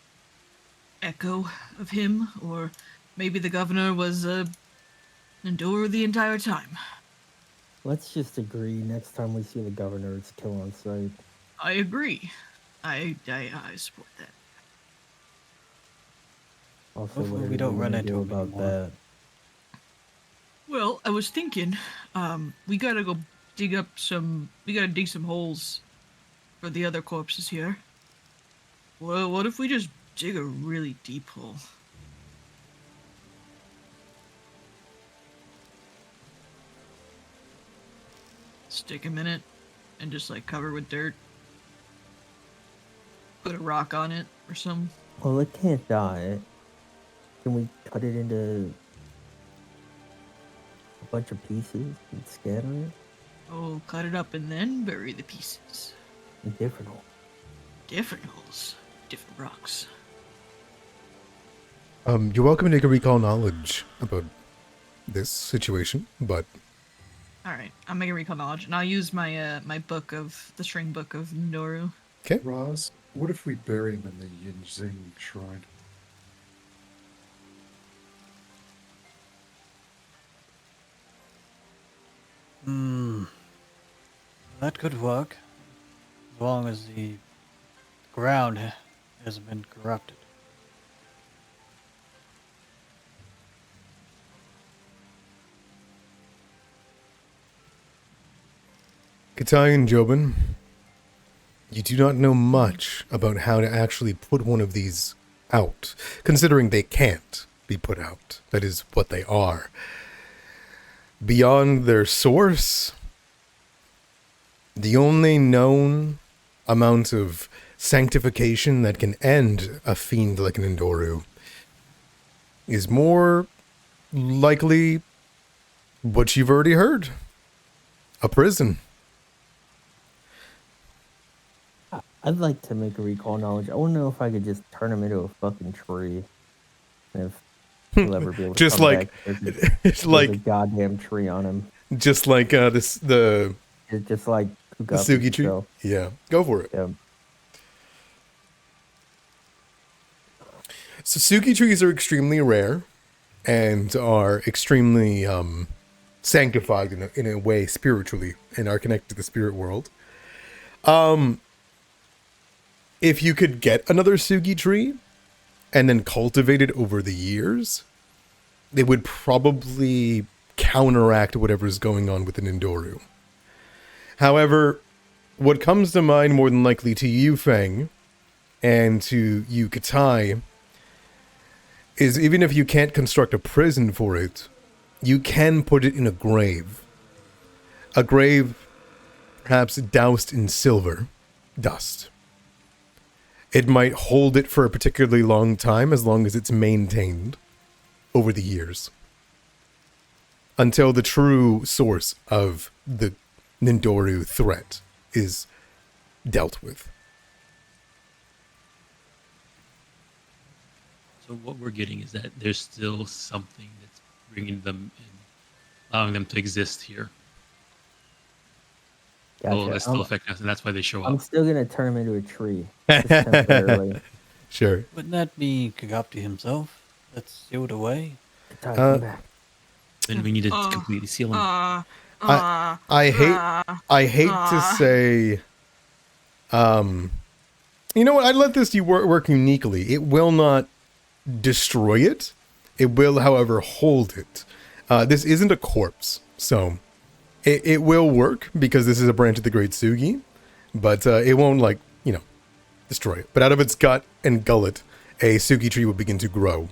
echo of him, or maybe the governor was Nindoro the entire time. let's just agree next time we see the governor, it's kill on sight. I agree. I support that. Also, Hopefully whatever we don't you run wanna into do him about anymore. that. Well, I was thinking, we gotta go dig up some. We gotta dig some holes for the other corpses here. Well, what if we just dig a really deep hole? Stick him in it, and just like cover with dirt. Put a rock on it or something. Well, it can't die. Can we cut it into a bunch of pieces and scatter it? Oh, cut it up and then bury the pieces. In different holes. Different holes, different rocks. You're welcome to take a recall knowledge about this situation, but All right, I'm making recall knowledge, and I'll use my my book of the string book of Noru. okay. Roz, what if we bury him in the Yinzing shrine? That could work. As long as the ground hasn't been corrupted. Katai and Jobin, you do not know much about how to actually put one of these out, considering they can't be put out. That is what they are. Beyond their source, the only known amount of sanctification that can end a fiend like an Endoru is more likely what you've already heard. A prison. I'd like to make a recall knowledge. I want to know if I could just turn him into a fucking tree. And if he'll ever be able to Just come like- back. It's There's like a goddamn tree on him. just like the It's just like Who The got this Sugi tree? spell. Yeah. Go for it. Yeah. So Sugi trees are extremely rare and are extremely sanctified in a way spiritually and are connected to the spirit world. If you could get another Sugi tree and then cultivate it over the years, they would probably counteract whatever's going on with an Indoru. However, what comes to mind more than likely to you, Feng, and to you, Katai, is even if you can't construct a prison for it, you can put it in a grave. A grave perhaps doused in silver dust. It might hold it for a particularly long time as long as it's maintained over the years. Until the true source of the Nindoru threat is dealt with. So what we're getting is that there's still something that's bringing them in, allowing them to exist here. Oh, Gotcha. that's still affecting us, and that's why they show I'm up. still gonna turn him into a tree. Just temporarily. Sure. Wouldn't that be Kagopti himself that's sealed away? Katai, come back. Then we need to completely seal him. I hate to say, you know what? I'd let this work uniquely. It will not destroy it. It will, however, hold it. This isn't a corpse, so it will work because this is a branch of the Great Sugi, but it won't, like, destroy it. But out of its gut and gullet, a Sugi tree will begin to grow.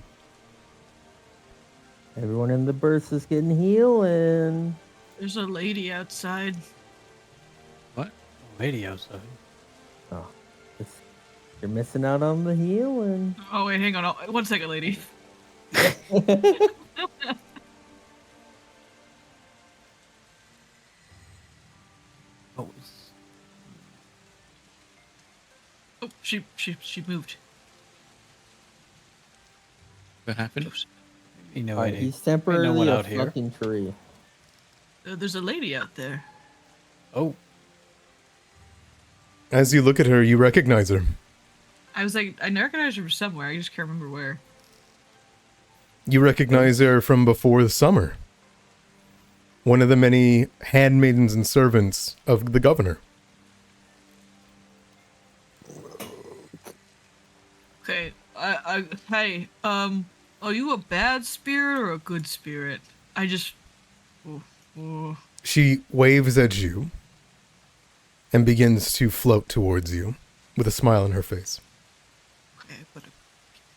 Everyone in the burst is getting healing. There's a lady outside. What? Lady outside. Oh, you're missing out on the healing. Oh wait, hang on. 1 second, lady. Oh, Oh, she moved. What happened? you know, Alright, I he's no temporarily one a out here. fucking tree. There's a lady out there. Oh, As you look at her, you recognize her. I was like, I recognize her from somewhere. I just can't remember where. You recognize her from before the summer. One of the many handmaidens and servants of the governor. Okay. Hey. Are you a bad spirit or a good spirit? I just. Oh. She waves at you and begins to float towards you with a smile on her face. Okay, but I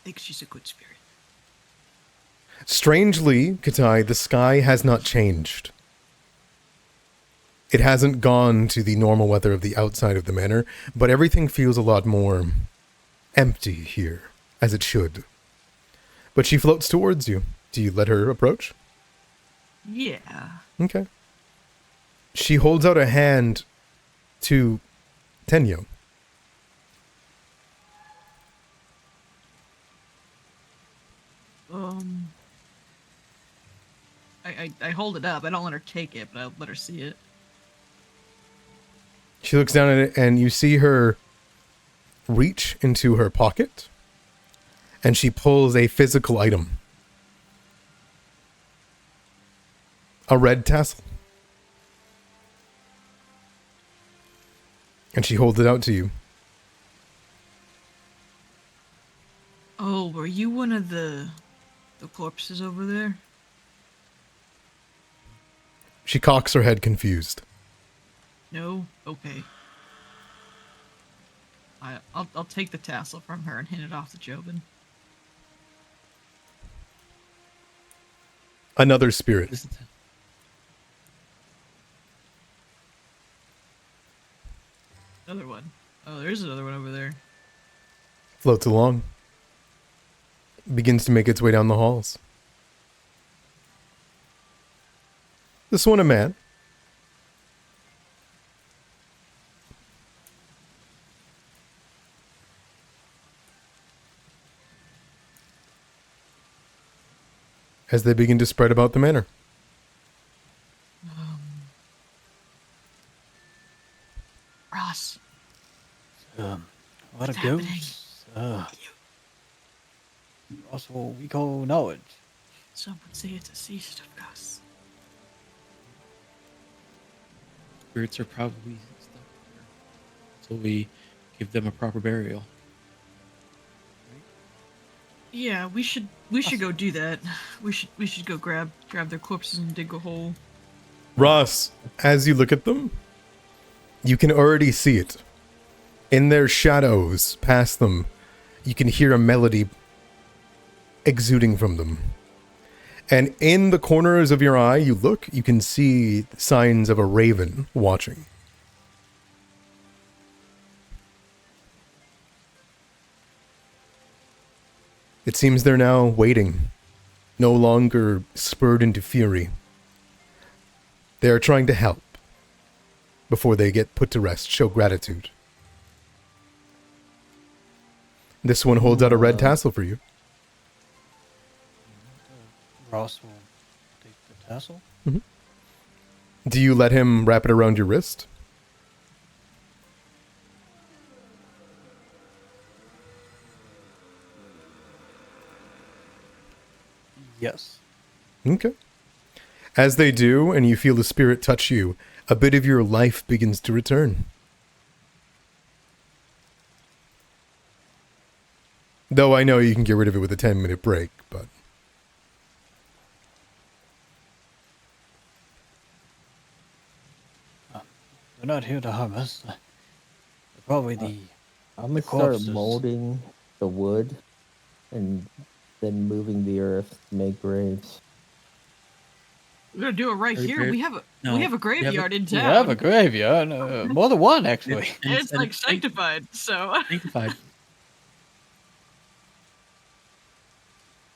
think she's a good spirit. Strangely, Katai, the sky has not changed. It hasn't gone to the normal weather of the outside of the manor, but everything feels a lot more empty here, as it should. But she floats towards you. Do you let her approach? Yeah. Okay. She holds out a hand to Tenyo. I hold it up. I don't let her take it, but I let her see it. She looks down at it, and you see her reach into her pocket, and she pulls a physical item. A red tassel. And she holds it out to you. Oh, were you one of the corpses over there? She cocks her head confused. No? Okay. I'll take the tassel from her and hand it off to Jobin. Another spirit. Another one. Oh, there's another one over there. Floats along. Begins to make its way down the halls. This one a man. As they begin to spread about the manor. A lot of happening? ghosts. Also, what we call knowledge. Some would say it's a season of ghosts. Spirits are probably stuck there. So we give them a proper burial. Yeah, we should go do that. We should go grab their corpses and dig a hole. Ross, as you look at them, you can already see it. In their shadows, past them, you can hear a melody exuding from them. And in the corners of your eye, you can see signs of a raven watching. It seems they're now waiting, no longer spurred into fury. They are trying to help before they get put to rest, show gratitude. This one holds out a red tassel for you. Ross will take the tassel. Do you let him wrap it around your wrist? Yes. Okay. As they do, and you feel the spirit touch you, a bit of your life begins to return. Though I know you can get rid of it with a 10-minute break, but... They're not here to harm us. They're probably the I'm gonna start corpses. molding the wood, and then moving the earth to make graves. We're gonna do it right Are you here. prepared? We have a No, we have a we have a- graveyard in We town. have a graveyard. More than one, actually. And It's like sanctified. So sanctified.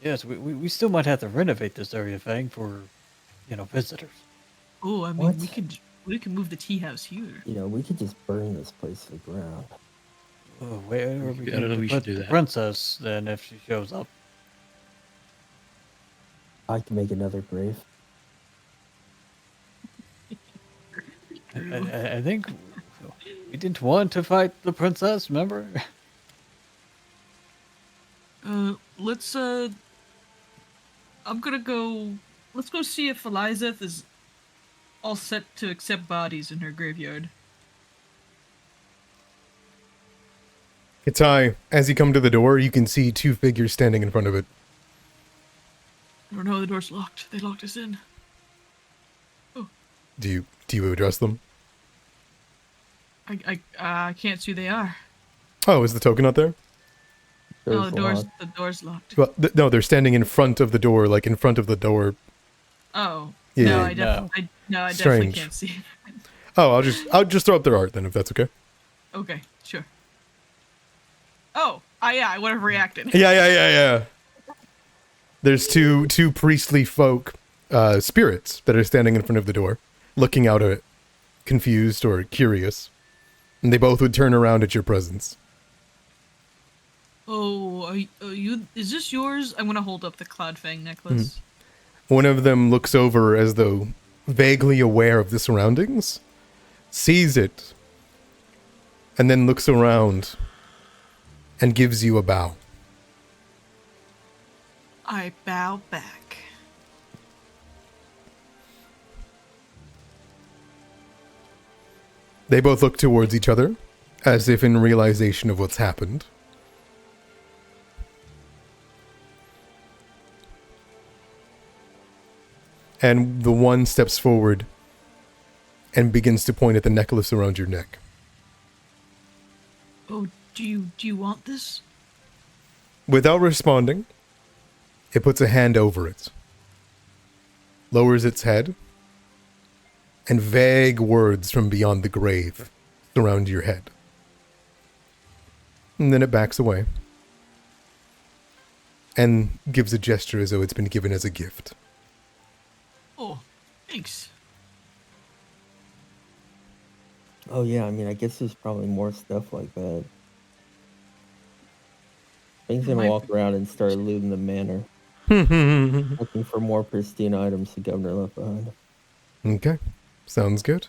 Yes, we still might have to renovate this area thing for, visitors. oh, I mean, What? we can move the tea house here. You know, we could just burn this place to the ground. Oh, where are we I don't going know to we should put do the that. princess then if she shows up? I can make another grave. I think we didn't want to fight the princess, remember? Let's I'm gonna go. Let's go see if Elizabeth is all set to accept bodies in her graveyard. Kitai, as you come to the door, you can see two figures standing in front of it. I don't know. The door's locked. They locked us in. Do you address them? I can't see who they are. Oh, is the token not there? No, Door's the door's locked. Well, no, they're standing in front of the door, like in front of the door. Oh. Yeah. No, Yeah. I definitely Strange. can't see. Oh, I'll just throw up their art then, if that's okay. Okay, sure. Oh, yeah, I would have reacted. Yeah. There's two priestly folk spirits that are standing in front of the door, looking out at it, confused or curious. And they both would turn around at your presence. Oh, are you? Is this yours? I'm gonna hold up the Cloudfang necklace. One of them looks over as though vaguely aware of the surroundings, sees it, and then looks around and gives you a bow. I bow back. They both look towards each other, as if in realization of what's happened. And the one steps forward and begins to point at the necklace around your neck. Oh, do you want this? Without responding, it puts a hand over it, lowers its head, and vague words from beyond the grave surround your head. And then it backs away and gives a gesture as though it's been given as a gift. Oh, thanks. Oh yeah, I mean, I guess there's probably more stuff like that. Things gonna Might walk around and start looting the manor, Okay, looking for more pristine items the governor left behind. sounds good.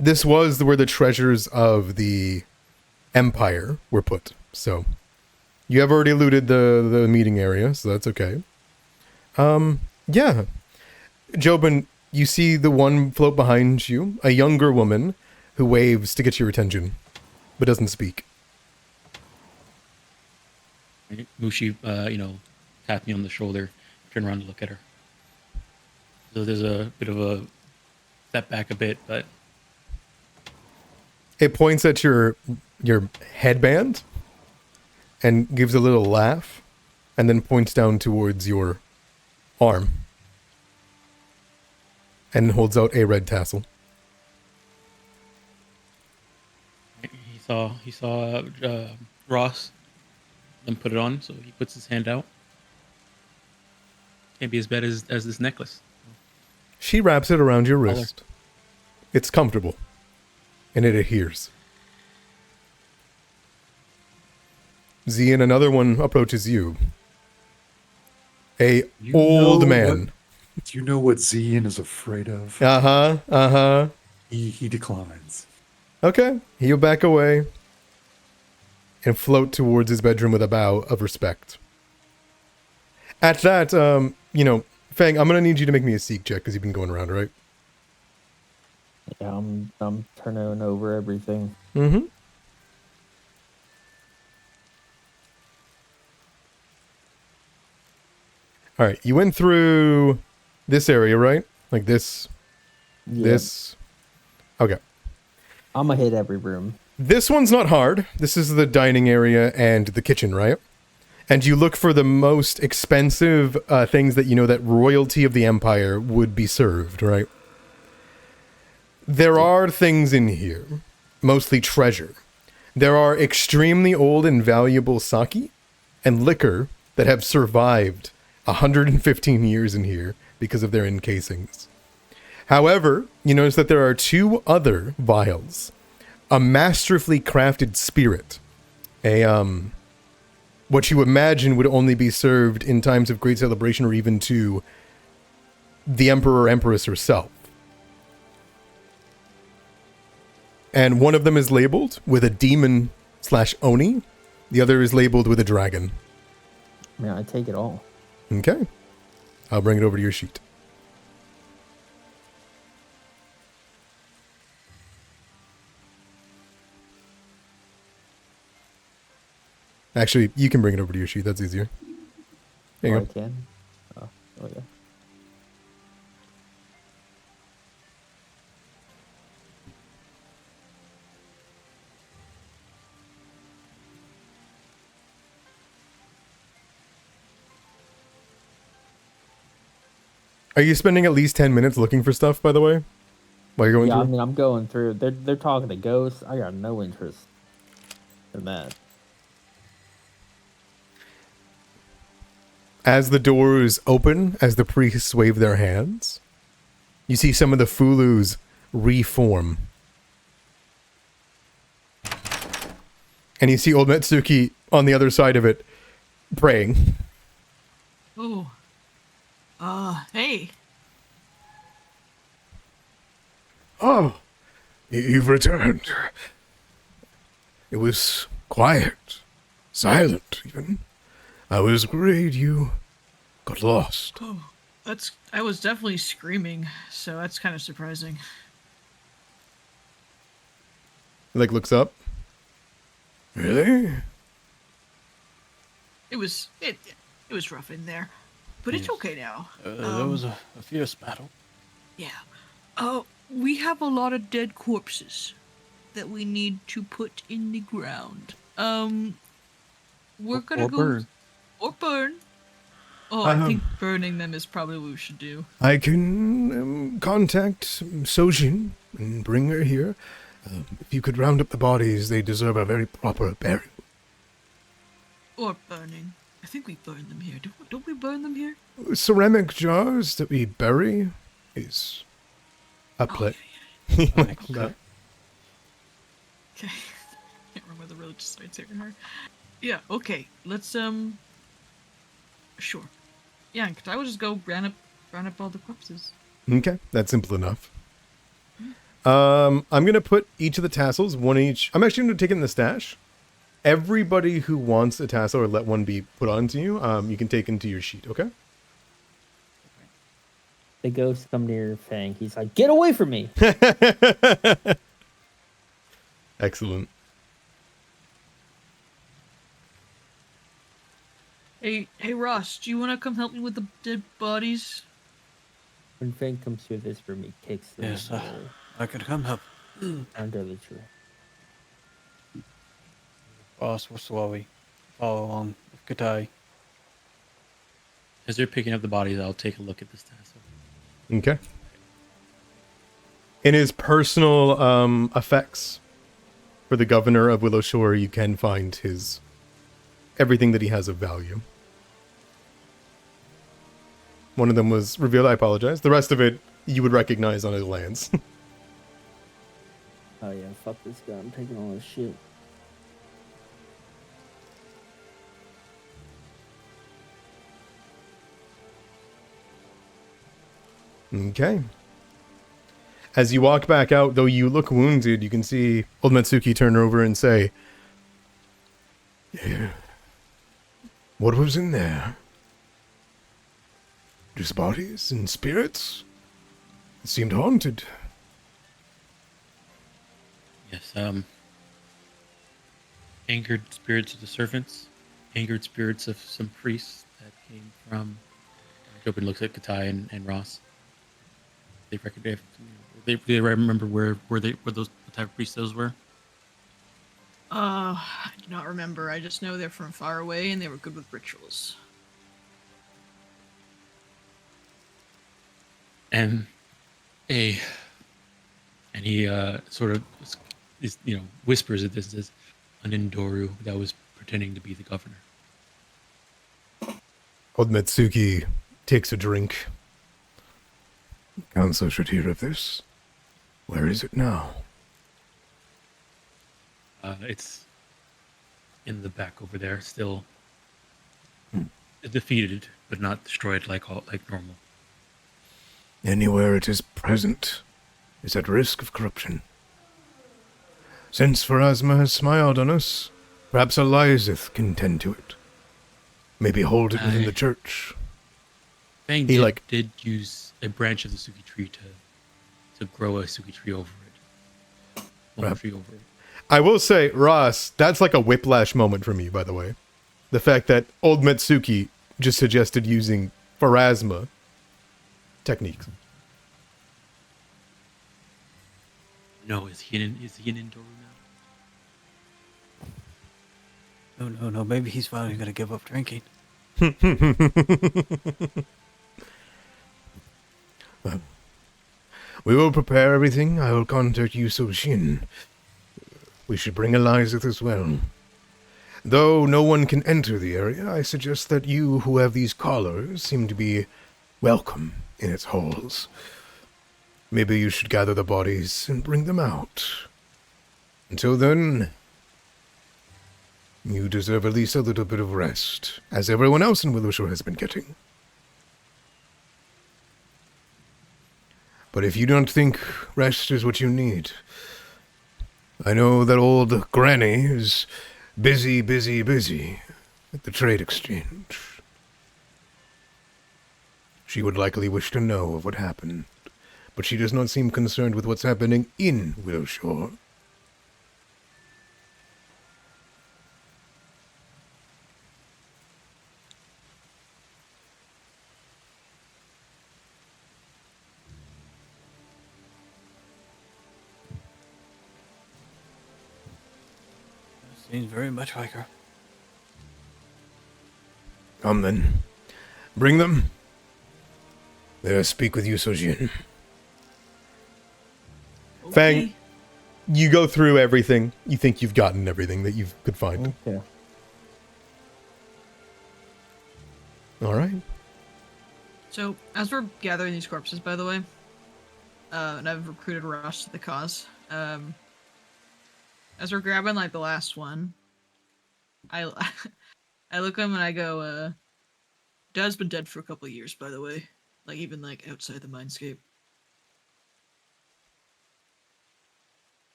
this was where the treasures of the Empire were put. So you have already looted the meeting area, so that's okay. Yeah. Jobin, you see the one float behind you, a younger woman who waves to get your attention, but doesn't speak. Mushi, tapped me on the shoulder, turn around to look at her. So there's a bit of a step back a bit, but It points at your headband and gives a little laugh, and then points down towards your arm and holds out a red tassel. he saw Ross, then put it on, so he puts his hand out. Can't be as bad as this necklace. She wraps it around your wrist. It's comfortable, and it adheres. Zian, another one approaches you. A You old know man. Do you know what Zian is afraid of? He declines. Okay, he'll back away and float towards his bedroom with a bow of respect. At that, Fang, I'm gonna need you to make me a seek check because you've been going around, right? Yeah, I'm turning over everything. Mm-hmm. All right, you went through this area, right? Like this, Yeah, this. Okay. I'm gonna hit every room. This one's not hard. This is the dining area and the kitchen, right? And you look for the most expensive things that you know that royalty of the empire would be served, right? There are things in here, mostly treasure. There are extremely old and valuable sake and liquor that have survived 115 years in here because of their encasings. However, you notice that there are two other vials. A masterfully crafted spirit. What you imagine would only be served in times of great celebration or even to the emperor or empress herself. And one of them is labeled with a demon / Oni. The other is labeled with a dragon. Man, I take it all. Okay. I'll bring it over to your sheet. Actually, you can bring it over to your sheet. That's easier. There you I go. can. Oh, yeah. Are you spending at least 10 minutes looking for stuff, by the way? While you're going Yeah, I through? mean, I'm going through. They're talking to ghosts. I got no interest in that. As the doors open, as the priests wave their hands, you see some of the Fulus reform. And you see old Metsuki on the other side of it, praying. Oh. Hey. Oh, you've returned. It was quiet, silent even. I was worried you got lost. Oh, I was definitely screaming, so that's kind of surprising. Like, looks up. Really? It was rough in there, but it's okay now. That was a fierce battle. Yeah. We have a lot of dead corpses that we need to put in the ground. We're gonna Or go burn. or burn. Oh, I think burning them is probably what we should do. I can contact Sojin and bring her here. If you could round up the bodies, they deserve a very proper burial. Or burning. I think we burn them here. Don't we burn them here? Ceramic jars that we bury is a play. Yeah. Okay. Okay. Can't remember the religious sites here. Yeah. Okay. Let's Sure. Yeah, because I would just go round up all the corpses. Okay, that's simple enough. I'm gonna put each of the tassels, one each. I'm actually gonna take it in the stash. Everybody who wants a tassel or let one be put onto you, you can take into your sheet, okay? The ghost come near Fang. He's like, "Get away from me!" Excellent. Hey, Ross, do you want to come help me with the dead bodies? When Fang comes through this room, he kicks the Yes, door I could come help. under the tree. Boss, what's while we follow along with Katai? As they're picking up the bodies, I'll take a look at this tassel. Okay. In his personal effects for the governor of Willowshore, you can find his everything that he has of value. One of them was revealed. I apologize. The rest of it you would recognize on a glance. Oh yeah, fuck this guy. I'm taking all his shit. Okay. As you walk back out, though you look wounded, you can see old Matsuki turn over and say, "Yeah. What was in there? Just bodies and spirits? It seemed haunted." Yes, angered spirits of the servants, angered spirits of some priests that came from. Jobin looks at Katai and Ross. They remember where those what type of priests those were. I do not remember. I just know they're from far away and they were good with rituals. And he sort of whispers that this is an Indoru that was pretending to be the governor. Old Matsuki takes a drink. Council should hear of this. Where is it now? It's in the back over there, still defeated, but not destroyed like normal. Anywhere it is present is at risk of corruption. Since Pharasma has smiled on us, perhaps Elizeth can tend to it. Maybe hold it within the church. Fang did use a branch of the Suki tree to grow a Suki tree over it. Tree over it. I will say, Ross, that's like a whiplash moment for me, by the way. The fact that old Matsuki just suggested using Pharasma techniques. No, is he an Indoru now? No. Maybe he's finally gonna give up drinking. Well, we will prepare everything. I will contact Yuso Shin. We should bring Elizeth as well. Though no one can enter the area, I suggest that you who have these collars seem to be welcome in its halls. Maybe you should gather the bodies and bring them out. Until then, you deserve at least a little bit of rest, as everyone else in Willowshore has been getting. But if you don't think rest is what you need, I know that old Granny is busy at the trade exchange. She would likely wish to know of what happened, but she does not seem concerned with what's happening in Willowshore. Seems very much like her. Come then. Bring them. Let us speak with you, Sojin. Okay. Fang, you go through everything. You think you've gotten everything that you could find. Okay. All right. So, as we're gathering these corpses, by the way, and I've recruited Ross to the cause, as we're grabbing, like, the last one, I look at him and I go, Dad's been dead for a couple of years, by the way. Like, even, like, outside the mindscape.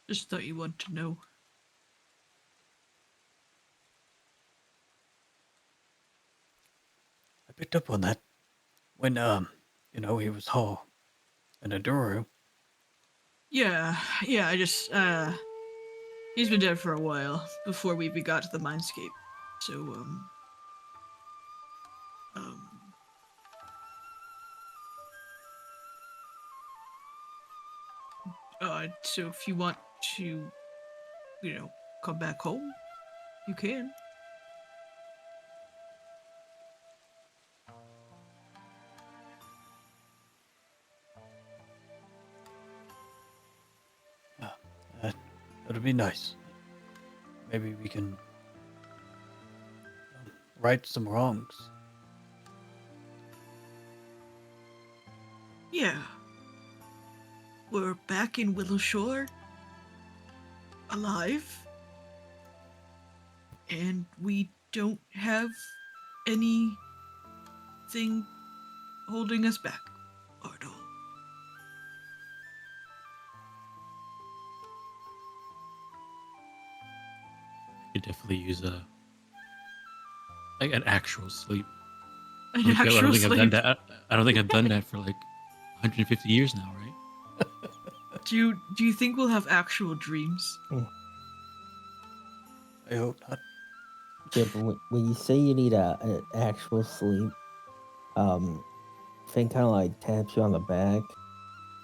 Just thought you wanted to know. I picked up on that when, he was all in a Duru. Yeah, I just, he's been dead for a while before we even got to the mindscape. So, so if you want to, come back home, you can. That'd be nice. Maybe we can right some wrongs. Yeah. We're back in Willowshore. Alive. And we don't have anything holding us back at all. Could definitely use an actual sleep. An I don't actual think I've done sleep. that. I don't think I've done that for like 150 years now, right? Do you think we'll have actual dreams? I hope not. Yeah, but when you say you need an actual sleep, Finn kind of like taps you on the back.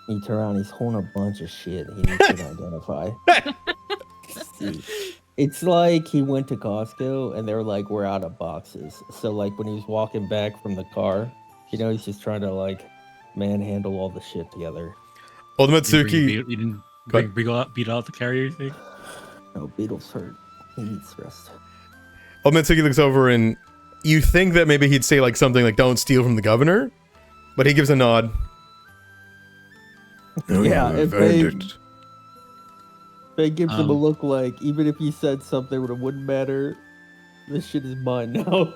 You turn around, he's holding a bunch of shit he needs to identify. See, it's like he went to Costco and they were like, we're out of boxes. So like when he was walking back from the car, he's just trying to like manhandle all the shit together. Old You Matsuki. didn't But- beat out the carrier thing? No, Beetle's hurt. He needs rest. Old Matsuki looks over and you think that maybe he'd say like something like "Don't steal from the governor," but he gives a nod. No, Yeah, you if have earned they- it. Faye gives him a Um, look like, even if he said something it wouldn't matter, this shit is mine now.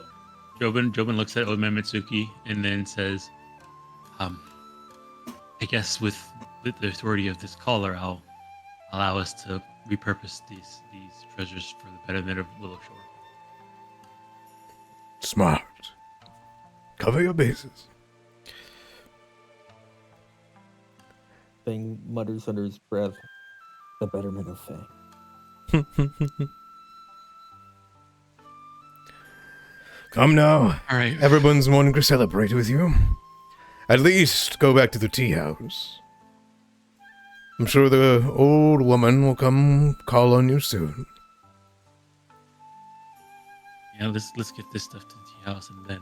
Jobin looks at Old Man Mitsuki and then says, I guess with the authority of this caller, I'll allow us to repurpose these treasures for the betterment of Willowshore. Smart. Cover your bases. Thing mutters under his breath, the betterment of Faye. Come now. All right. Everyone's wanting to celebrate with you. At least go back to the tea house. I'm sure the old woman will come call on you soon. Yeah, let's get this stuff to the tea house and then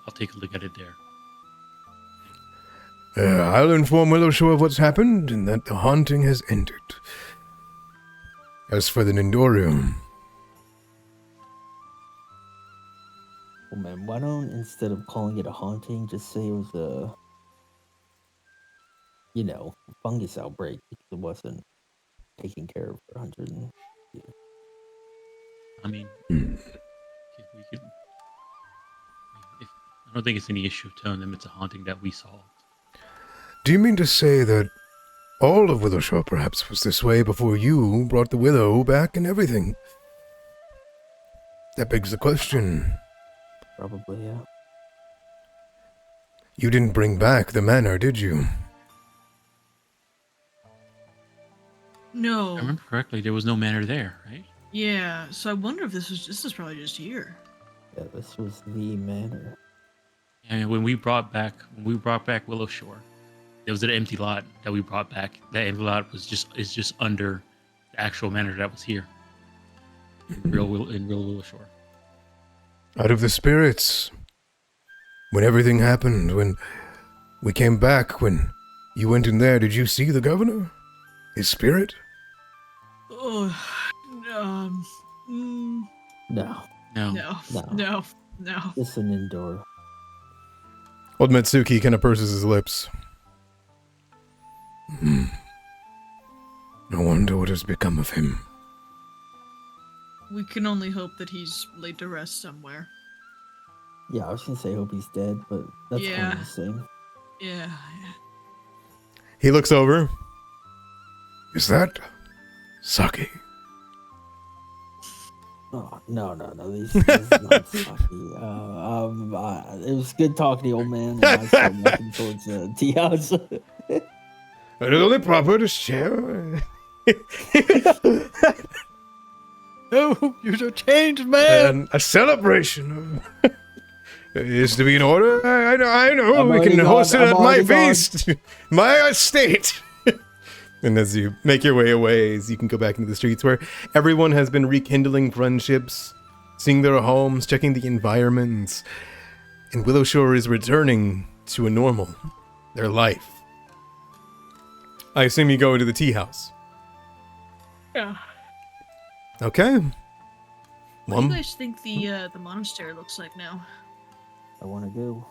I'll take a look at it there. I'll inform Willowshore of what's happened and that the haunting has ended. As for the Nindorium, Well, man, why don't, instead of calling it a haunting, just say it was a, fungus outbreak because it wasn't taken care of for 100 years. I mean, Hmm. we could. I don't think it's any issue of telling them it's a haunting that we solved. do you mean to say that all of Willowshore perhaps was this way before you brought the willow back and everything? That begs the question. Probably, yeah. You didn't bring back the manor, did you? No. If I remember correctly, there was no manor there, right? Yeah, so I wonder if this is probably just here. Yeah, this was the manor. And when we brought back Willowshore, there was an empty lot that we brought back. That empty lot is just under the actual manor that was here. In real Willowshore. Out of the spirits. When everything happened, when we came back, when you went in there, did you see the governor? His spirit? Oh, No, No. no. just an indoor. Old Matsuki kind of purses his lips. I wonder what has become of him. We can only hope that he's laid to rest somewhere. Yeah, I was gonna say hope he's dead, but that's kind Yeah. of the same. Yeah. He looks over. Is that Sake. Oh, no. These is not sucky. It was good talking to you, old man. And I start walking towards the tea house. It is only proper to share. No, you're a changed man. And a celebration is to be in order. I know. I'm We can already host gone. it at I'm my already gone. feast, my estate. And as you make your way away, as you can go back into the streets where everyone has been rekindling friendships, seeing their homes, checking the environments, and Willowshore is returning to a normal, their life. I assume you go into the tea house. Yeah. Okay. What do you guys think the monastery looks like now? I want to go.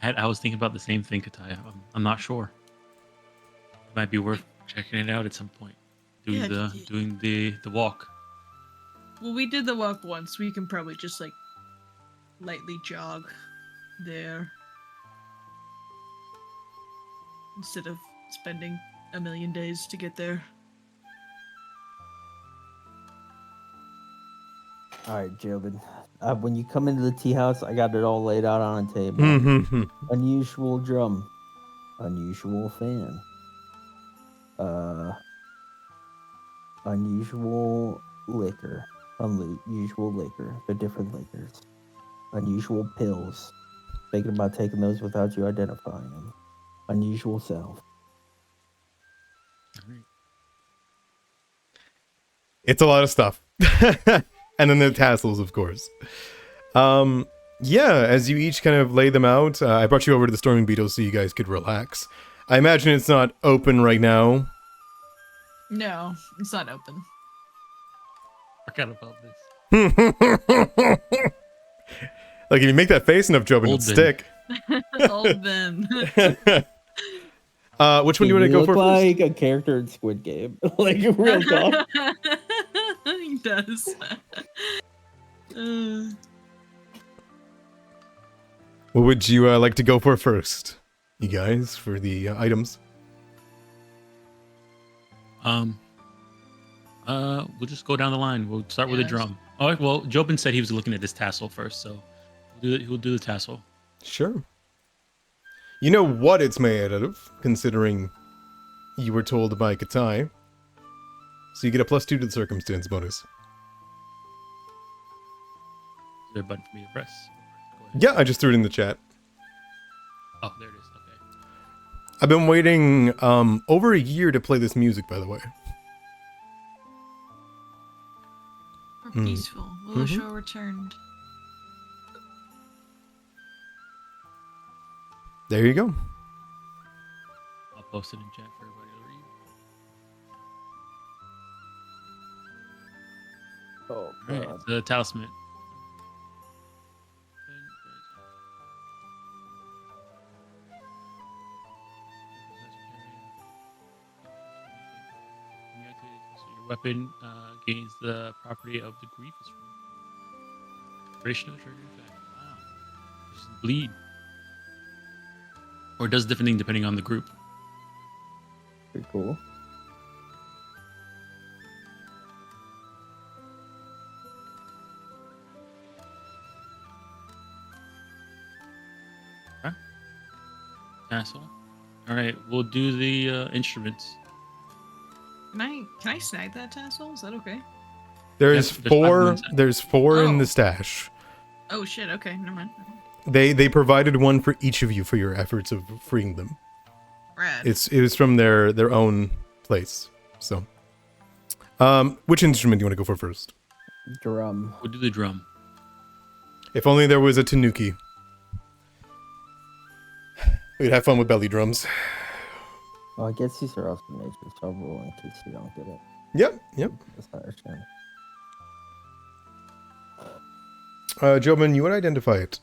I was thinking about the same thing, Kataya. I'm not sure. It might be worth checking it out at some point. Doing the walk. Well, we did the walk once. We can probably just like lightly jog there instead of spending a million days to get there. All right, Jobin. When you come into the tea house, I got it all laid out on a table. Unusual drum. Unusual fan. Unusual liquor. Unusual liquor. They're different liquors. Unusual pills. Thinking about taking those without you identifying them. Unusual self. It's a lot of stuff. And then the tassels, of course. Yeah, as you each kind of lay them out, I brought you over to the Storming Beetles so you guys could relax. I imagine it's not open right now. No, it's not open. Forgot about this. Like, if you make that face enough, Job, it'll Old Ben. stick. Old Ben. Which one do you want to go for first? Like a character in Squid Game. Like real talk. He does. What would you like to go for first, you guys, for the items? We'll just go down the line. We'll start with the Yes. drum. All right. Well, Jobin said he was looking at this tassel first, so we'll do the tassel. Sure. You know what it's made out of, considering you were told by Katai. So you get a +2 to the circumstance bonus. Is there a button for me to press? Go ahead. Yeah, I just threw it in the chat. Oh, there it is. Okay. I've been waiting over a year to play this music, by the way. We're peaceful. Willowshore returned. There you go. I'll post it in chat for everybody to read. Oh, All right. God. The talisman. Your weapon gains the property of the grievous rune. Duration of trigger effect. Wow. Just bleed. Or it does different thing depending on the group. Pretty cool. Tassel. All right, we'll do the instruments. Can I snag that tassel? Is that okay? There's Yep, there's 5 four. ones. There's four in Oh. the stash. Oh shit, okay, never mind. They provided one for each of you for your efforts of freeing them. Rad. It was from their own place. So, which instrument do you want to go for first? Drum. We'll do the drum. If only there was a tanuki. We'd have fun with belly drums. Oh, I guess these are also nature, so I'll roll in case you don't get it. Yep. That's not our chance. Jobin, you would identify it.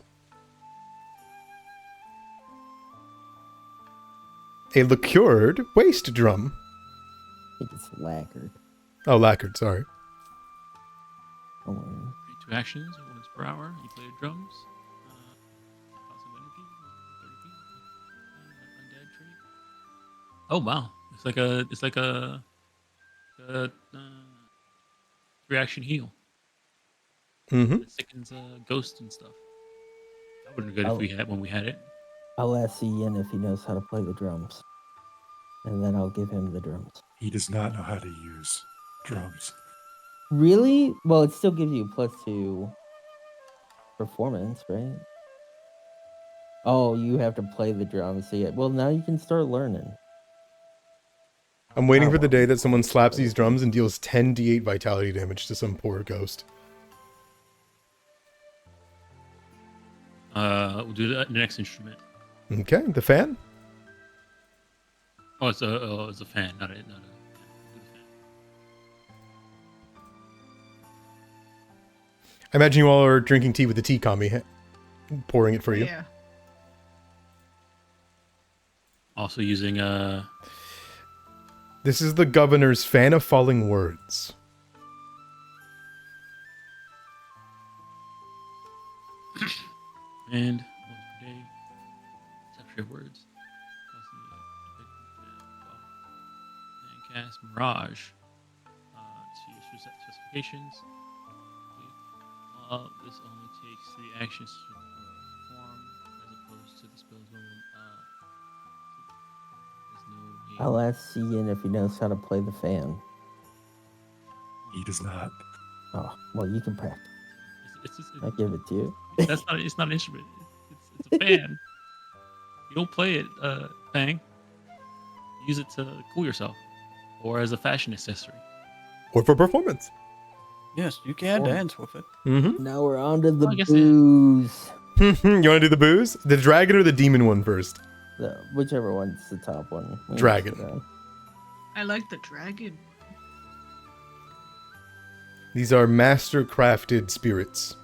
A liqueured waist drum. I think it's lacquered. Oh, lacquered, sorry. Don't worry. Okay, 2 actions, once per hour. You play the drums. Cost of energy, 30 feet. Undead tree. Oh wow! It's like a reaction heal. Mm-hmm. It sickens ghosts and stuff. That would have been good when we had it. I'll ask Ian if he knows how to play the drums, and then I'll give him the drums. He does not know how to use drums. Really? Well, it still gives you +2 performance, right? Oh, you have to play the drums. So yeah. Well, now you can start learning. I'm waiting Oh, for the well. day that someone slaps these drums and deals 10 d8 vitality damage to some poor ghost. We'll do the next instrument. Okay, the fan? Oh, it's a fan, not a. Do the fan. I imagine you all are drinking tea with the tea kami, pouring it for you. Yeah. Also using This is the governor's fan of falling words. and once per day, capture words. And cast Mirage to your specifications. This only takes 3 actions to perform, as opposed to the spell's normal. There's no way. I'll ask Ian if he knows how to play the fan. He does not. Oh, well, you can practice. It's I give it to you. That's not. It's not an instrument. It's a fan. You don't play it, Fang. Use it to cool yourself, or as a fashion accessory. Or for performance. Yes, you can dance with it. Mm-hmm. Now we're on to the I guess booze. You want to do the booze? The dragon or the demon one first? Whichever one's the top one. Dragon. I like the dragon. These are master crafted spirits.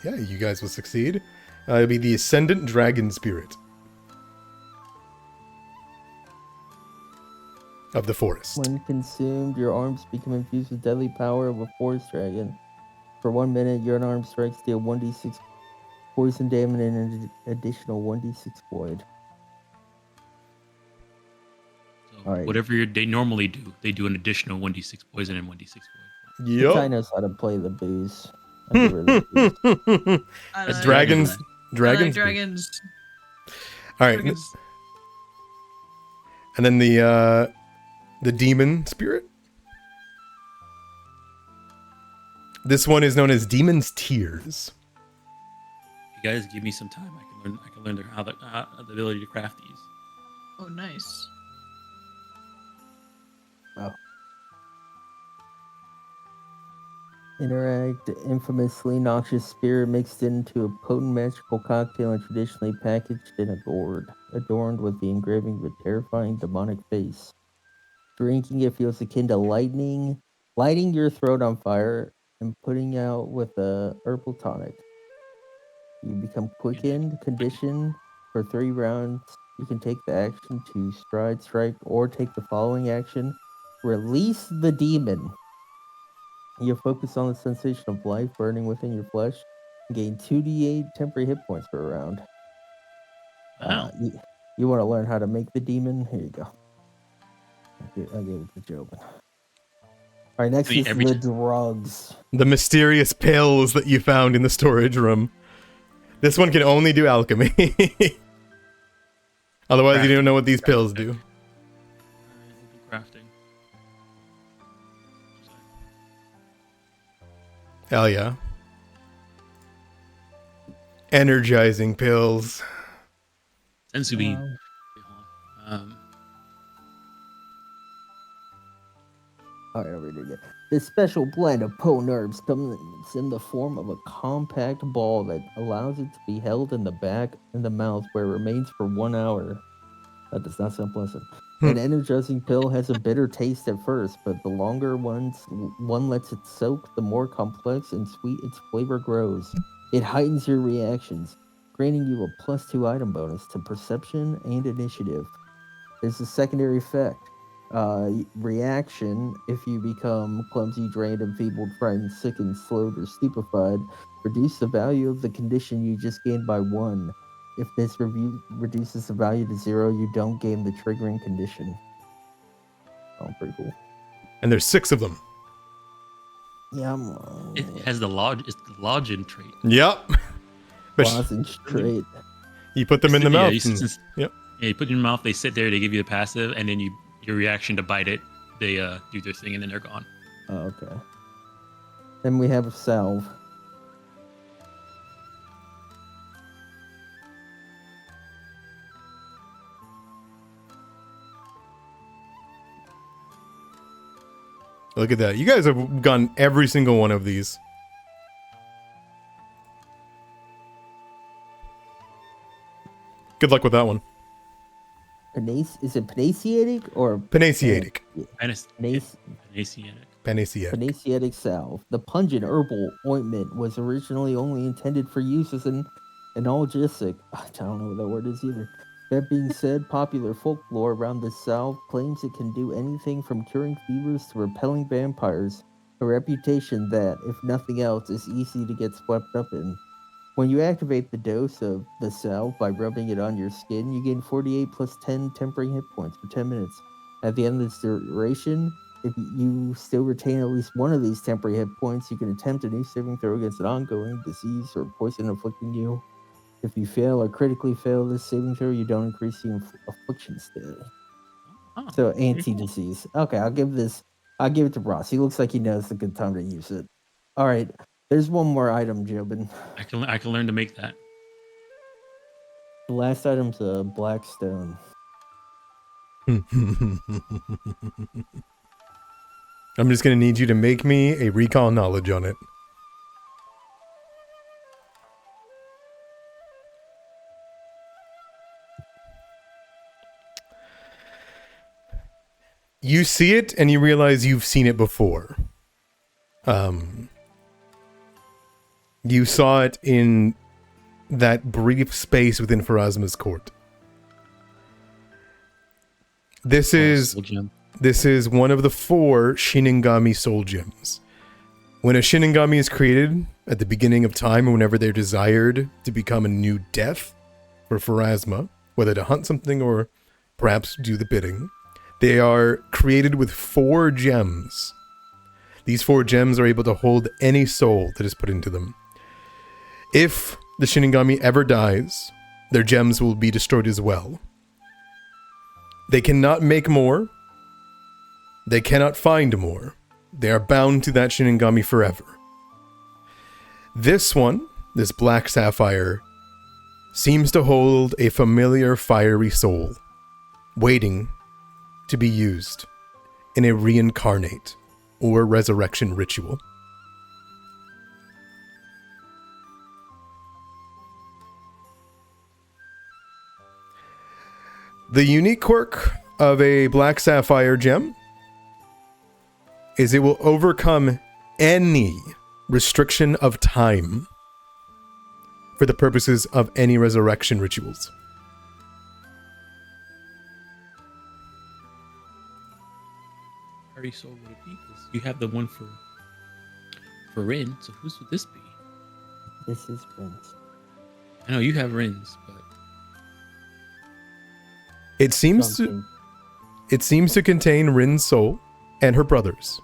Yeah, you guys will succeed. It'll be the Ascendant Dragon Spirit of the forest. When consumed, your arms become infused with deadly power of a forest dragon. For 1 minute, your unarmed strikes deal 1d6 poison damage and an additional 1d6 void. So All right. whatever they normally do, they do an additional 1d6 poison and 1d6 void. Kai Yep. knows how to play the booze. I give her the booze. I A like- dragon's I like dragons. dragons. All right, Dragons. and then the demon spirit. This one is known as Demon's Tears. If you guys give me some time, I can learn the ability to craft these. Oh, nice. Interact, infamously noxious spirit mixed into a potent magical cocktail and traditionally packaged in a gourd, adorned with the engraving of a terrifying demonic face. Drinking it feels akin to lighting your throat on fire and putting out with a herbal tonic. You become quickened, conditioned for 3 rounds. You can take the action to stride, strike, or take the following action. Release the demon. You focus on the sensation of life burning within your flesh. Gain 2d8 temporary hit points per round. Wow. You want to learn how to make the demon? Here you go. I gave it to Jobin. Alright, next Wait, is every the time- drugs. The mysterious pills that you found in the storage room. This one can only do alchemy. Otherwise, you don't know what these pills do. Crafting. Hell yeah. Energizing pills. Sensu bean. Wow. Alright, I'll read it again. This special blend of potent herbs comes in the form of a compact ball that allows it to be held in the mouth where it remains for 1 hour. That does not sound pleasant. An energizing pill has a bitter taste at first, but the longer one lets it soak, the more complex and sweet its flavor grows. It heightens your reactions, granting you a +2 item bonus to perception and initiative. There's a secondary effect. Reaction, if you become clumsy, drained, enfeebled, frightened, sickened, slowed, or stupefied, reduce the value of the condition you just gained by 1. If this review reduces the value to 0, you don't gain the triggering condition. Oh, pretty cool. And there's 6 of them. Yeah, It has it's the lodging trait. Yep. But lozenge trait. you put them in the Yeah, mouth. you, and- since, yep. yeah, you put it in your mouth, they sit there, they give you the passive, and then your reaction to bite it, they do their thing, and then they're gone. Oh, okay. Then we have salve. Look at that. You guys have gotten every single one of these. Good luck with that one. Is it panaceatic or Panaceatic. Panasiatic. Panaceatic. Panaceatic salve? The pungent herbal ointment was originally only intended for use as an analgesic. I don't know what that word is either. That being said, popular folklore around this salve claims it can do anything from curing fevers to repelling vampires, a reputation that, if nothing else, is easy to get swept up in. When you activate the dose of the salve by rubbing it on your skin, you gain 48 plus 10 temporary hit points for 10 minutes. At the end of this duration, if you still retain at least one of these temporary hit points, you can attempt a new saving throw against an ongoing disease or poison afflicting you. If you fail or critically fail this saving throw, you don't increase the affliction stat. Oh, So very cool. anti-disease. Okay, I'll give it to Ross. He looks like he knows the good time to use it. All right, there's one more item, Jobin. I can learn to make that. The last item's a black stone. I'm just going to need you to make me a recall knowledge on it. You see it and you realize you've seen it before. You saw it in that brief space within Pharasma's court. This is Soul gem. one of the 4 Shinigami soul gems. When a Shinigami is created at the beginning of time, or whenever they're desired to become a new death for Pharasma, whether to hunt something or perhaps do the bidding, they are created with 4 gems. These 4 gems are able to hold any soul that is put into them. If the Shinigami ever dies, their gems will be destroyed as well. They cannot make more. They cannot find more. They are bound to that Shinigami forever. This one, this black sapphire, seems to hold a familiar fiery soul, waiting to be used in a reincarnate or resurrection ritual. The unique quirk of a black sapphire gem is it will overcome any restriction of time for the purposes of any resurrection rituals. Very soul would it be? 'Cause you have the one for Rin, so whose would this be? This is Prince. I know you have Rin's, but It seems Something. to contain Rin's soul and her brothers.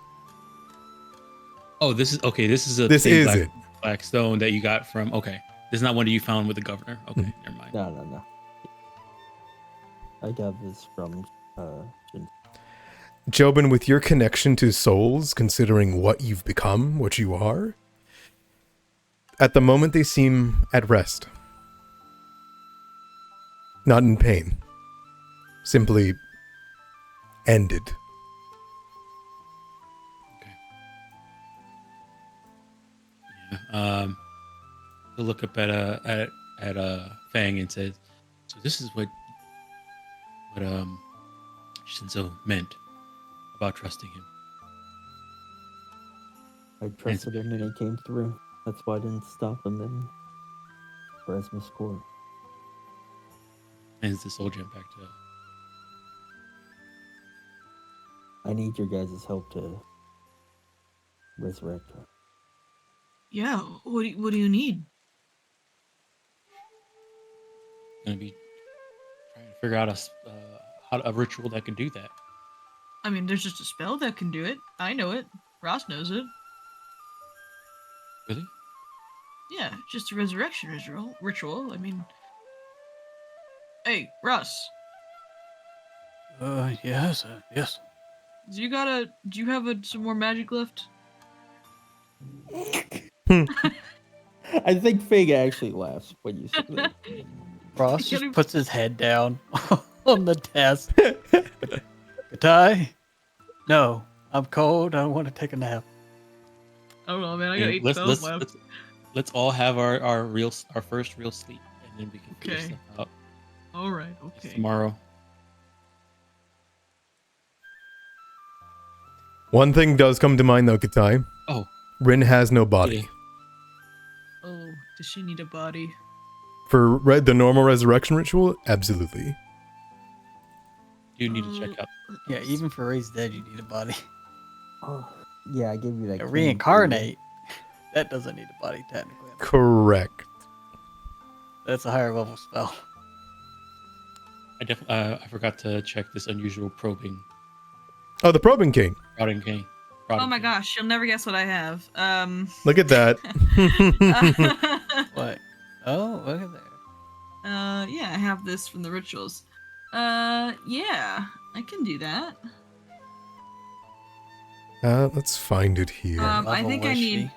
oh, this is okay. This is a This same is black, it. black stone that you got from. Okay, this is not one that you found with the governor. Okay, never mind. No. I got this from Jin. Jobin, with your connection to souls, considering what you've become, what you are, at the moment they seem at rest. Not in pain. Simply ended. Yeah. He'll look up at Fang and says, "So this is what Shinzo meant about trusting him." I trusted him and he came through. That's why I didn't stop him in Pharasma's court. Hands the soul gem back to. I need your guys' help to resurrect her. Yeah. What do you need? gonna be trying to figure out a ritual that can do that. I mean, there's just a spell that can do it. I know it. Ross knows it. Really? Yeah, just a resurrection ritual. I mean, hey, Ross, Yes, yes. do you have some more magic left? I think Fig actually laughs when you say that. Ross Get just him- puts his head down on the desk. Ty? No, I'm cold. I want to take a nap. I don't know, man. I got 8 let's spells let's, left. let's all have our first real sleep, and then we can figure Okay. stuff out All right. Okay. tomorrow. One thing does come to mind though, Katai. Oh, Rin has no body. yeah. Oh, does she need a body? For the normal resurrection ritual, absolutely. You need to check up. Yeah, even for raised dead, you need a body. Oh, yeah, I gave you that. cane, Reincarnate. That doesn't need a body, technically. Correct. That's a higher level spell. I forgot to check this unusual probing Oh, the probing cane. routing game. Oh my gosh, you'll never guess what I have. Look at that. What? Oh, look at there. Yeah, I have this from the rituals. Yeah, I can do that. Let's find it here. I Level think I was need she?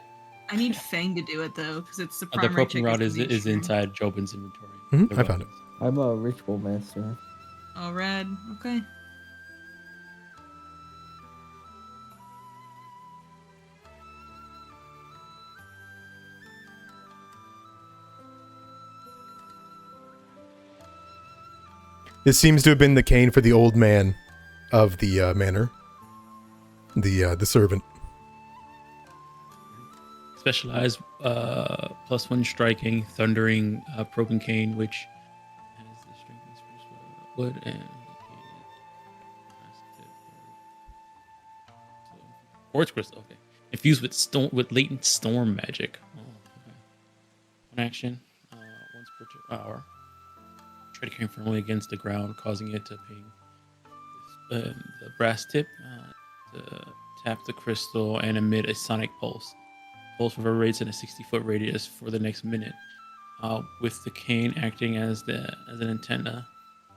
I need Fang to do it though, because it's the The primary probing check route is is nature. inside Jobin's inventory. Mhm, The I found it. weapons. I'm a ritual master. Oh, red. Okay. This seems to have been the cane for the old man of the manor. The servant. Specialized +1 striking, thundering probing cane, which has the strength and spruce wood and quartz crystal. Okay, infused with latent storm magic. Oh, okay. One action, once per hour. Try to carry firmly against the ground, causing it to ping the brass tip to tap the crystal and emit a sonic pulse. Pulse reverberates in a 60-foot radius for the next minute, with the cane acting as an antenna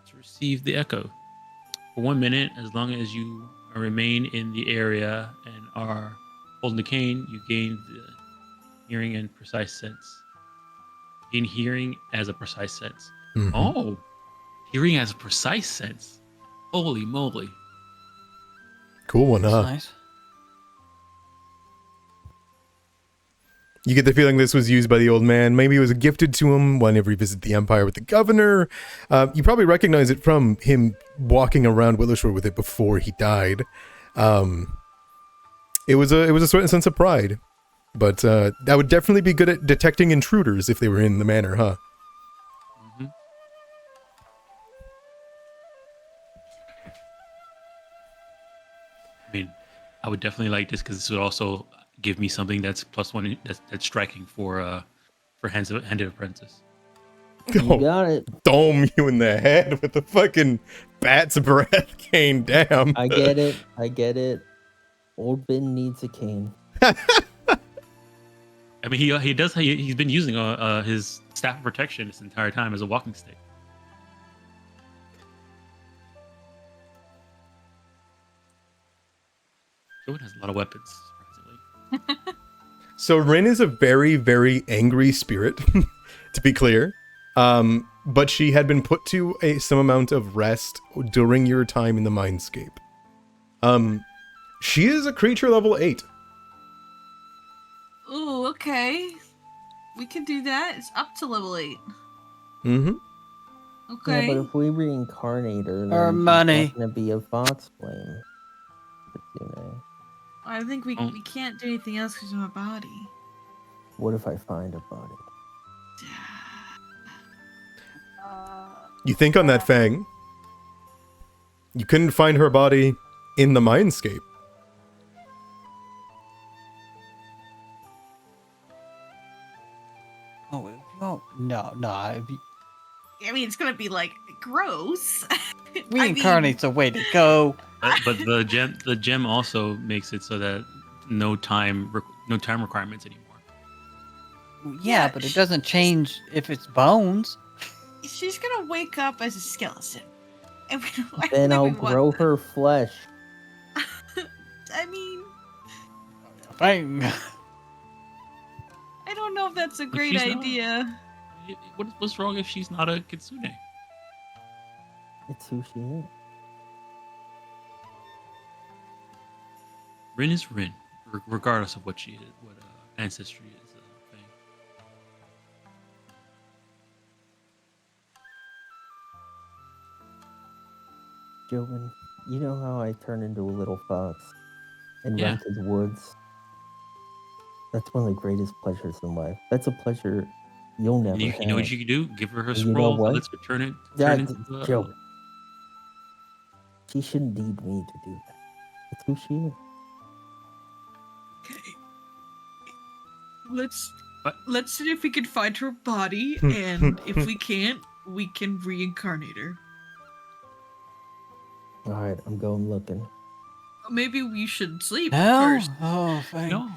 to receive the echo. For 1 minute, as long as you remain in the area and are holding the cane, you gain the hearing and precise sense. Gain hearing as a precise sense. Mhm. Oh, hearing has a precise sense. Holy moly. Cool one, That's huh? nice. You get the feeling this was used by the old man. Maybe it was gifted to him whenever he visited the Empire with the governor. You probably recognize it from him walking around Willowshore with it before he died. It was a certain sense of pride, but that would definitely be good at detecting intruders if they were in the manor, huh? Mm-hmm. I mean, I would definitely like this because this would also give me something that's +1 that's striking for handed apprentice. You Oh, got it. dome you in the head with the fucking bat's breath cane. Damn. I get it. I get it. Old Ben needs a cane. I mean, he's been using his staff of protection this entire time as a walking stick. Joan has a lot of weapons, surprisingly. So Rin is a very, very angry spirit, to be clear. But she had been put to some amount of rest during your time in the mindscape. She is a creature level 8. Ooh, okay. We can do that. It's up to level 8. Mm-hmm. Okay. Yeah, but if we reincarnate her, then Our she's money. not gonna be a Vox flame. You know. I think we can't do anything else because of my body. What if I find a body? You think on that, Fang. You couldn't find her body in the mindscape. Oh, no. If you, I mean, it's gonna be like gross. Reincarnate's a way to go. But the gem also makes it so that no time requirements anymore. Yeah, but it doesn't change if it's bones. She's gonna wake up as a skeleton. And I Then don't I'll think we want grow that. her flesh. I mean, Fang. I don't know if that's a But great she's not. idea. What's wrong if she's not a kitsune? It's who she is. Rin is Rin, regardless of what she is, what ancestry is. Thing. Jobin, you know how I turn into a little fox and Yeah. run through the woods? That's one of the greatest pleasures in life. That's a pleasure you'll never have. You know what you can do? Give her her And you know scroll. what? Let's turn it. Yeah, Turn into Jobin. She shouldn't need me to do that. It's who she is. Okay. Let's What? let's see if we can find her body, and if we can't, we can reincarnate her. All right, I'm going looking. Maybe we should sleep No? first. Oh, Fang. No.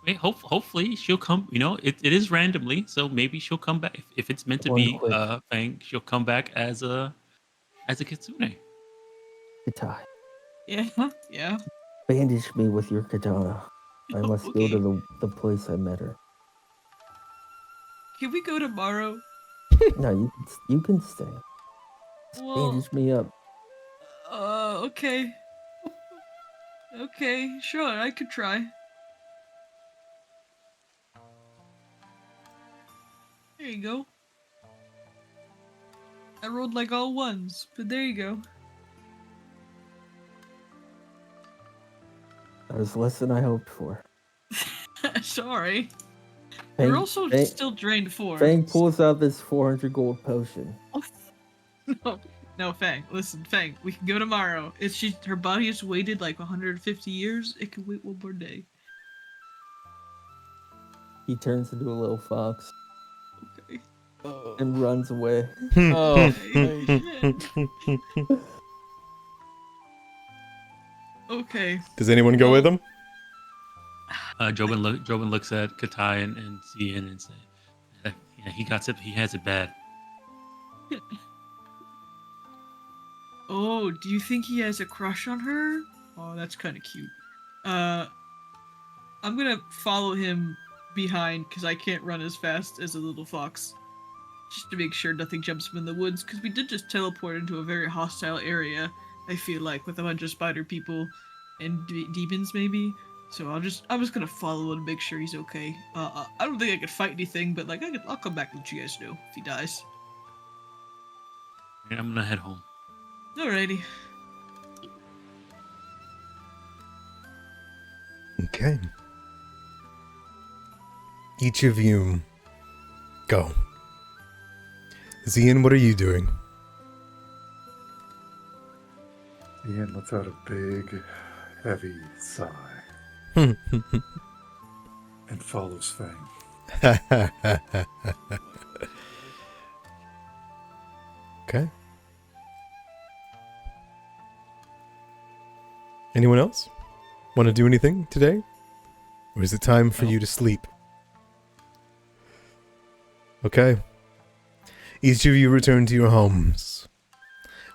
Wait, hopefully she'll come. You know, it is randomly, so maybe she'll come back. If it's meant to One be quick. Fang, she'll come back as a kitsune. Katai, Yeah, yeah. bandage me with your katana. I must go Okay. to the place I met her. Can we go tomorrow? No, you can stay. Well, Bandage me up. okay. Okay, sure, I could try. There you go. I rolled like all ones, but there you go. That was less than I hoped for. Sorry. Fang, We're also Fang, still drained 4. Fang pulls out this 400 gold potion. No, Fang. Listen, Fang. We can go tomorrow. Her body has waited like 150 years. It can wait one more day. He turns into a little fox Okay. Oh. and runs away. Oh, Okay. Does anyone go with him? Jobin looks at Katai and Cian and say, "Yeah, he has it bad." Oh, do you think he has a crush on her? Oh, that's kind of cute. I'm gonna follow him behind because I can't run as fast as a little fox. Just to make sure nothing jumps him in the woods, because we did just teleport into a very hostile area, I feel like, with a bunch of spider people and demons maybe. So I'm just gonna follow him and make sure he's okay. I don't think I could fight anything, but like I'll come back and let you guys know if he dies. And I'm gonna head home. Alrighty. Okay. Each of you go. Zian, what are you doing? Ian lets out a big, heavy sigh Hmm. and follows Fang. Okay. Anyone else want to do anything today? Or is it time for you to sleep? Okay. Each of you return to your homes.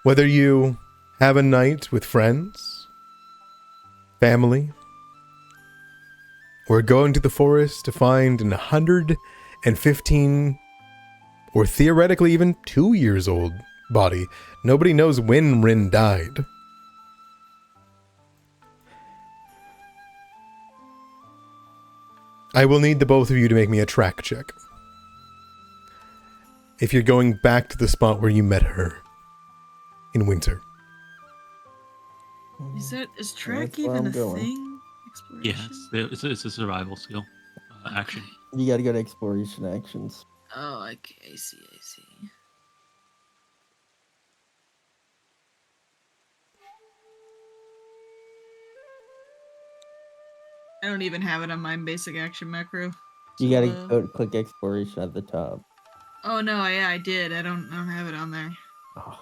Whether you have a night with friends, family, or go into the forest to find an 115 or theoretically even 2 years old body. Nobody knows when Rin died. I will need the both of you to make me a track check. If you're going back to the spot where you met her in winter. Is track That's where even I'm a going. thing? Yeah, Exploration? it's a survival skill action. You gotta go to exploration actions. Oh, okay. I see. I don't even have it on my basic action macro. You So, gotta go click exploration at the top. Oh no, yeah, I did. I don't have it on there. Oh,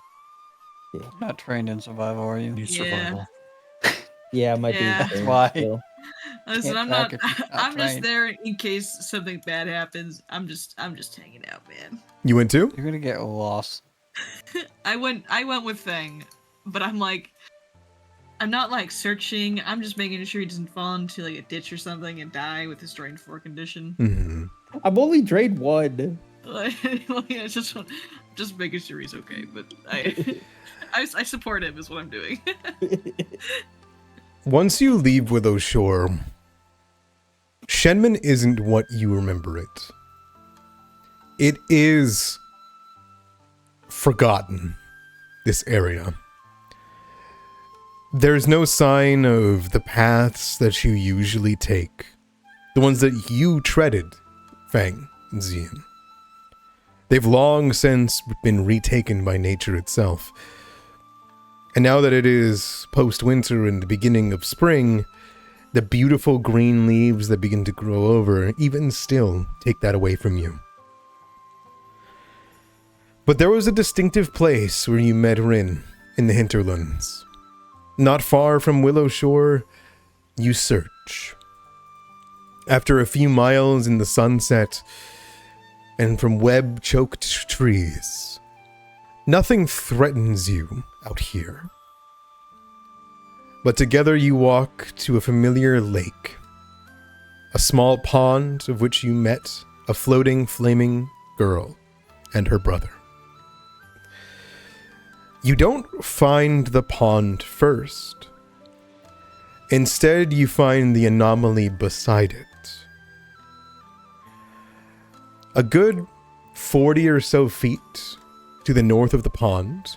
You're not trained in survival, are you? Need Yeah. survival. yeah, it might Yeah. be. That's why. Still. Listen, Can't I'm track not. if you're not I'm just trained. there in case something bad happens. I'm just hanging out, man. You went too? You're gonna get lost. I went with Fang, but I'm like, I'm not like searching. I'm just making sure he doesn't fall into like a ditch or something and die with his drained 4 condition. Hmm. I'm only drained 1. Like, yeah, just making sure he's okay. But I support him is what I'm doing. Once you leave Willowshore, Shenmen isn't what you remember it. It is forgotten, this area. There's no sign of the paths that you usually take, the ones that you treaded, Fang and Xian. They've long since been retaken by nature itself. And now that it is post-winter and the beginning of spring, the beautiful green leaves that begin to grow over, even still, take that away from you. But there was a distinctive place where you met Rin in the hinterlands. Not far from Willowshore, you search. After a few miles in the sunset, and from web-choked trees, nothing threatens you out here. But together you walk to a familiar lake, a small pond of which you met a floating, flaming girl and her brother. You don't find the pond first. Instead, you find the anomaly beside it. A good 40 or so feet to the north of the pond,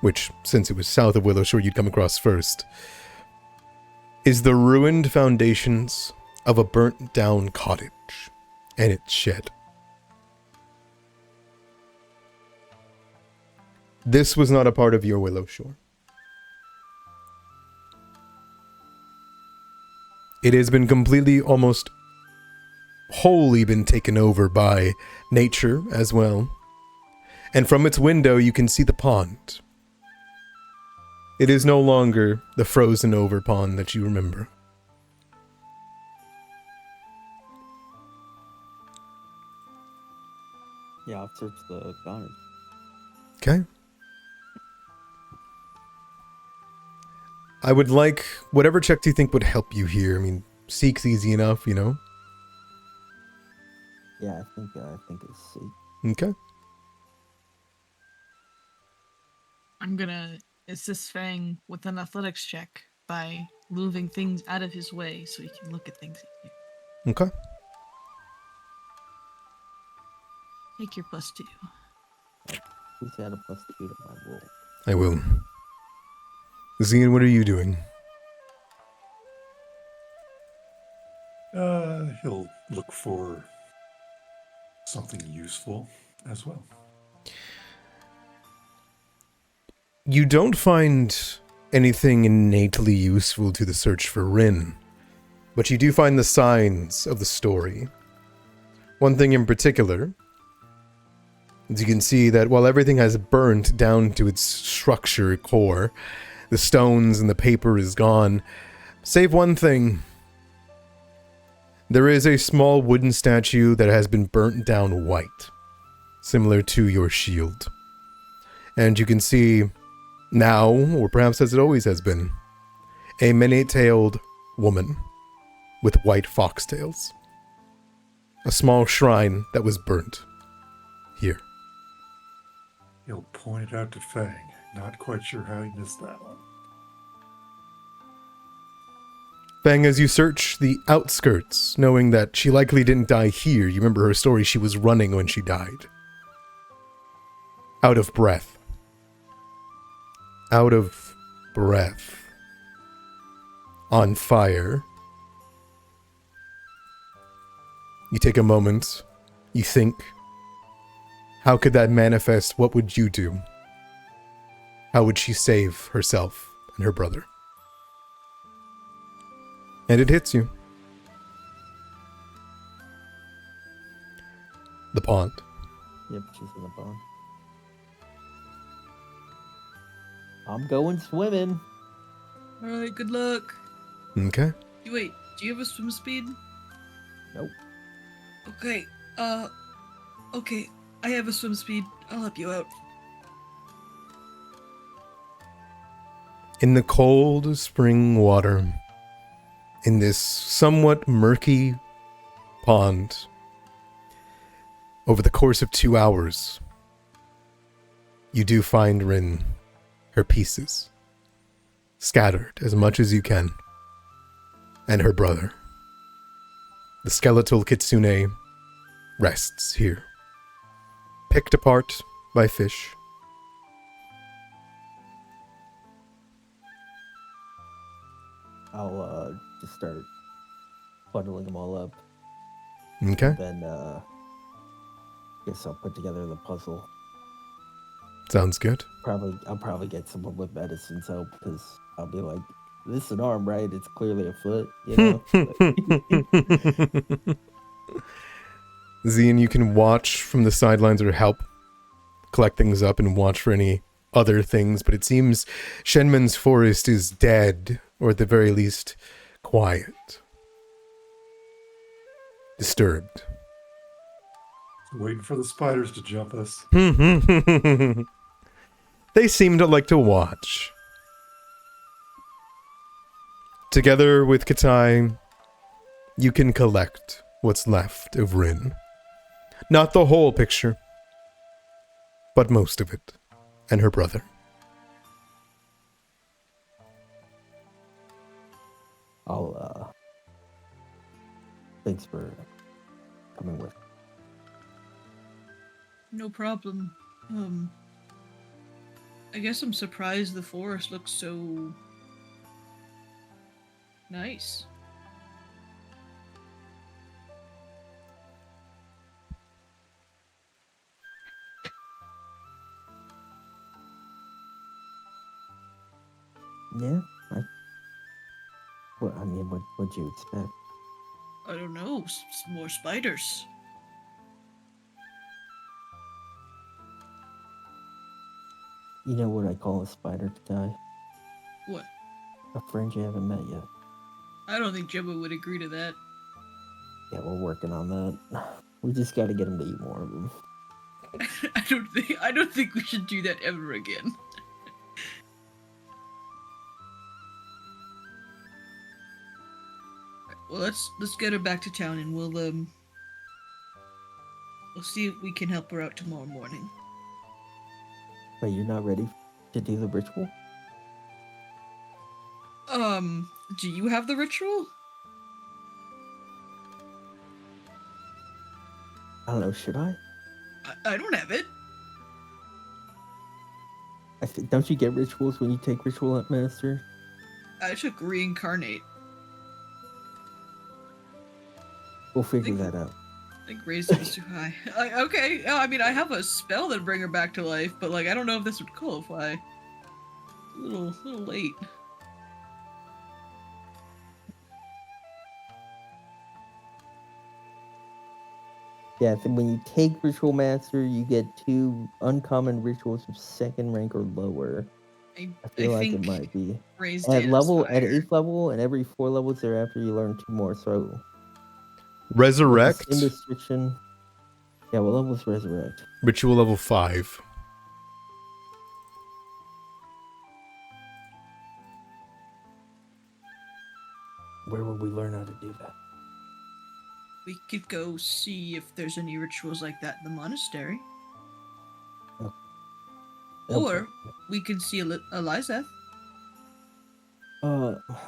which, since it was south of Willowshore, you'd come across first, is the ruined foundations of a burnt-down cottage and its shed. This was not a part of your Willowshore. It has been completely, almost wholly been taken over by nature as well. And from its window you can see the pond. It is no longer the frozen over pond that you remember. Yeah, I'll search the cottage. Okay. I would like whatever check do you think would help you here. I mean, seek's easy enough, you know? Yeah, I think it's safe. Okay. I'm gonna assist Fang with an athletics check by moving things out of his way so he can look at things. Okay. Take your +2. Please add a +2 to my roll. I will. Xian, what are you doing? He'll look for something useful as well. You don't find anything innately useful to the search for Rin, but you do find the signs of the story. One thing in particular is you can see that while everything has burnt down to its structure core, the stones and the paper is gone, save one thing. There is a small wooden statue that has been burnt down white, similar to your shield. And you can see now, or perhaps as it always has been, a many-tailed woman with white foxtails. A small shrine that was burnt here. He'll point it out to Fang. Not quite sure how he missed that one. Fang, as you search the outskirts, knowing that she likely didn't die here, you remember her story, she was running when she died. Out of breath. Out of breath. On fire. You take a moment. You think. How could that manifest? What would you do? How would she save herself and her brother? And it hits you. The pond. Yep, she's in the pond. I'm going swimming. All right, good luck. Okay. Wait, do you have a swim speed? Nope. Okay, okay, I have a swim speed. I'll help you out. In the cold spring water, in this somewhat murky pond, over the course of 2 hours, you do find Rin, her pieces, scattered as much as you can, and her brother. The skeletal kitsune rests here, picked apart by fish. I'll just start bundling them all up. Okay, Then guess I'll put together the puzzle. sounds good. I'll probably get someone with medicine's help because I'll be like, this is an arm, right? It's clearly a foot, you know? Zian, you can watch from the sidelines or help collect things up and watch for any other things, but it seems Shenmen's forest is dead, or at the very least, quiet. Disturbed. Waiting for the spiders to jump us. They seem to like to watch. Together with Katai, you can collect what's left of Rin. Not the whole picture, but most of it, and her brother. Thanks for coming with. No problem. I guess I'm surprised the forest looks so nice. Yeah, what'd you expect? I don't know, more spiders. You know what I call a spider, Katai? What? A friend you haven't met yet. I don't think Jimbo would agree to that. Yeah, we're working on that. We just gotta get him to eat more of them. I don't think we should do that ever again. Well, let's get her back to town, and we'll see if we can help her out tomorrow morning. Wait, you're not ready to do the ritual? Do you have the ritual? I don't know, should I? I don't have it. Don't you get rituals when you take Ritual Master? I took reincarnate. We'll figure that out. I think raised is too high. Okay, I mean, I have a spell that'd bring her back to life, but like, I don't know if this would qualify. A little late. Yeah, I think when you take Ritual Master, you get 2 uncommon rituals of 2nd rank or lower. I feel like it might be. Raised At is level, higher. at 8th level, and every 4 levels thereafter, you learn 2 more. So Resurrect, with the same restriction. Yeah, what level is Resurrect? ritual level 5. Where will we learn how to do that? We could go see if there's any rituals like that in the monastery. Okay. Or we can see Elizeth.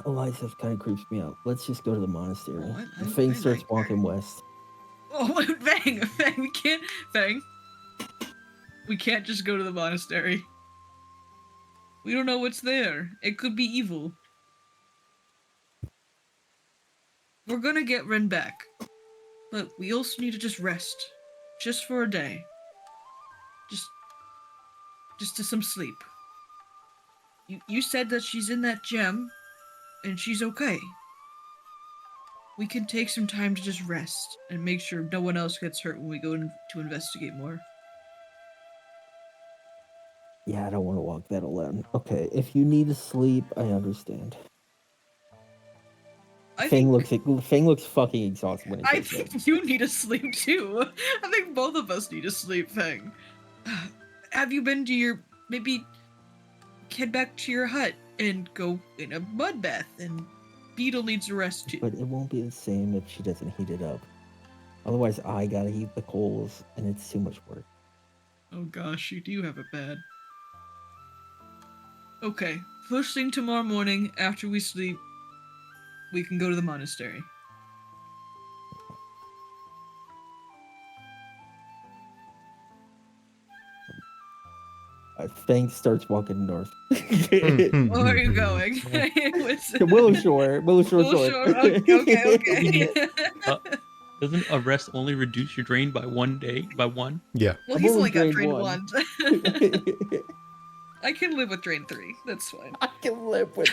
Eliza kind of creeps me out. Let's just go to the monastery. Oh, I Fang starts like her. walking west. Oh, Fang, we can't, Fang. We can't just go to the monastery. We don't know what's there. It could be evil. We're gonna get Ren back. But we also need to just rest. Just for a day. Just to some sleep. You said that she's in that gem, and she's okay. We can take some time to just rest, and make sure no one else gets hurt when we go in to investigate more. Yeah, I don't want to walk that alone. Okay, if you need to sleep, I understand. Fang looks fucking exhausted when he I says that. think you need to sleep too. I think both of us need to sleep, Fang. Have you been to your, maybe head back to your hut and go in a mud bath, and Beetle needs a rest too. But it won't be the same if she doesn't heat it up. Otherwise, I gotta heat the coals, and it's too much work. Oh gosh, you do have it bad. Okay, first thing tomorrow morning after we sleep, we can go to the monastery. Fang starts walking north. Where are you going? To Willowshore. Willowshore's north. Okay. Doesn't a rest only reduce your drain by 1 day? By one? Yeah. Well, I'm he's only only got drained drain one. 1. I can live with drain 3. That's fine. I can live with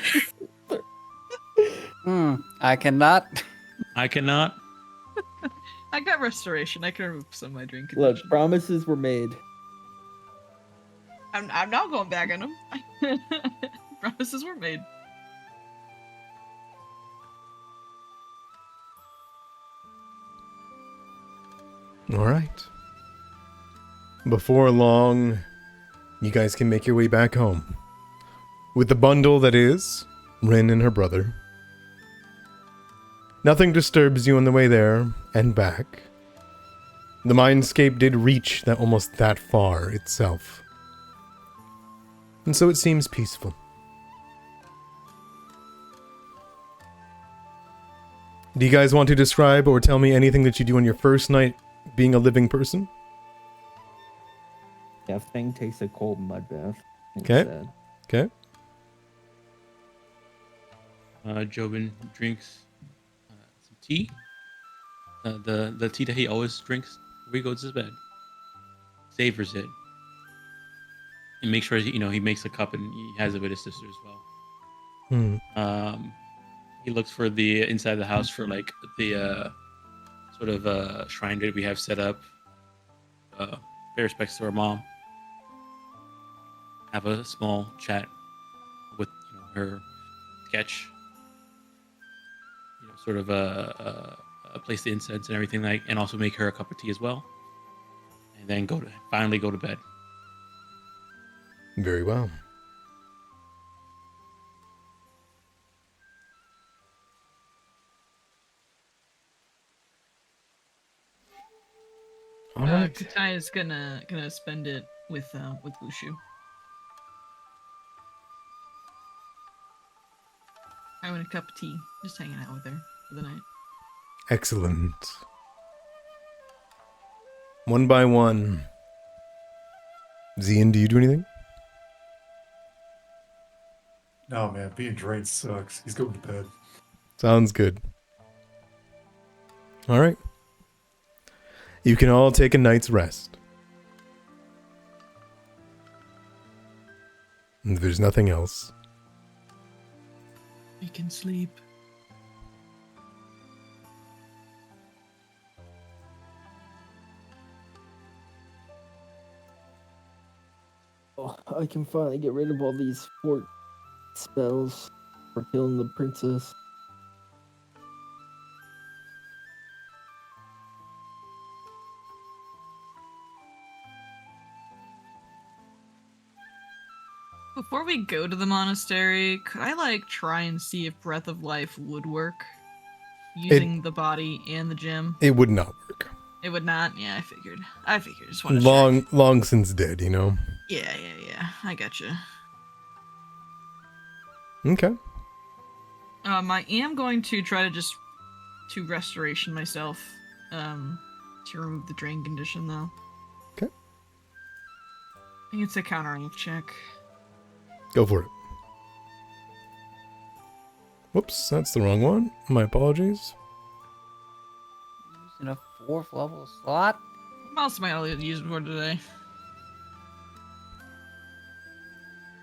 I cannot. I cannot. I got restoration. I can remove some of my drain Look, condition. promises were made. I'm not going back on them. Promises were made. All right. Before long, you guys can make your way back home. With the bundle that is Rin and her brother. Nothing disturbs you on the way there and back. The mindscape did reach almost that far itself. And so it seems peaceful. Do you guys want to describe or tell me anything that you do on your first night being a living person? Yeah, Fang takes a cold mud bath. Okay. instead. Okay. Jobin drinks some tea. The tea that he always drinks before he goes to bed. Savors it. And make sure he makes a cup and he has it with his sister as well. He looks for the inside of the house for like the sort of shrine that we have set up. Pay respects to our mom. Have a small chat with her sketch. Sort of place the incense and everything and also make her a cup of tea as well. And then finally go to bed. Very well. All right. Katai is gonna spend it with Wushu. Having a cup of tea, just hanging out with her for the night. Excellent. One by one. Zian, do you do anything? No, man, being drained sucks. He's going to bed. Sounds good. All right. You can all take a night's rest. And if there's nothing else, We can sleep. Oh, I can finally get rid of all these fort spells for killing the princess. Before we go to the monastery, could I try and see if Breath of Life would work using the body and the gem? it would not work. It would not. Yeah, I figured. Just want to Long since dead, you know? Yeah. I gotcha. Okay. I am going to try to restoration myself, to remove the drain condition though. Okay. I think it's a counteract check. Go for it. Whoops, that's the wrong one. My apologies. Using a 4th level slot. What else am I gonna use it for today?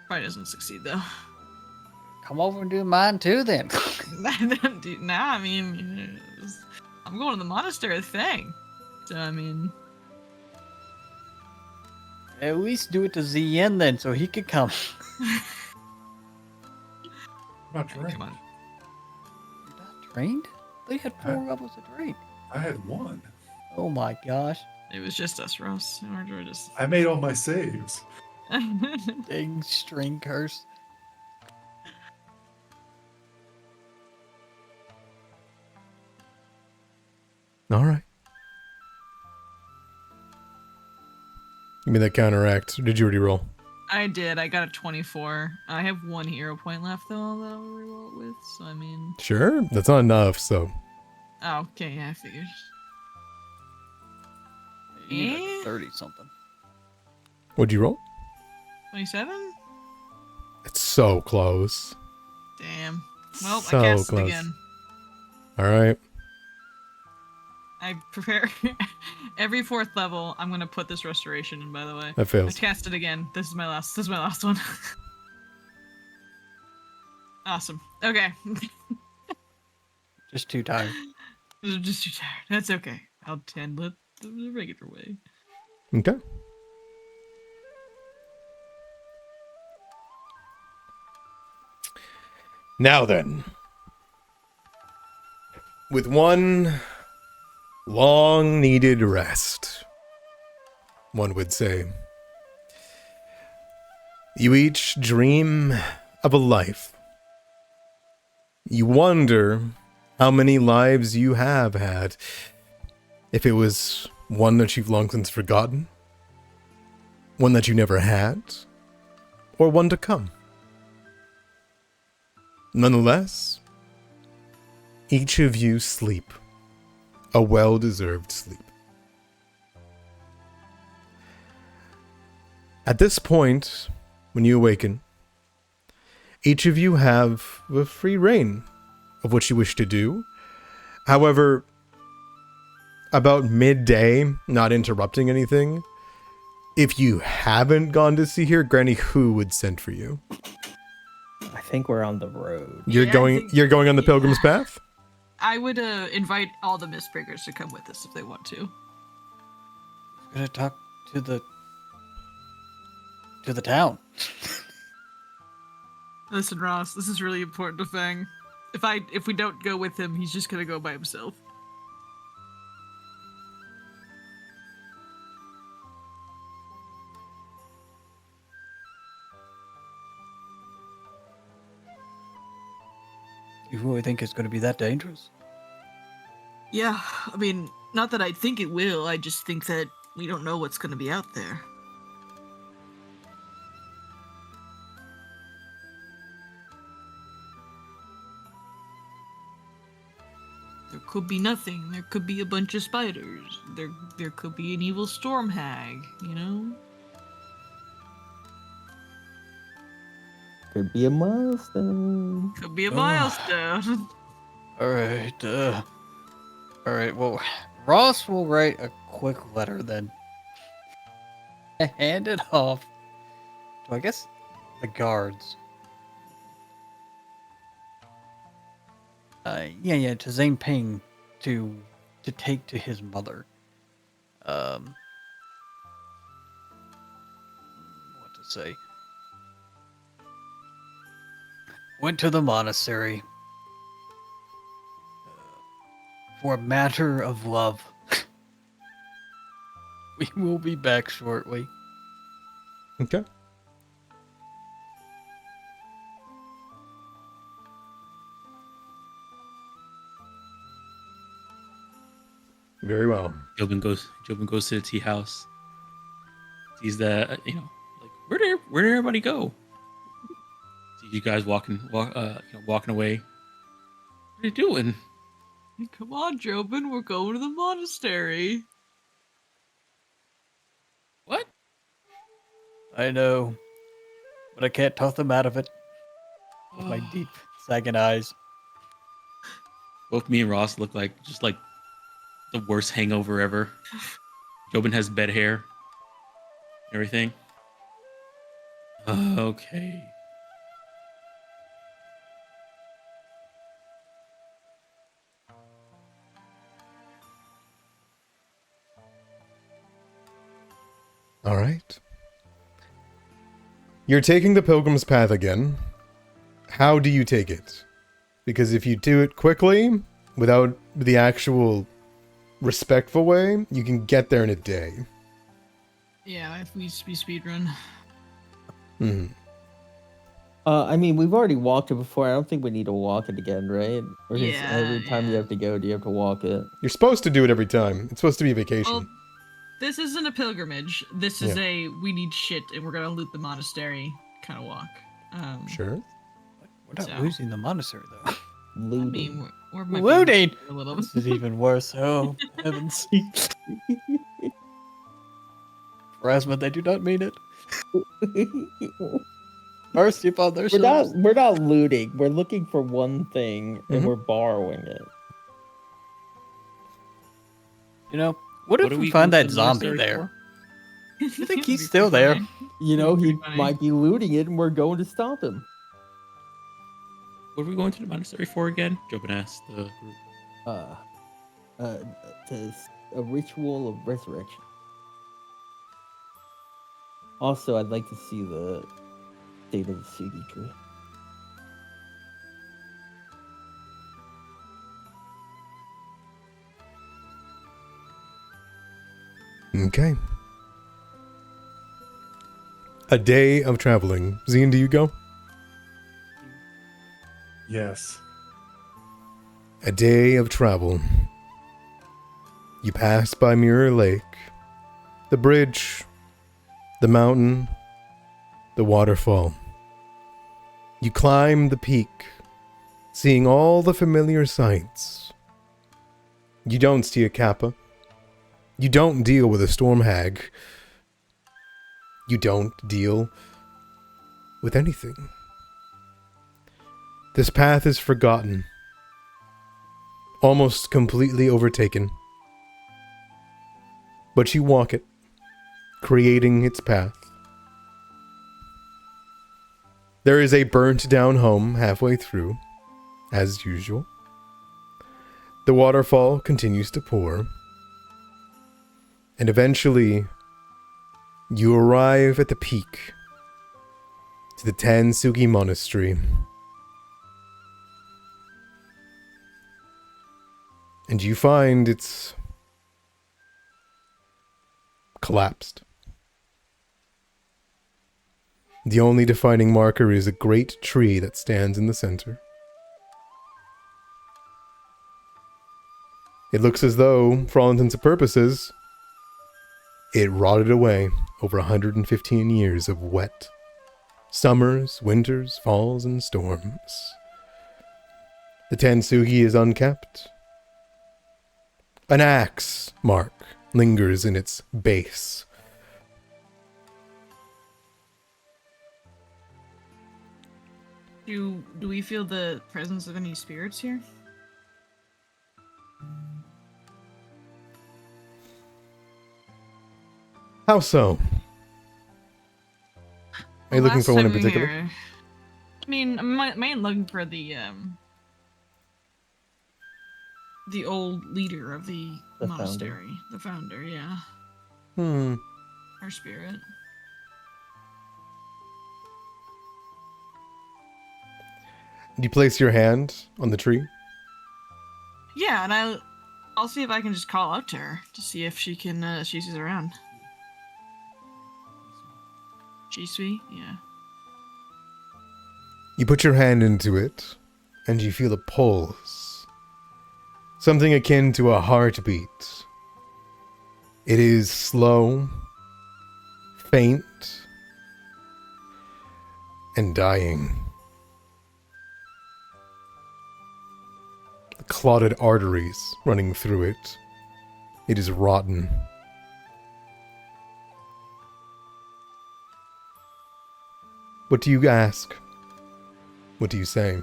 Probably doesn't succeed though. Come over and do mine too then. Nah, I mean, I'm going to the monastery thing. So I mean, At least do it to ZN then, so he could come. Not Come trained. on. You're not trained? They had 4 levels of train. I had 1. Oh my gosh. It was just us, Ross. We're just. I made all my saves. Dang string curse. All right. Give me that counteract. Did you already roll? I did. I got a 24. I have 1 hero point left though that I'll reroll it with. So I mean. Sure. That's not enough, so. Oh, okay. Yeah, I figured. You need Eh? like 30 something. What'd you roll? 27. It's so close. Damn. Well, So I cast close. it again. All right. I prepare every 4th level. I'm gonna put this restoration in. By the way, That I fails. cast it again. This is my last. This is my last one. Awesome. Okay. Just too tired. Just too tired. That's okay. I'll handle it the regular way. Okay. Now then, with one long needed rest, one would say, you each dream of a life. You wonder how many lives you have had, if it was one that you've long since forgotten, one that you never had, or one to come. Nonetheless, each of you sleep a well-deserved sleep. At this point, when you awaken, each of you have a free reign of what you wish to do. However, about midday, not interrupting anything, if you haven't gone to see her, Granny Who would send for you. I think we're on the road. You're Yeah, I going. think- You're going on the Pilgrim's Path. I would invite all the Mistbreakers to come with us if they want to. I'm gonna talk to the town. Listen, Ross, this is really important to Fang. If we don't go with him, he's just gonna go by himself. You really think it's gonna be that dangerous? Yeah, I mean, not that I think it will. I just think that we don't know what's gonna be out there. There could be nothing. There could be a bunch of spiders. There could be an evil storm hag, you know? Could be a milestone. Could be a Oh. milestone. Alright, Alright, well, Ross will write a quick letter then. Hand it off to, I guess, the guards. Yeah, to Zane Ping to take to his mother. What to say? Went to the monastery for a matter of love. We will be back shortly. Okay. Very well. Jobin goes to the tea house. Sees that like where did everybody go? See you guys walking away. What are you doing? Come on, Jobin, we're going to the monastery. What? I know, but I can't talk them out of it with my deep, sagging eyes. Both me and Ross look like the worst hangover ever. Jobin has bed hair. Everything. Okay. All right. You're taking the Pilgrim's Path again. How do you take it? Because if you do it quickly, without the actual respectful way, you can get there in a day. Yeah, if we speed run. Hmm. I mean, we've already walked it before. I don't think we need to walk it again, right? Or is Yeah, every time you yeah. have to go, do you have to walk it? You're supposed to do it every time. It's supposed to be a vacation. Well, this isn't a pilgrimage. This is a we need shit and we're gonna loot the monastery kind of walk. Sure. We're not So- losing the monastery, though. I Looting. mean, we're might be Looting! a little. This is even worse. Oh, heavens. Rasmus, they do not mean it. Mercy upon their souls. We're not looting. We're looking for one thing and Mhm. we're borrowing it. You know, what if are we we find going that to the zombie monastery there? You think he's still there? You know, he Pretty funny. might be looting it and we're going to stop him. What are we going to the monastery for again? Joe asked the group. A ritual of resurrection. Also, I'd like to see the state of the Sugi tree. Okay. A day of traveling. Zian, do you go? Yes. A day of travel. You pass by Mirror Lake, the bridge, the mountain, the waterfall. You climb the peak, seeing all the familiar sights. You don't see a kappa. You don't deal with a storm hag. You don't deal with anything. This path is forgotten, almost completely overtaken. But you walk it, creating its path. There is a burnt down home halfway through, as usual. The waterfall continues to pour. And eventually, you arrive at the peak, to the Tansugi Monastery. And you find it's collapsed. The only defining marker is a great tree that stands in the center. It looks as though, for all intents and purposes, it rotted away over 115 years of wet summers, winters, falls, and storms. The Tansugi is unkept. An axe mark lingers in its base. Do we feel the presence of any spirits here? How so? Are you looking Last for one in time we particular? were- I mean, I'm mainly looking for the old leader of the The monastery, the founder. Yeah, Hmm. her spirit. Do you place your hand on the tree? Yeah, and I'll see if I can just call out to her to see if she can she's around. G-Sui? Yeah. You put your hand into it, and you feel a pulse. Something akin to a heartbeat. It is slow, faint, and dying. The clotted arteries running through it. It is rotten. What do you ask? What do you say?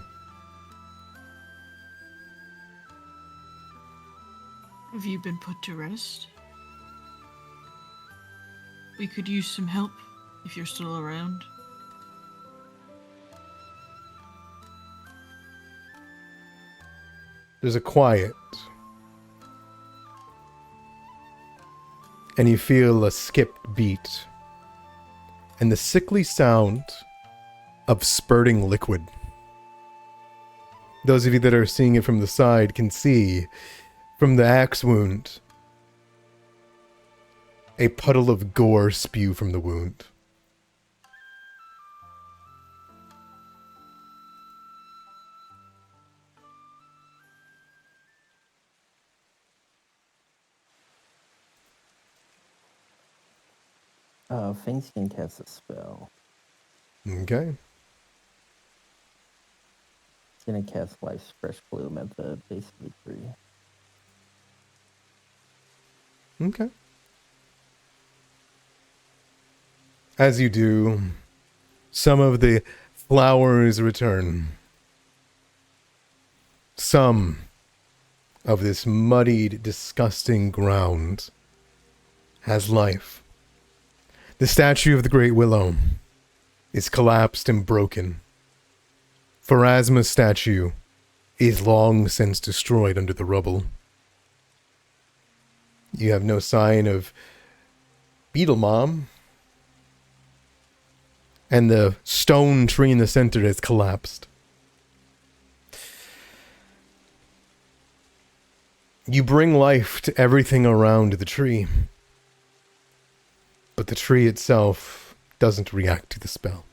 Have you been put to rest? We could use some help if you're still around. There's a quiet. And you feel a skipped beat and the sickly sound of spurting liquid. Those of you that are seeing it from the side can see, from the axe wound, a puddle of gore spew from the wound. Fangs can cast a spell. Okay. It's gonna cast Life's Fresh Bloom at the base of the tree. Okay. As you do, some of the flowers return. Some of this muddied, disgusting ground has life. The statue of the Great Willow is collapsed and broken. Pharasma's statue is long since destroyed under the rubble. You have no sign of Beetle Mom. And the stone tree in the center has collapsed. You bring life to everything around the tree. But the tree itself doesn't react to the spell.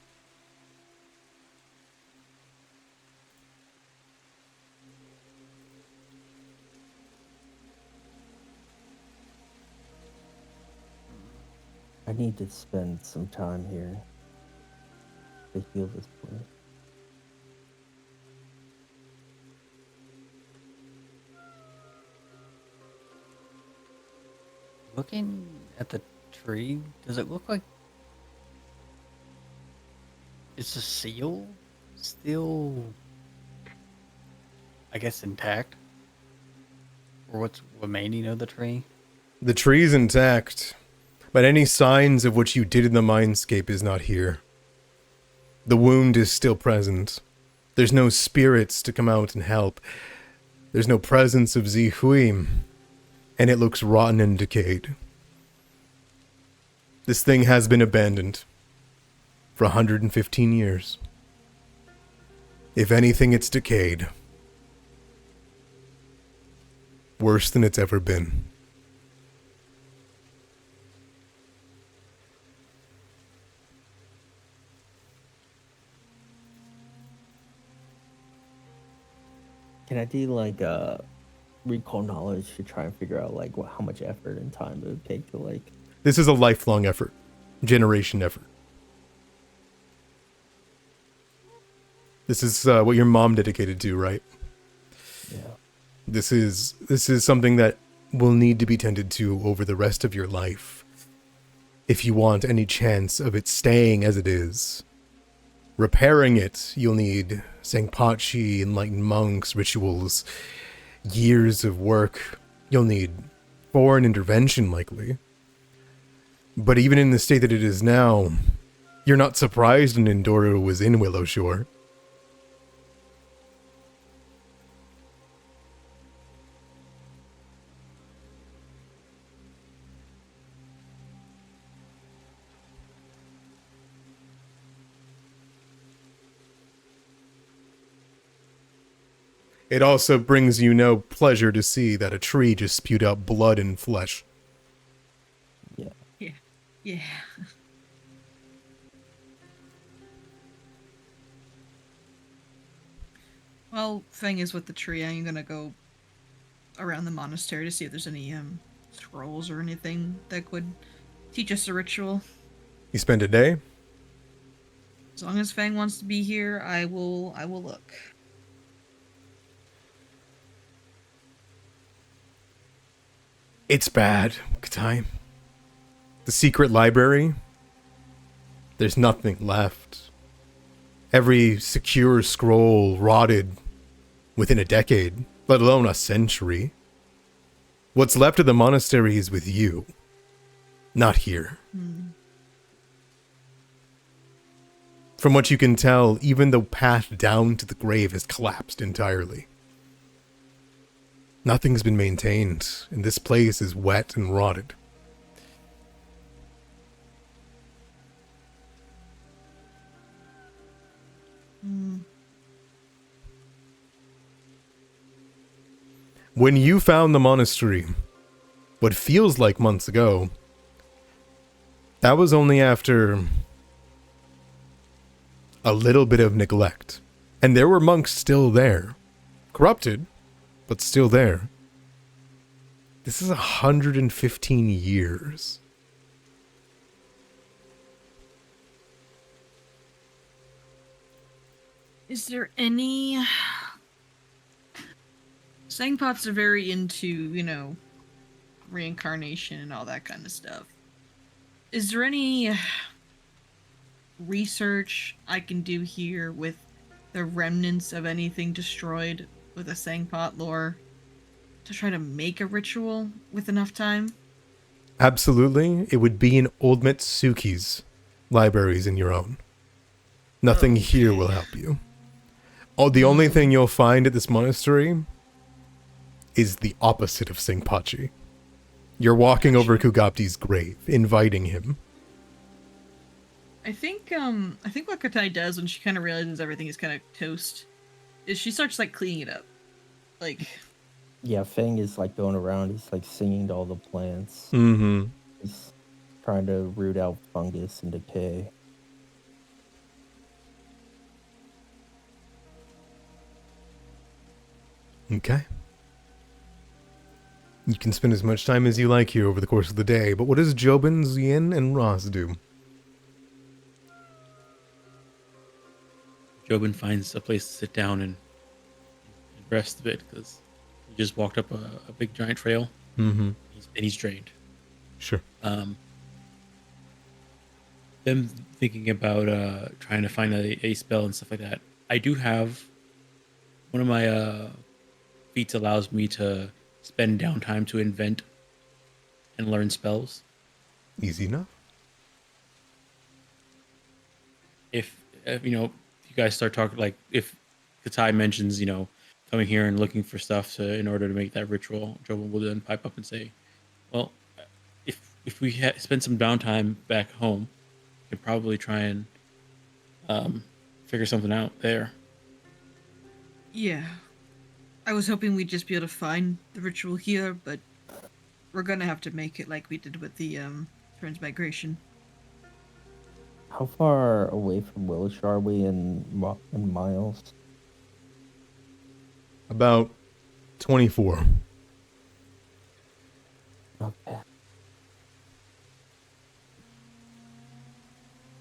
I need to spend some time here to heal this place. Looking at the tree, does it look like it's a seal still, I guess, intact? Or what's remaining of the tree? The tree's intact, but any signs of what you did in the mindscape is not here. The wound is still present. There's no spirits to come out and help. There's no presence of Zihui, and it looks rotten and decayed. This thing has been abandoned for 115 years. If anything, it's decayed. Worse than it's ever been. Can I do like recall knowledge to try and figure out like how much effort and time it would take to like? This is a lifelong effort, generation effort. This is what your mom dedicated to, right? Yeah. This is something that will need to be tended to over the rest of your life, if you want any chance of it staying as it is. Repairing it, you'll need Sangpachi, enlightened monks, rituals, years of work. You'll need foreign intervention, likely. But even in the state that it is now, you're not surprised an Endora was in Willowshore. It also brings you no pleasure to see that a tree just spewed out blood and flesh. Yeah. Yeah. Yeah. Well, thing is with the tree, I'm gonna go around the monastery to see if there's any scrolls or anything that could teach us a ritual. You spend a day? As long as Fang wants to be here, I will look. It's bad, Katai. The secret library, there's nothing left. Every secure scroll rotted within a decade, let alone a century. What's left of the monastery is with you, not here. From what you can tell, even the path down to the grave has collapsed entirely. Nothing's been maintained, and this place is wet and rotted. When you found the monastery, what feels like months ago, that was only after a little bit of neglect. And there were monks still there. Corrupted, but still there. This is 115 years. Is there any... Sangpots are very into, you know, reincarnation and all that kind of stuff. Is there any research I can do here with the remnants of anything destroyed with a Sangpot lore to try to make a ritual with enough time? Absolutely. It would be in Old Metsuki's libraries in your own. Nothing here will help you. Oh, the only thing you'll find at this monastery is the opposite of Singpachi. You're walking over Kugapti's grave, inviting him. I think what Katai does when she kind of realizes everything is kind of toast is she starts like cleaning it up. Like, Yeah, Fang is like going around. He's like singing to all the plants. Mm-hmm. He's trying to root out fungus and decay. Okay. You can spend as much time as you like here over the course of the day, but what does Jobin, Zien, and Ross do? Jobin finds a place to sit down and rest a bit because he just walked up a big giant trail. Mm-hmm. He's drained. Sure. Them thinking about trying to find a spell and stuff like that. I do have one of my feats allows me to spend downtime to invent and learn spells. Easy enough. If you know, if you guys start talking, like if Katai mentions, you know, coming here and looking for stuff in order to make that ritual, Jobin will then pipe up and say, well, if we spend some downtime back home, we could probably try and figure something out there. yeah. I was hoping we'd just be able to find the ritual here, but we're gonna have to make it like we did with the transmigration. How far away from Willowshore are we in miles? About 24. Okay.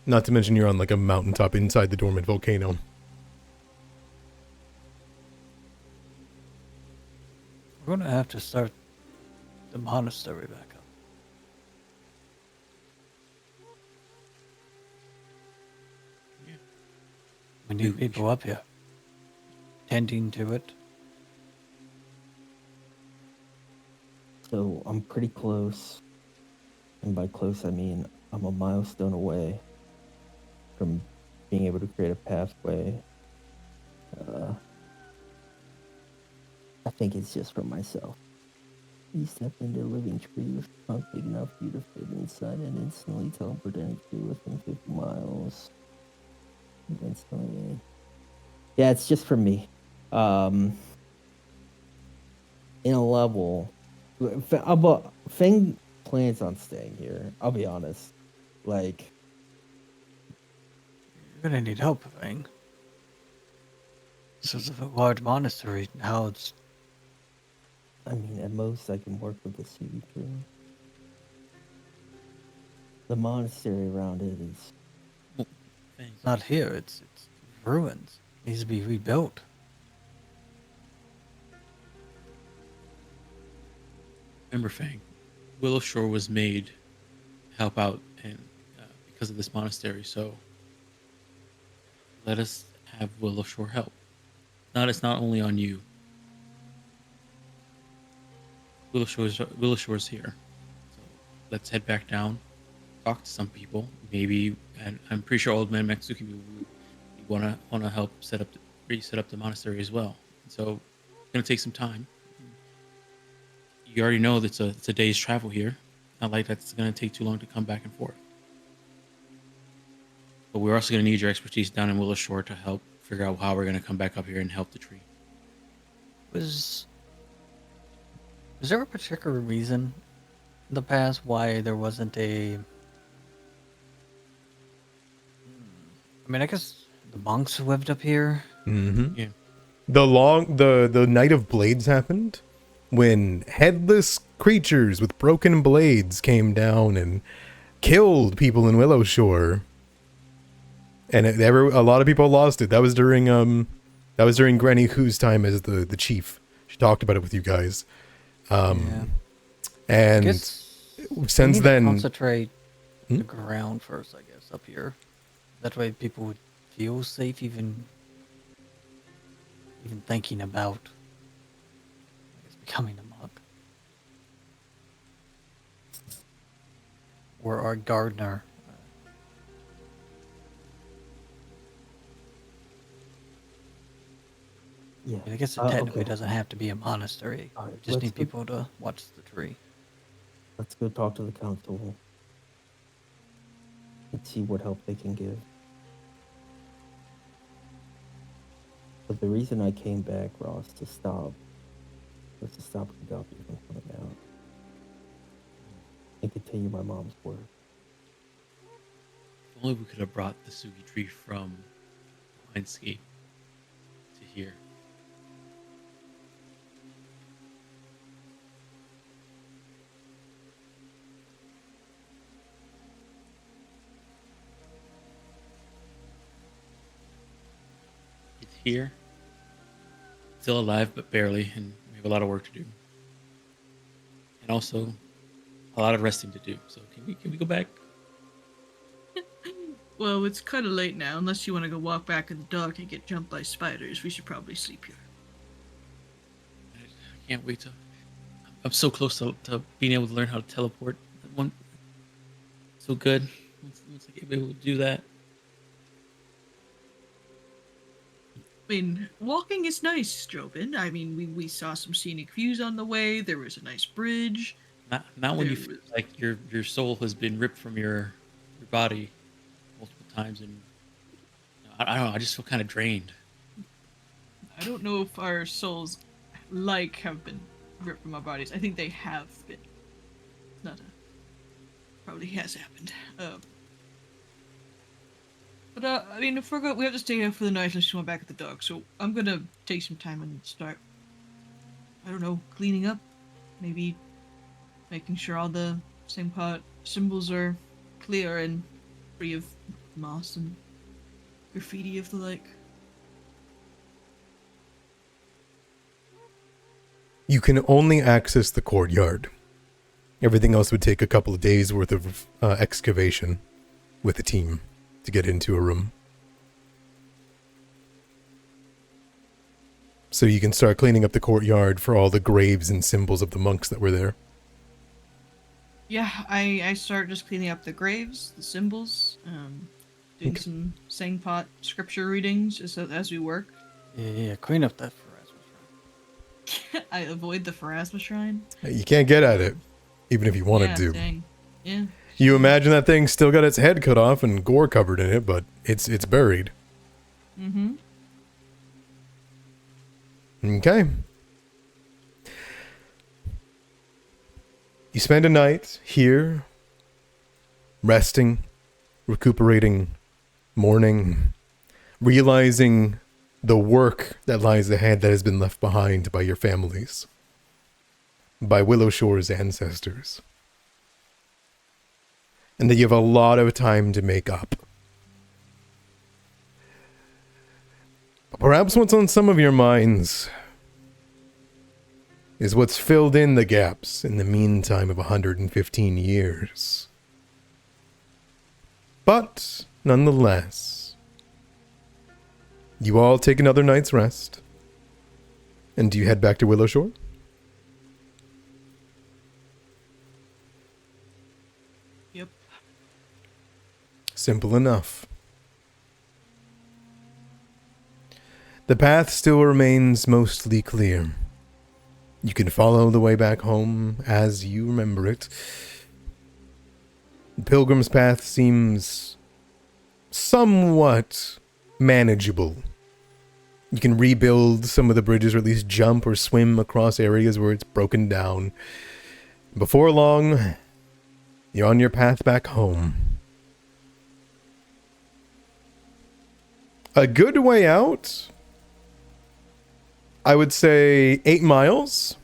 Not to mention you're on like a mountaintop inside the dormant volcano. We're gonna have to start the monastery back up. We need people up here, tending to it. So I'm pretty close. And by close, I mean I'm a milestone away from being able to create a pathway. I think it's just for myself. You step into a living tree with a trunk big enough for you to fit inside and instantly teleport any tree within 50 miles. Instantly. Yeah, it's just for me. In a level, Feng plans on staying here. I'll be honest. Like, You're gonna need help, Fang. This is a large monastery. How it's I mean, at most I can work with the CD tree. The monastery around it is not here. It's ruins. It needs to be rebuilt. Remember, Fang, Willowshore was made to help out and because of this monastery. So let us have Willowshore help. It's not only on you. Willowshore's here. So let's head back down, talk to some people. Maybe, and I'm pretty sure Old Man Matsuki will want to help reset up the monastery as well. So it's gonna take some time. You already know that it's a day's travel here. Not like that's gonna take too long to come back and forth. But we're also gonna need your expertise down in Willowshore to help figure out how we're gonna come back up here and help the tree. Was there a particular reason in the past why there wasn't a? I mean, I guess the monks who lived up here. Mm-hmm. Yeah. The Night of Blades happened when headless creatures with broken blades came down and killed people in Willowshore, and a lot of people lost it. That was during Granny Who's time as the chief. She talked about it with you guys, Yeah. I and guess since we need to then, concentrate Hmm? the ground first, I guess, up here. That way, people would feel safe, even thinking about, I guess, becoming a monk or our gardener. Yeah. I guess it technically doesn't have to be a monastery. All right, We just let's need go- people to watch the tree. Let's go talk to the council and see what help they can give. But the reason I came back, Ross, was to stop the doctor from coming out and continue my mom's work. If only we could have brought the Sugi tree from Mindscape to here. It's here. Still alive, but barely, and we have a lot of work to do. And also, a lot of resting to do. So can we go back? Well, it's kind of late now. Unless you want to go walk back in the dark and get jumped by spiders, we should probably sleep here. I can't wait to. I'm so close to being able to learn how to teleport. That one, so good. Once I get able to do that. I mean, walking is nice, Jobin. I mean, we saw some scenic views on the way. There was a nice bridge. Not when you There feel was- like your soul has been ripped from your body multiple times, and I don't know. I just feel kind of drained. I don't know if our souls, have been ripped from our bodies. I think they have been. Not a... Probably has happened. But I mean, if we have to stay here for the night unless you want back at the dog. So I'm gonna take some time and start, I don't know, cleaning up. Maybe making sure all the same part symbols are clear and free of moss and graffiti of the like. you can only access the courtyard. Everything else would take a couple of days worth of excavation with a team to get into a room. So you can start cleaning up the courtyard for all the graves and symbols of the monks that were there. Yeah, I start just cleaning up the graves, the symbols, doing Okay. some Sangpot scripture readings as we work. Yeah, clean up that Pharasma. I avoid the Pharasma shrine. You can't get at it, even if you wanted Yeah, to. dang. Yeah. You imagine that thing still got its head cut off and gore covered in it, but it's buried. Mm-hmm. Okay. You spend a night here, resting, recuperating, mourning, realizing the work that lies ahead that has been left behind by your families, by Willowshore's ancestors, and that you have a lot of time to make up. But perhaps what's on some of your minds is what's filled in the gaps in the meantime of 115 years. But, nonetheless, you all take another night's rest. And do you head back to Willowshore? Yep. Simple enough. The path still remains mostly clear. You can follow the way back home as you remember it. The Pilgrim's Path seems somewhat manageable You can rebuild some of the bridges, or at least jump or swim across areas where it's broken down. Before long, you're on your path back home. A good way out, I would say 8 miles.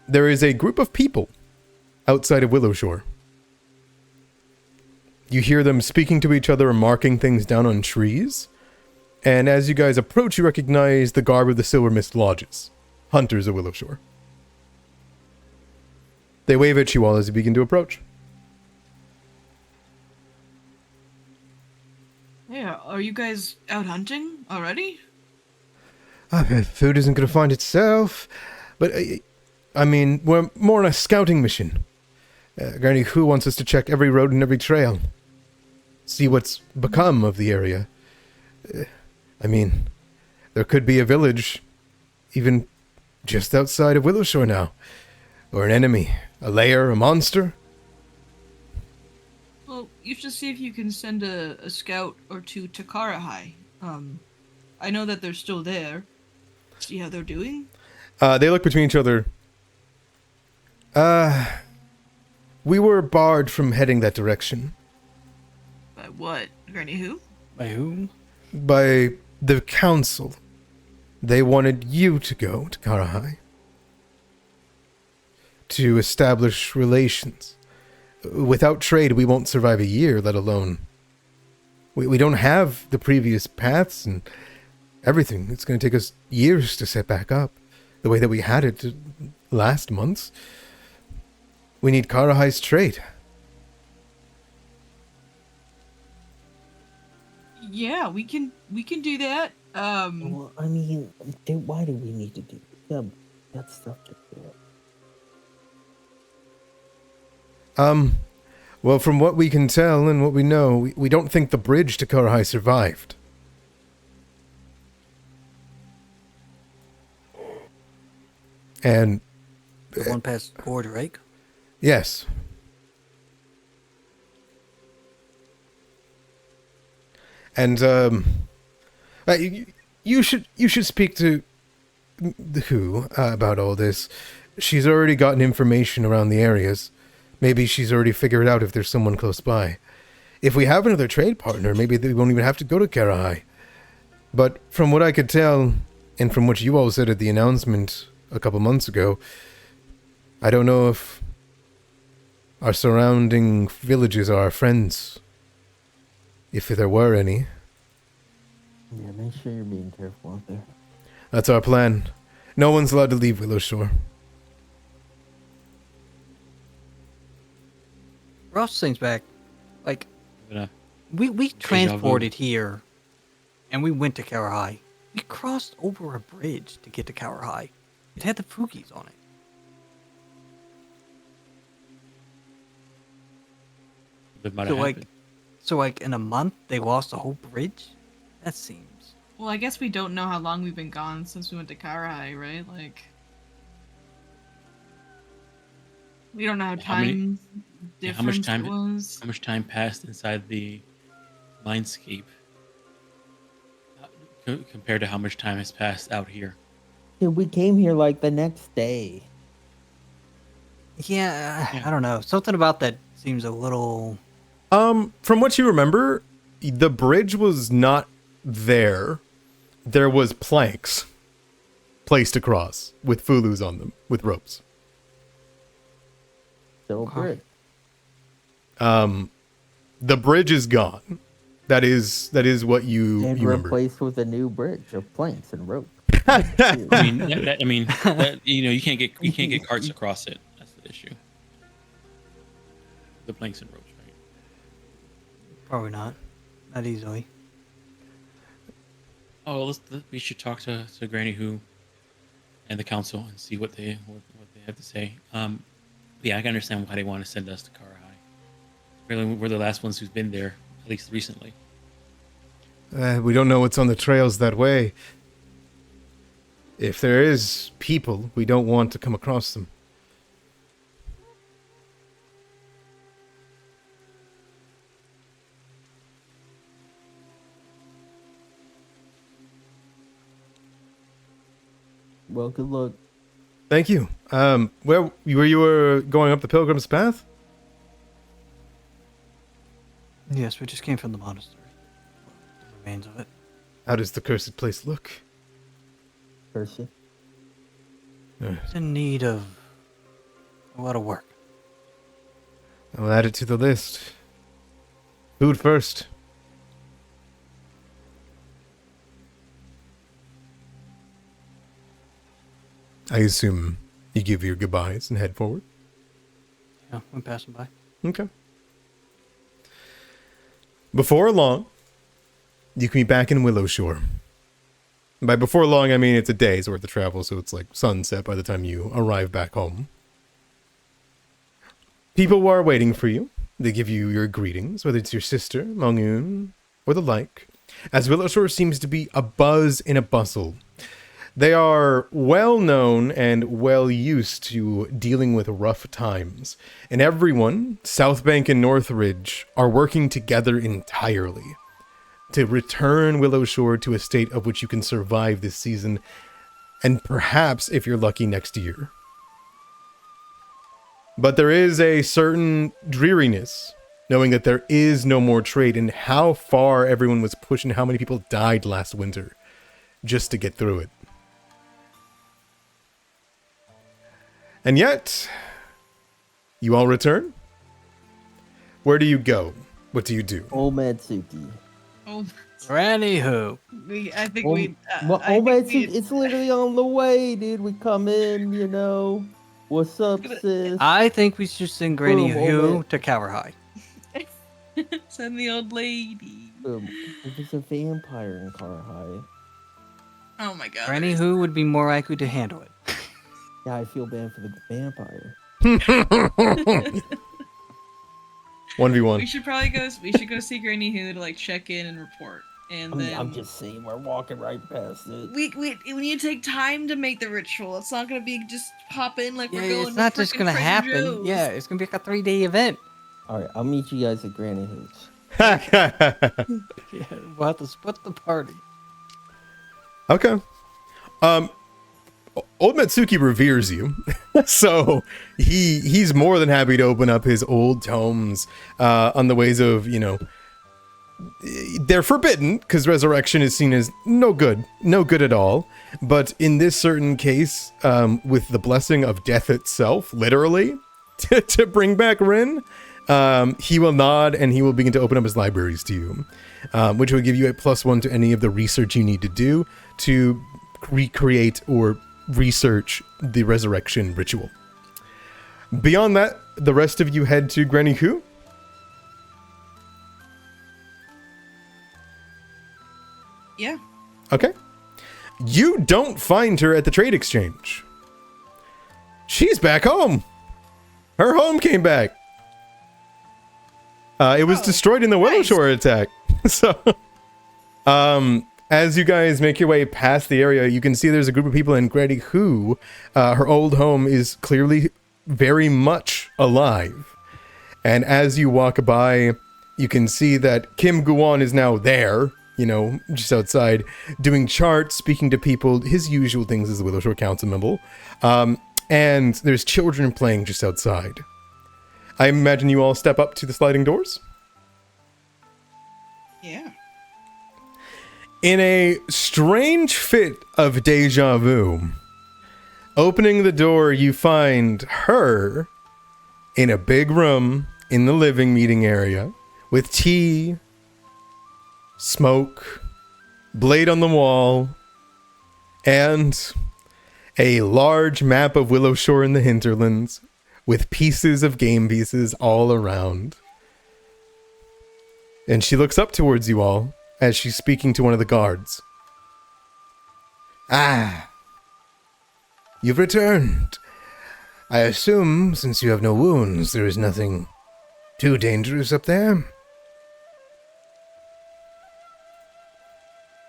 There is a group of people outside of Willowshore. You hear them speaking to each other and marking things down on trees. And as you guys approach, you recognize the garb of the Silver Mist Lodges, hunters of Willowshore. They wave at you all as you begin to approach. Yeah, are you guys out hunting already? Food isn't going to find itself, but I mean, we're more on a scouting mission. Granny Hu wants us to check every road and every trail, see what's become of the area. I mean, there could be a village, even just outside of Willowshore now, or an enemy, a lair, a monster. Well, you should see if you can send a scout or two to Karahai. I know that they're still there. See how they're doing? They look between each other. We were barred from heading that direction. By what? Granny who? By whom? By the council. They wanted you to go to Karahai. To establish relations. Without trade, we won't survive a year, let alone... We don't have the previous paths and everything. It's going to take us years to set back up. The way that we had it last month. We need Karahai's trade. Yeah, we can do that. Well, I mean, why do we need to do that? That stuff to do it. Well, from what we can tell and what we know, we don't think the bridge to Karahai survived. And... The one past Border Lake? yes. And, you should speak to the Who about all this. She's already gotten information around the areas. Maybe she's already figured out if there's someone close by. If we have another trade partner, maybe we won't even have to go to Karahai. But from what I could tell, and from what you all said at the announcement a couple months ago, I don't know if our surrounding villages are our friends. If there were any. Yeah, make sure you're being careful out there. That's our plan. No one's allowed to leave Willowshore. Ross things back. Like, Gonna- we transported here, and we went to Karahai. We crossed over a bridge to get to Karahai. It had the Fugis on it. That might have happened. So in a month they lost the whole bridge? That seems... Well, I guess we don't know how long we've been gone since we went to Karahai, right? Like, we don't know how How many- time Yeah, difference it was. How much time passed inside the mindscape compared to how much time has passed out here? Dude, we came here like the next day. Yeah, I don't know. Something about that seems a little... From what you remember, the bridge was not there. There was planks placed across with fulus on them, with ropes. So Okay. good. The bridge is gone. That is what you And remember. replaced with a new bridge of planks and rope. I mean, you can't get carts across it. That's the issue. The planks and ropes, right? Probably not. Not easily. Oh, we should talk to Granny Who and the council and see what they have to say. Yeah, I can understand why they want to send us to Karahai. Really, we're the last ones who's been there, at least recently. We don't know what's on the trails that way. If there is people, we don't want to come across them. Well, good luck. Thank you. Where you were going up the Pilgrim's Path? Yes, we just came from the monastery. The remains of it. How does the cursed place look? Person. It's in need of a lot of work. I'll add it to the list. Food first. I assume you give your goodbyes and head forward. Yeah, I'm passing by. Okay. Before long, you can be back in Willowshore. By before long, I mean it's a day's worth of travel, so it's like sunset by the time you arrive back home. People are waiting for you. They give you your greetings, whether it's your sister, Mongoon, or the like, as Willowshore seems to be abuzz in a bustle. They are well known and well used to dealing with rough times, and everyone, South Bank and Northridge, are working together entirely to return Willowshore to a state of which you can survive this season, and perhaps, if you're lucky, next year. But there is a certain dreariness, knowing that there is no more trade, and how far everyone was pushed and how many people died last winter just to get through it. And yet, you all return? Where do you go? What do you do? Old Matsuki. Oh, Granny who? I think Old, we. well, I Old think Matsuki, it's literally on the way, dude. We come in, you know. What's up, sis? I think we should send Granny Boom, Who old to Cower High. Send the old lady. If it's a vampire in Car High. Oh my god. Granny Who would be more likely to handle it. Yeah, I feel bad for the vampire. 1v1. We should probably go. We should go see Granny Who to like check in and report, and then I'm just saying, we're walking right past it. we need to take time to make the ritual. It's not gonna be just pop in like we're going. It's not to just frickin' gonna Trader happen. Joe's. Yeah, it's gonna be like a 3-day event. All right, I'll meet you guys at Granny Who's. Yeah, we'll have to split the party. Okay. Old Matsuki reveres you, so he's more than happy to open up his old tomes on the ways of, you know, they're forbidden because resurrection is seen as no good at all. But in this certain case, with the blessing of death itself, literally, to bring back Rin, he will nod and he will begin to open up his libraries to you, which will give you a +1 to any of the research you need to do to recreate or research the resurrection ritual. Beyond that, the rest of you head to Granny Who. Yeah. Okay. You don't find her at the trade exchange. She's back home. Her home came back. It was destroyed in the Willowshore attack. So, as you guys make your way past the area, you can see there's a group of people in Granny Who. Her old home is clearly very much alive. And as you walk by, you can see that Kim Guan is now there, you know, just outside, doing charts, speaking to people, his usual things as a Willowshore Council member. And there's children playing just outside. I imagine you all step up to the sliding doors? Yeah. In a strange fit of deja vu, opening the door, you find her in a big room in the living meeting area with tea, smoke, blade on the wall, and a large map of Willowshore in the hinterlands with pieces of game pieces all around. And she looks up towards you all as she's speaking to one of the guards. Ah, you've returned. I assume, since you have no wounds, there is nothing too dangerous up there?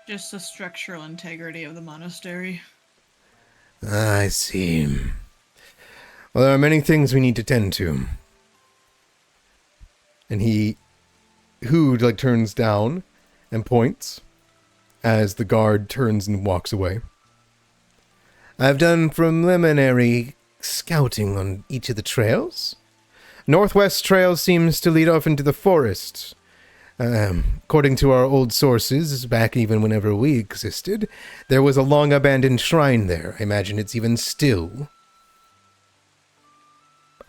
Just the structural integrity of the monastery. I see. Well, there are many things we need to tend to. And Who turns down and points as the guard turns and walks away. I've done preliminary scouting on each of the trails. Northwest Trail seems to lead off into the forest. According to our old sources, back even whenever we existed, there was a long abandoned shrine there. I imagine it's even still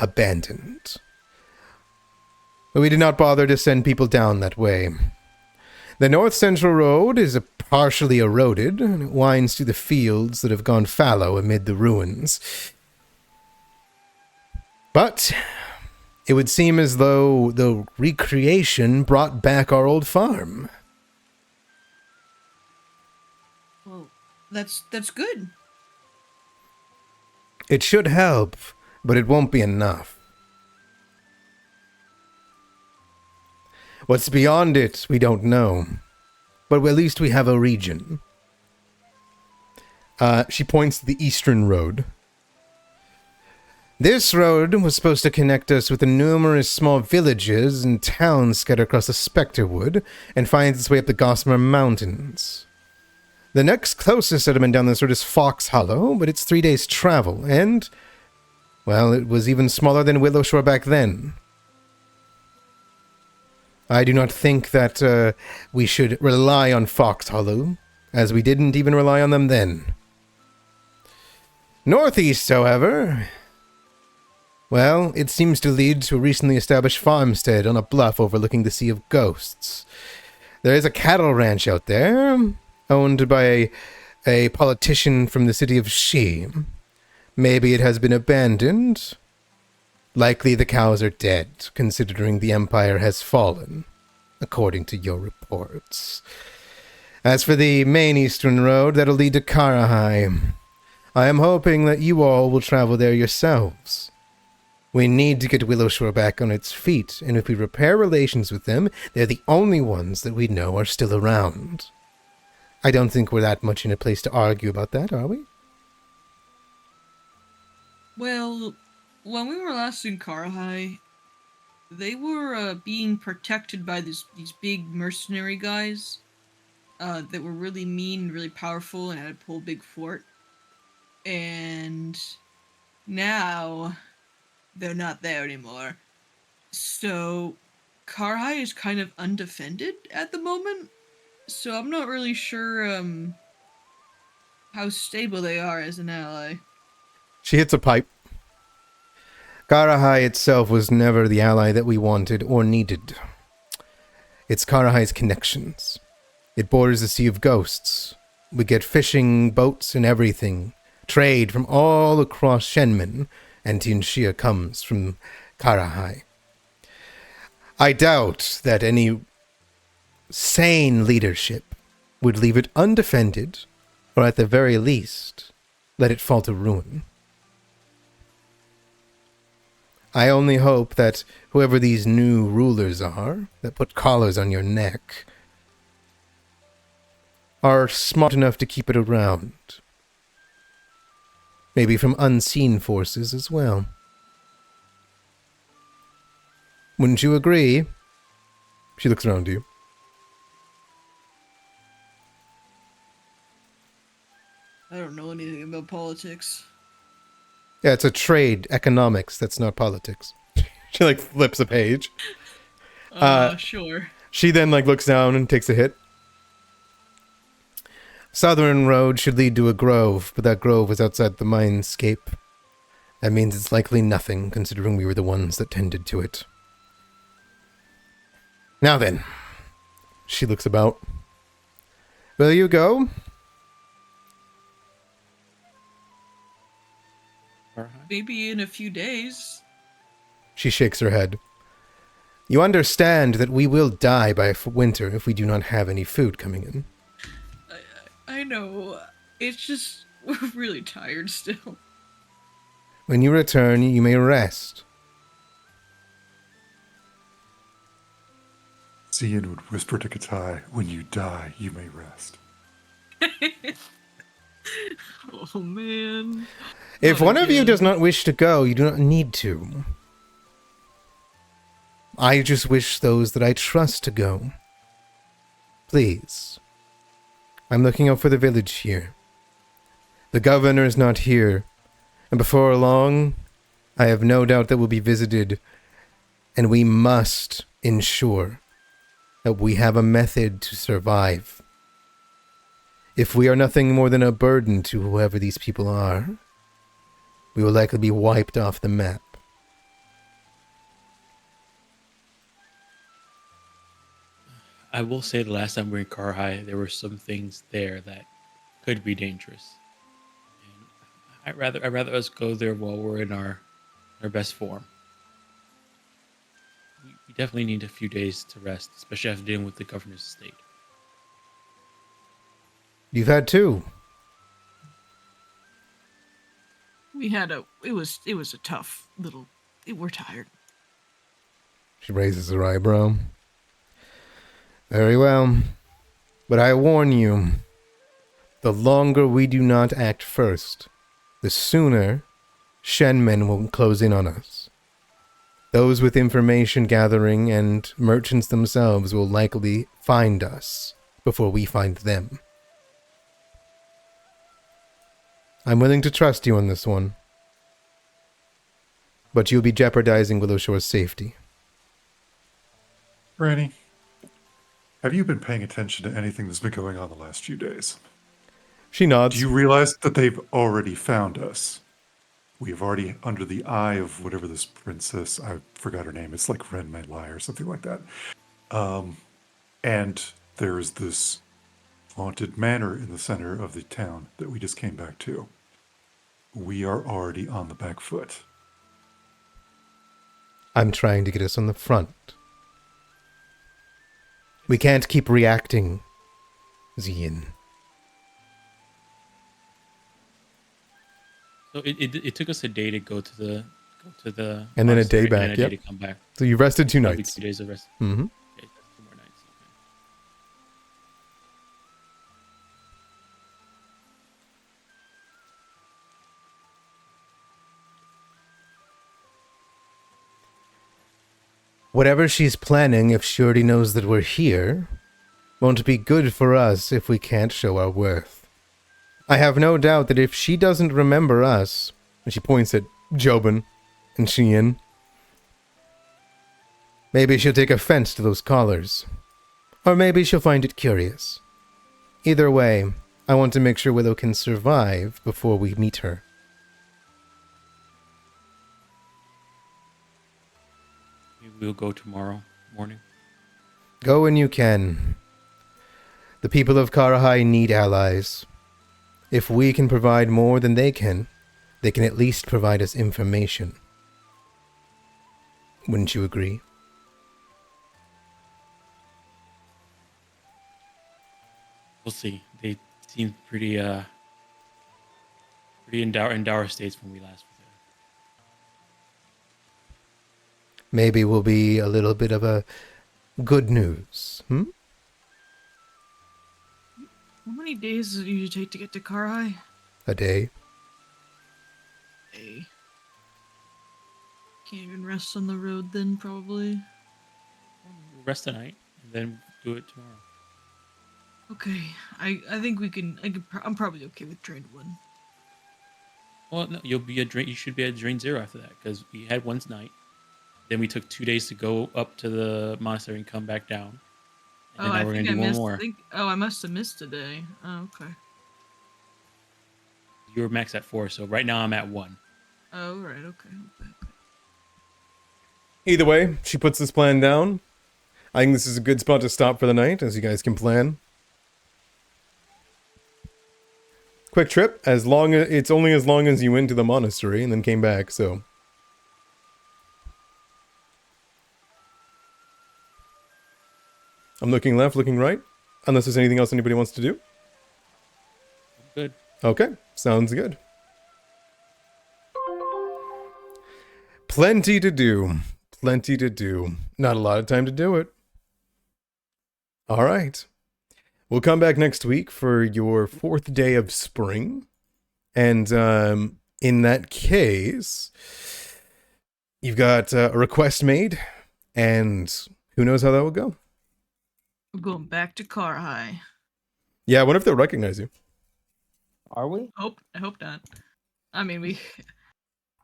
abandoned. But we did not bother to send people down that way. The North Central Road is partially eroded, and it winds through the fields that have gone fallow amid the ruins. But it would seem as though the recreation brought back our old farm. Well, that's good. It should help, but it won't be enough. What's beyond it, we don't know. But at least we have a region. She points to the eastern road. This road was supposed to connect us with the numerous small villages and towns scattered across the Specterwood, and finds its way up the Gossamer Mountains. The next closest settlement down this road is Fox Hollow, but it's 3 days' travel, and, well, it was even smaller than Willowshore back then. I do not think that we should rely on Fox Hollow, as we didn't even rely on them then. Northeast, however, well, it seems to lead to a recently established farmstead on a bluff overlooking the Sea of Ghosts. There is a cattle ranch out there, owned by a politician from the city of Shi. Maybe it has been abandoned. Likely the cows are dead, considering the Empire has fallen, according to your reports. As for the main eastern road, that'll lead to Karahai. I am hoping that you all will travel there yourselves. We need to get Willowshore back on its feet, and if we repair relations with them, they're the only ones that we know are still around. I don't think we're that much in a place to argue about that, are we? Well, when we were last in Karahai, they were being protected by these big mercenary guys that were really mean and really powerful and had a whole big fort. And now they're not there anymore. So Karahai is kind of undefended at the moment. So I'm not really sure how stable they are as an ally. She hits a pipe. Karahai itself was never the ally that we wanted or needed. It's Karahai's connections. It borders the Sea of Ghosts. We get fishing boats and everything. Trade from all across Shenmen, and Tianxia comes from Karahai. I doubt that any sane leadership would leave it undefended, or at the very least, let it fall to ruin. I only hope that whoever these new rulers are, that put collars on your neck, are smart enough to keep it around. Maybe from unseen forces as well. Wouldn't you agree? She looks around to you. I don't know anything about politics. Yeah, it's a trade, economics, that's not politics. She, flips a page. Sure. She then, looks down and takes a hit. Southern road should lead to a grove, but that grove is outside the mindscape. That means it's likely nothing, considering we were the ones that tended to it. Now then, she looks about. Will you go? Maybe in a few days. She shakes her head. You understand that we will die by winter if we do not have any food coming in. I know. It's just, we're really tired still. When you return, you may rest. Cian would whisper to Katai, when you die, you may rest. Oh, man. If Not one of you again. does not wish to go, you do not need to. I just wish those that I trust to go. Please. I'm looking out for the village here. The governor is not here, and before long, I have no doubt that we'll be visited, and we must ensure that we have a method to survive. If we are nothing more than a burden to whoever these people are, we will likely be wiped off the map. I will say the last time we were in Karhai, there were some things there that could be dangerous. And I'd rather us go there while we're in our best form. We definitely need a few days to rest, especially after dealing with the governor's estate. You've had two. It was a tough little. We're tired. She raises her eyebrow. Very well. But I warn you, the longer we do not act first, the sooner Shenmen will close in on us. Those with information gathering and merchants themselves will likely find us before we find them. I'm willing to trust you on this one, but you'll be jeopardizing Willowshore's safety. Granny, have you been paying attention to anything that's been going on the last few days? She nods. Do you realize that they've already found us? We've already under the eye of whatever this princess, I forgot her name. It's like Ren May Lie or something like that. And there's this haunted manor in the center of the town that we just came back to. We are already on the back foot. I'm trying to get us on the front. We can't keep reacting, Zian. So it took us a day to go to the And then a day monastery, back, and then a yep. day to come back. So you rested 2 That'll be nights. 2 days of rest. Mm-hmm. Okay, that's 2 more nights. Okay. Whatever she's planning, if she already knows that we're here, won't be good for us if we can't show our worth. I have no doubt that if she doesn't remember us, and she points at Jobin and Sheehan, maybe she'll take offense to those collars. Or maybe she'll find it curious. Either way, I want to make sure Willow can survive before we meet her. We'll go tomorrow morning. Go when you can. The people of Karahai need allies. If we can provide more than they can at least provide us information. Wouldn't you agree? We'll see. They seem pretty in dour states when we last were there. Maybe we'll be a little bit of a good news, How many days does it usually take to get to Karhai? A day. Hey. Can't even rest on the road then, probably. We'll rest tonight and then do it tomorrow. Okay, I think we can. I'm probably okay with Drain 1. Well, no, you should be at Drain 0 after that because we had one night. Then we took 2 days to go up to the monastery and come back down. And then now we're gonna do one more. I must have missed a day. Oh, okay. You were max at 4, so right now I'm at 1. Oh, right. Okay. Either way, she puts this plan down. I think this is a good spot to stop for the night, as you guys can plan. Quick trip, it's only as long as you went to the monastery and then came back, so. I'm looking left, looking right, unless there's anything else anybody wants to do. Good. Okay, sounds good. Plenty to do. Plenty to do. Not a lot of time to do it. All right. We'll come back next week for your 4th day of spring. And in that case, you've got a request made, and who knows how that will go. We're going back to Karhai. Yeah, I wonder if they'll recognize you. Are we? I hope not. I mean,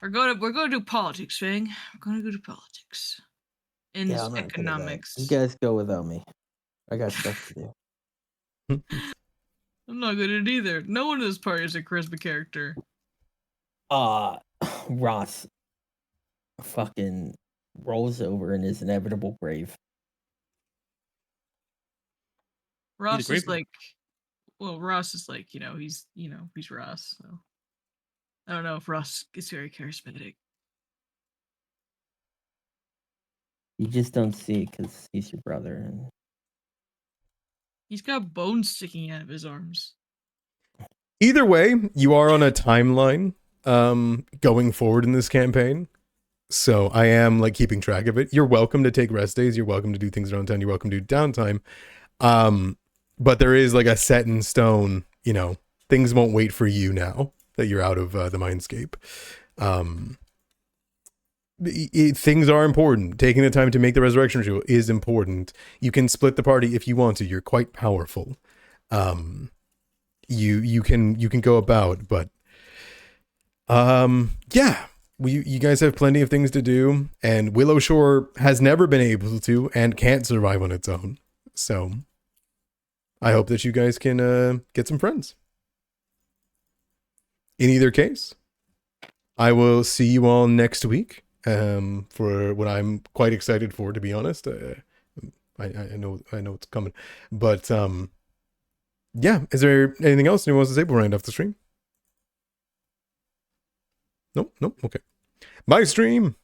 we're going to do politics, Fang. We're going to go to politics. And Yeah, I'm not good at that. economics. You guys go without me. I got stuff to do. I'm not good at it either. No one in this party is a charisma character. Ross fucking rolls over in his inevitable grave. Ross is graveyard. Ross is like, he's Ross. So I don't know if Ross is very charismatic. You just don't see it because he's your brother. And He's got bones sticking out of his arms. Either way, you are on a timeline going forward in this campaign. So I am like keeping track of it. You're welcome to take rest days. You're welcome to do things around town. You're welcome to do downtime. But there is like a set in stone, things won't wait for you now that you're out of the mindscape. Things are important. Taking the time to make the resurrection ritual is important. You can split the party if you want to. You're quite powerful. You can go about, but yeah, you guys have plenty of things to do, and Willowshore has never been able to and can't survive on its own. So I hope that you guys can get some friends. In either case, I will see you all next week for what I'm quite excited for, to be honest. I know it's coming, but yeah, is there anything else anyone wants to say before I end off the stream? Nope. Okay. My stream.